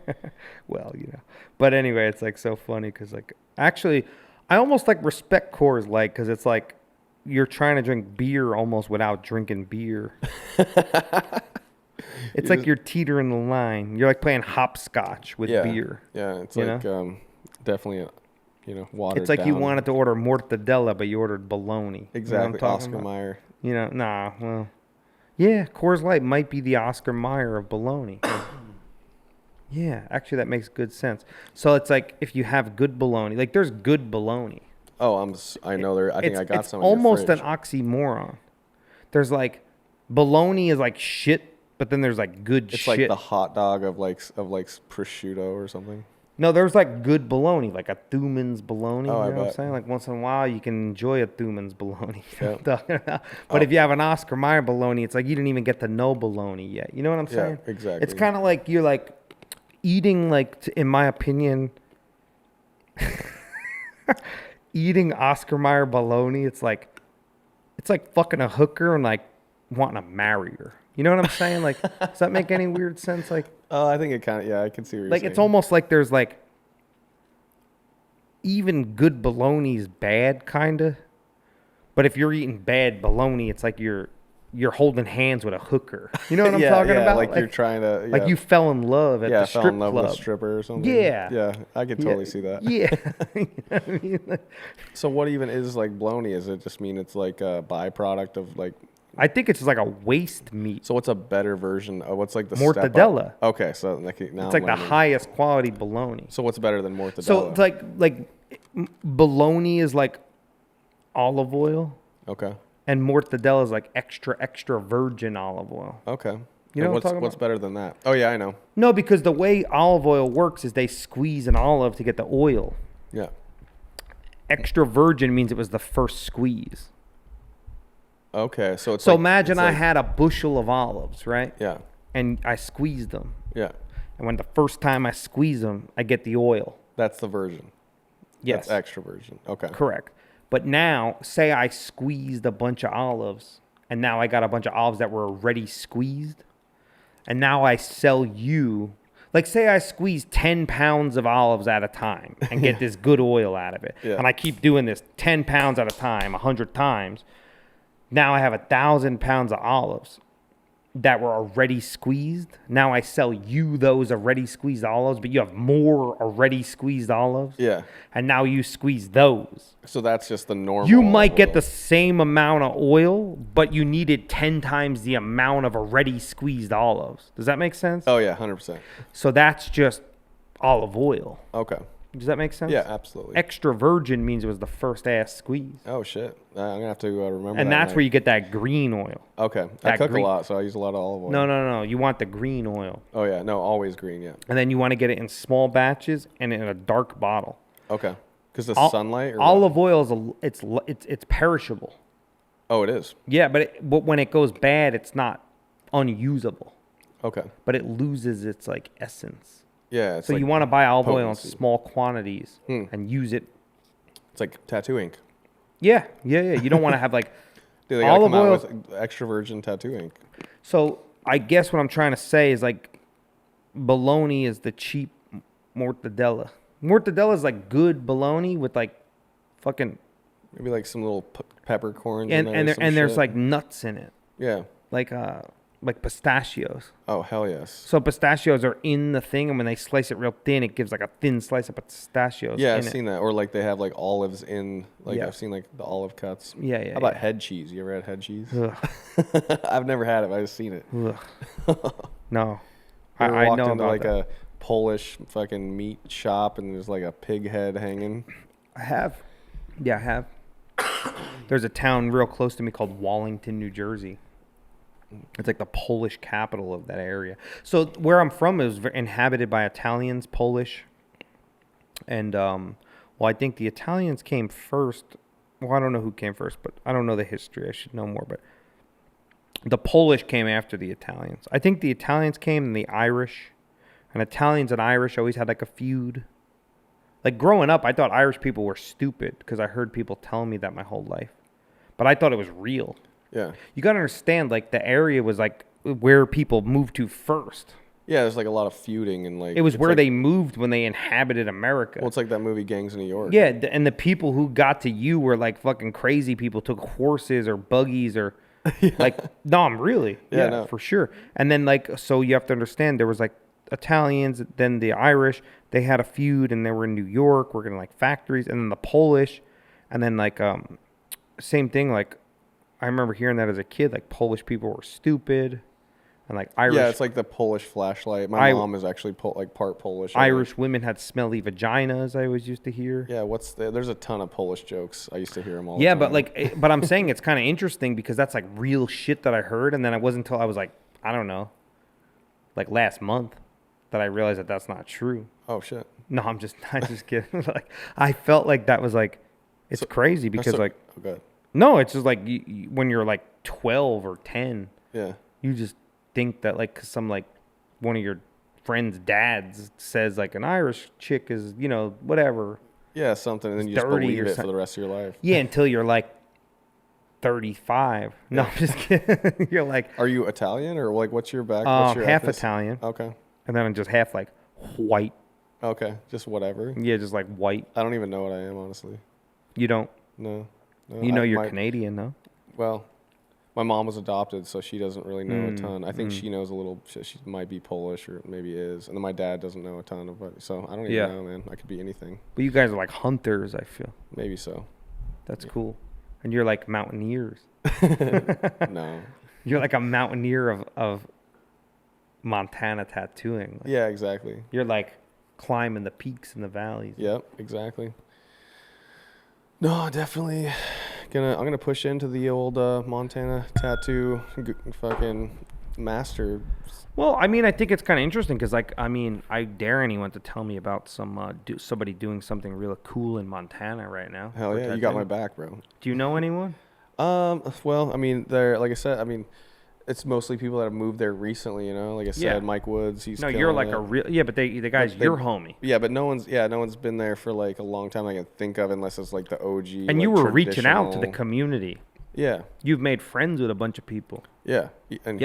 S1: Well, you know. But anyway, it's like so funny because like actually, I almost like respect Coors Light because it's like you're trying to drink beer almost without drinking beer. It's like you're teetering the line. You're like playing hopscotch with beer.
S2: Yeah, it's like definitely watered
S1: It's like
S2: down.
S1: you wanted to order mortadella, but you ordered bologna.
S2: Exactly, Oscar Mayer.
S1: You know, nah, well, yeah, Coors Light might be the Oscar Mayer of bologna. Yeah, actually, that makes good sense. So it's like if you have good bologna, like there's good bologna.
S2: Oh, I know there. I think I got some.
S1: It's almost an oxymoron. There's like bologna is like shit, but then there's like good shit.
S2: It's like the hot dog of prosciutto or something.
S1: No, there's like good bologna, like a Thuman's bologna.
S2: Oh,
S1: you know what I'm saying? Like once in a while, you can enjoy a Thuman's bologna.
S2: Yep.
S1: But if you have an Oscar Mayer bologna, it's like you didn't even get to know bologna yet. You know what I'm saying?
S2: Yeah, exactly.
S1: It's kind of like you're like eating, like, in my opinion, eating Oscar Mayer bologna. It's like fucking a hooker and like wanting to marry her. You know what I'm saying? Like, does that make any weird sense? Like,
S2: I think it kind of, I can see what you're saying.
S1: Like, it's almost like there's like, even good bologna is bad, kind of. But if you're eating bad bologna, it's like you're holding hands with a hooker. You know what I'm talking about?
S2: Like you're trying to,
S1: like you fell in love at the strip club.
S2: fell in love with a stripper or something.
S1: Yeah.
S2: Yeah, I could totally see that.
S1: Yeah. You know what I mean?
S2: So what even is like bologna? Is it just mean it's like a byproduct of like...
S1: I think it's just like a waste meat.
S2: So what's a better version of what's like the
S1: mortadella?
S2: Okay, so like now
S1: it's like the highest quality bologna.
S2: So what's better than mortadella?
S1: So it's like bologna is like olive oil.
S2: Okay.
S1: And mortadella is like extra virgin olive oil.
S2: Okay.
S1: You know
S2: what's better than that? Oh yeah, I know.
S1: No, because the way olive oil works is they squeeze an olive to get the oil.
S2: Yeah.
S1: Extra virgin means it was the first squeeze.
S2: Okay, so it's
S1: so imagine I had a bushel of olives, right?
S2: Yeah.
S1: And I squeezed them.
S2: Yeah.
S1: And when the first time I squeeze them, I get the oil.
S2: That's the virgin.
S1: Yes.
S2: That's extra virgin. Okay.
S1: Correct. But now, say I squeezed a bunch of olives, and now I got a bunch of olives that were already squeezed, and now I sell you, like say I squeeze 10 pounds of olives at a time and get this good oil out of it. Yeah. And I keep doing this 10 pounds at a time, 100 times. Now I have 1,000 pounds of olives that were already squeezed. Now I sell you those already squeezed olives, but you have more already squeezed olives.
S2: Yeah.
S1: And now you squeeze those.
S2: So that's just the normal.
S1: You might get the same amount of oil, but you needed 10 times the amount of already squeezed olives. Does that make sense?
S2: Oh, yeah, 100%.
S1: So that's just olive oil.
S2: Okay.
S1: Does that make sense?
S2: Yeah, absolutely.
S1: Extra virgin means it was the first ass squeeze.
S2: Oh, shit. I'm going to have to remember
S1: and
S2: that.
S1: that's where you get that green oil.
S2: Okay. I cook a lot, so I use a lot of olive oil.
S1: No. You want the green oil.
S2: Oh, yeah. No, always green, yeah.
S1: And then you want to get it in small batches and in a dark bottle.
S2: Okay. Because the sunlight? Or
S1: olive oil, it's perishable.
S2: Oh, it is?
S1: Yeah, but when it goes bad, it's not unusable.
S2: Okay.
S1: But it loses its, like, essence.
S2: Yeah.
S1: So like you want to buy olive oil in small quantities and use it.
S2: It's like tattoo ink.
S1: Yeah. You don't want to have, like,
S2: Dude, they gotta come out with extra virgin tattoo ink.
S1: So I guess what I'm trying to say is, like, bologna is the cheap mortadella. Mortadella is, like, good bologna with, like, fucking...
S2: Maybe, like, some little peppercorns
S1: and there's, like, nuts in it.
S2: Yeah.
S1: Like pistachios.
S2: Oh, hell yes.
S1: So pistachios are in the thing, and when they slice it real thin, it gives, like, a thin slice of pistachios.
S2: Yeah, I've seen that. Or, like, they have, like, olives in, like,
S1: yeah.
S2: I've seen, like, the olive cuts.
S1: Yeah.
S2: How about head cheese? You ever had head cheese? I've never had it, but I've seen it.
S1: No.
S2: I know into, like, a Polish fucking meat shop, and there's, like, a pig head hanging.
S1: I have. Yeah, I have. There's a town real close to me called Wallington, New Jersey. It's like the Polish capital of that area. So where I'm from is inhabited by Italians, Polish. And, I think the Italians came first. Well, I don't know who came first, but I don't know the history. I should know more. But the Polish came after the Italians. I think the Italians came and the Irish. And Italians and Irish always had, like, a feud. Like, growing up, I thought Irish people were stupid because I heard people telling me that my whole life. But I thought it was real.
S2: Yeah.
S1: You got to understand, like, the area was, like, where people moved to first.
S2: Yeah, there's, like, a lot of feuding and, like...
S1: It was where they moved when they inhabited America.
S2: Well, it's like that movie Gangs of New York.
S1: Yeah, and the people who got to you were, like, fucking crazy people, took horses or buggies or... Like, no, I'm really. Yeah, no. For sure. And then, like, so you have to understand, there was, like, Italians, then the Irish, they had a feud, and they were in New York working in, like, factories, and then the Polish, and then, like, same thing, like, I remember hearing that as a kid, like, Polish people were stupid, and, like, Irish...
S2: Yeah, it's like the Polish flashlight. My mom is actually, like, part Polish.
S1: Irish women had smelly vaginas, I always used to hear.
S2: Yeah, there's a ton of Polish jokes. I used to hear them all the time.
S1: Yeah, but, like, but I'm saying it's kind of interesting because that's, like, real shit that I heard, and then it wasn't until I was, like, I don't know, like, last month that I realized that that's not true.
S2: Oh, shit.
S1: No, I'm just kidding. Like, I felt like that was, like, it's crazy because, like...
S2: Oh, good.
S1: No, it's just like when you're like 12 or 10,
S2: yeah,
S1: you just think that, like, 'cause some, like, one of your friend's dads says, like, an Irish chick is, you know, whatever.
S2: Yeah, something, and then you just believe it for the rest of your life.
S1: Yeah, until you're like 35. No, I'm just kidding. You're like...
S2: Are you Italian or, like, what's your background?
S1: Half Italian.
S2: Okay.
S1: And then I'm just half, like, white.
S2: Okay, just whatever.
S1: Yeah, just, like, white.
S2: I don't even know what I am, honestly.
S1: You don't?
S2: No.
S1: You know you're Canadian, no?
S2: Well, my mom was adopted, so she doesn't really know a ton. I think she knows a little. She might be Polish or maybe is. And then my dad doesn't know a ton of it. So I don't even know, man. I could be anything.
S1: But you guys are like hunters, I feel.
S2: Maybe so.
S1: That's cool. And you're like mountaineers.
S2: No.
S1: You're like a mountaineer of Montana tattooing. Like,
S2: yeah, exactly.
S1: You're like climbing the peaks and the valleys.
S2: Yep, exactly. No, definitely I'm gonna push into the old Montana tattoo fucking master.
S1: Well, I mean, I think it's kind of interesting because, like, I mean, I dare anyone to tell me about somebody doing something really cool in Montana right now.
S2: Hell yeah, tattooing. You got my back, bro.
S1: Do you know anyone?
S2: Well, I mean, like I said, I mean, it's mostly people that have moved there recently, you know. Like I said, Mike Woods. He's
S1: you're like a real but the guy's your homie.
S2: Yeah, but no one's been there for like a long time I can think of unless it's like the OG.
S1: And
S2: like,
S1: you were reaching out to the community.
S2: Yeah,
S1: you've made friends with a bunch of people.
S2: Yeah, and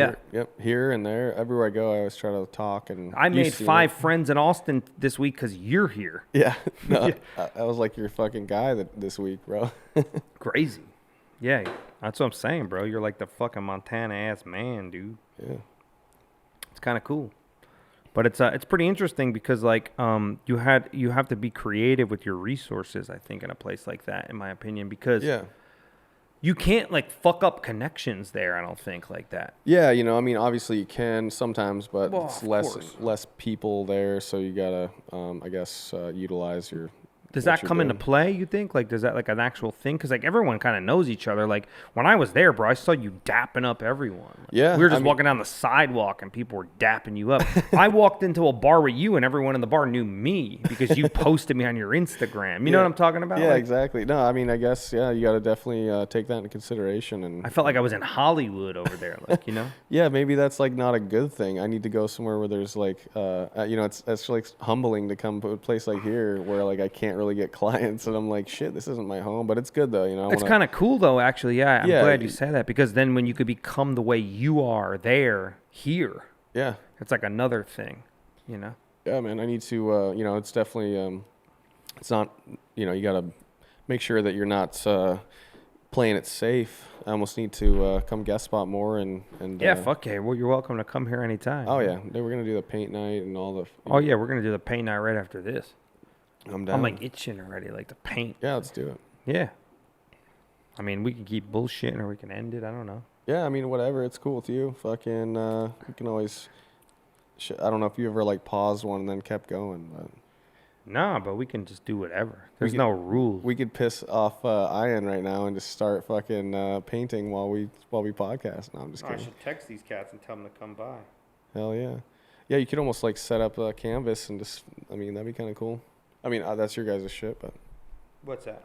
S2: here and there, everywhere I go, I always try to talk. And
S1: I made 5 friends in Austin this week because you're here.
S2: Yeah, no, I was like your fucking guy this week, bro.
S1: Crazy. Yeah, that's what I'm saying, bro. You're like the fucking Montana ass man, dude.
S2: Yeah.
S1: It's kind of cool. But it's pretty interesting because, like, you have to be creative with your resources, I think, in a place like that, in my opinion, because you can't, like, fuck up connections there, I don't think, like that.
S2: Yeah, you know, I mean, obviously you can sometimes, but it's less people there, so you gotta, I guess, utilize your
S1: Does that come into play, you think? Like, does that, like, an actual thing? Because, like, everyone kind of knows each other. Like, when I was there, bro, I saw you dapping up everyone. Like,
S2: yeah.
S1: We were just walking down the sidewalk, and people were dapping you up. I walked into a bar with you, and everyone in the bar knew me because you posted me on your Instagram. You know what I'm talking about?
S2: Yeah,
S1: like,
S2: exactly. No, I mean, I guess, yeah, you got to definitely take that into consideration. And
S1: I felt like I was in Hollywood over there, like, you know?
S2: Yeah, maybe that's, like, not a good thing. I need to go somewhere where there's, like, you know, it's like humbling to come to a place like here where, like, I can't really get clients. And I'm like, shit, this isn't my home, but it's good though, you know.
S1: It's kind of cool though, actually. Yeah, I'm glad you said that, because then when you could become the way you are there, here, it's like another thing, you know.
S2: Yeah, man, I need to, you know, it's definitely, it's not, you know, you got to make sure that you're not playing it safe. I almost need to come guest spot more and
S1: yeah, fuck yeah. Well, you're welcome to come here anytime.
S2: Oh yeah, we're gonna do the paint night and all the.
S1: Oh yeah, we're gonna do the paint night right after this.
S2: I'm down.
S1: I'm like itching already, like to paint.
S2: Yeah, let's do it.
S1: Yeah. I mean, we can keep bullshitting or we can end it. I don't know.
S2: Yeah, I mean, whatever. It's cool with you. Fucking, you can always. I don't know if you ever like paused one and then kept going, but.
S1: Nah, but we can just do whatever. There's no rules.
S2: We could piss off Ian right now and just start fucking painting while we podcast. No, I'm just kidding.
S1: I should text these cats and tell them to come by.
S2: Hell yeah. Yeah, you could almost like set up a canvas and just, I mean, that'd be kind of cool. I mean, that's your guys' shit, but.
S1: What's that?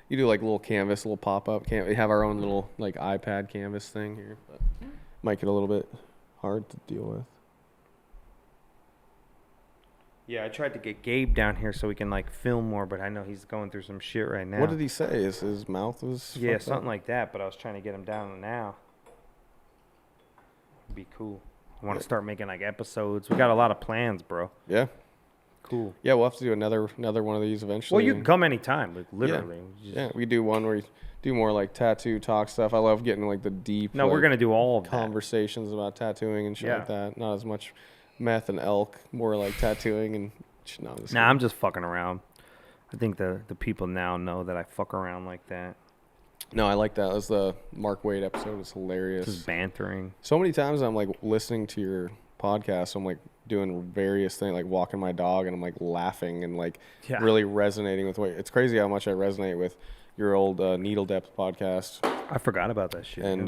S2: You do like a little canvas, a little pop-up. We have our own little like iPad canvas thing here, but might get a little bit hard to deal with.
S1: Yeah, I tried to get Gabe down here so we can like film more, but I know he's going through some shit right now.
S2: What did he say? His mouth was
S1: something up? Like that, but I was trying to get him down now. It'd be cool. I want to start making like episodes. We got a lot of plans, bro.
S2: Yeah.
S1: Cool.
S2: Yeah, we'll have to do another one of these eventually.
S1: Well, you can come anytime, like literally.
S2: Yeah, we do one where you do more like tattoo talk stuff. I love getting like the deep.
S1: No, we're gonna do all of
S2: conversations about tattooing and shit like that. Not as much meth and elk, more like tattooing and. No,
S1: I'm just fucking around. I think the people now know that I fuck around like that.
S2: No, I like that. That was the Mark Wade episode. It was hilarious.
S1: Just bantering.
S2: So many times I'm like listening to your podcast. So I'm like doing various things, like walking my dog, and I'm like laughing and like really resonating with it's crazy how much I resonate with your old Needle Depth podcast.
S1: I forgot about that shit.
S2: And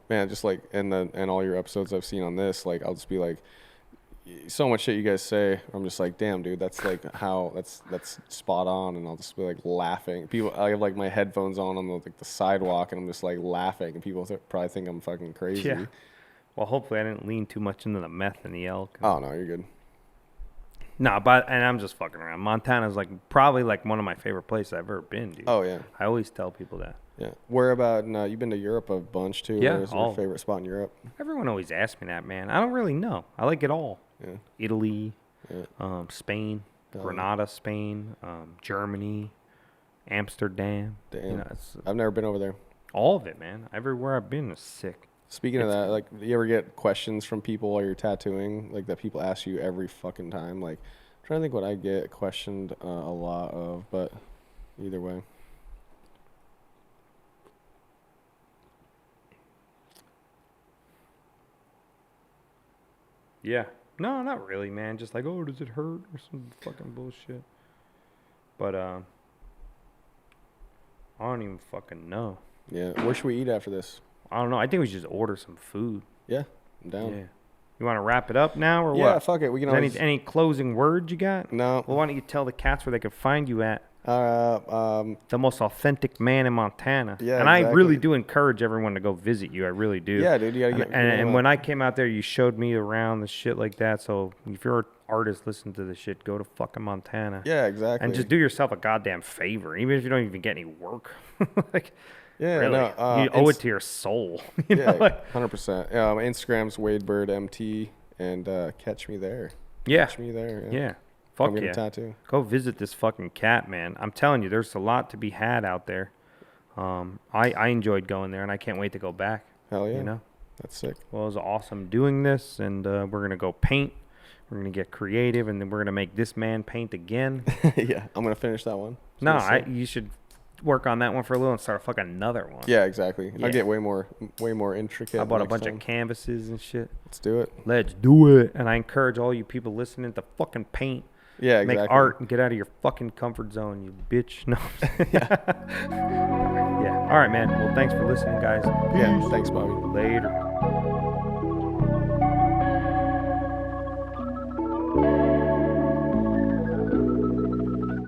S2: man, just like and all your episodes I've seen on this, like I'll just be like, so much shit you guys say. I'm just like, damn, dude, that's like how that's spot on. And I'll just be like laughing. People, I have like my headphones on like the sidewalk, and I'm just like laughing, and people probably think I'm fucking crazy.
S1: Yeah. Well, hopefully I didn't lean too much into the meth and the elk.
S2: Oh no, you're good.
S1: No, but and I'm just fucking around. Montana's like probably like one of my favorite places I've ever been, dude.
S2: Oh yeah.
S1: I always tell people that.
S2: Yeah. Where about? You've been to Europe a bunch too.
S1: Yeah.
S2: Where's your favorite spot in Europe?
S1: Everyone always asks me that, man. I don't really know. I like it all.
S2: Yeah.
S1: Italy, Spain, Granada, Spain, Germany, Amsterdam.
S2: Damn.
S1: You know,
S2: I've never been over there.
S1: All of it, man. Everywhere I've been is sick.
S2: Speaking of that, like, do you ever get questions from people while you're tattooing, like that people ask you every fucking time? Like, I'm trying to think what I get questioned a lot of, but either way.
S1: Yeah. No, not really, man. Just like, oh, does it hurt or some fucking bullshit. But I don't even fucking know.
S2: Yeah. Where should we eat after this?
S1: I don't know. I think we should just order some food.
S2: Yeah, I'm down.
S1: Yeah. You want to wrap it up now or what?
S2: Yeah, fuck it. We can always...
S1: Any closing words you got?
S2: No.
S1: Well, why don't you tell the cats where they can find you at?
S2: The
S1: most authentic man in Montana.
S2: Yeah,
S1: and exactly. I really do encourage everyone to go visit you. I really do.
S2: Yeah, dude. You gotta get.
S1: And when I came out there, you showed me around the shit like that. So if you're an artist, listen to the shit. Go to fucking Montana.
S2: Yeah, exactly.
S1: And just do yourself a goddamn favor, even if you don't even get any work. Like,
S2: yeah,
S1: really,
S2: no,
S1: you owe it to your soul. You know?
S2: 100%. Instagram's Wade Byrd MT, and catch me there.
S1: Yeah.
S2: Catch me there.
S1: Yeah. Fuck yeah.
S2: Tattoo.
S1: Go visit this fucking cat, man. I'm telling you, there's a lot to be had out there. I enjoyed going there, and I can't wait to go back.
S2: Hell yeah.
S1: You know?
S2: That's sick.
S1: Well, it was awesome doing this, and we're going to go paint. We're going to get creative, and then we're going to make this man paint again.
S2: Yeah, I'm going to finish that one.
S1: No, you should work on that one for a little and start fucking another one.
S2: Yeah, exactly. Yeah. I'll get way more intricate.
S1: I bought a bunch of canvases and shit.
S2: Let's do it.
S1: Let's do it. And I encourage all you people listening to fucking paint.
S2: Yeah, exactly.
S1: Make art and get out of your fucking comfort zone, you bitch. No. Yeah. Yeah. All right, man. Well, thanks for listening, guys.
S2: Yeah, thanks, Bobby.
S1: Later.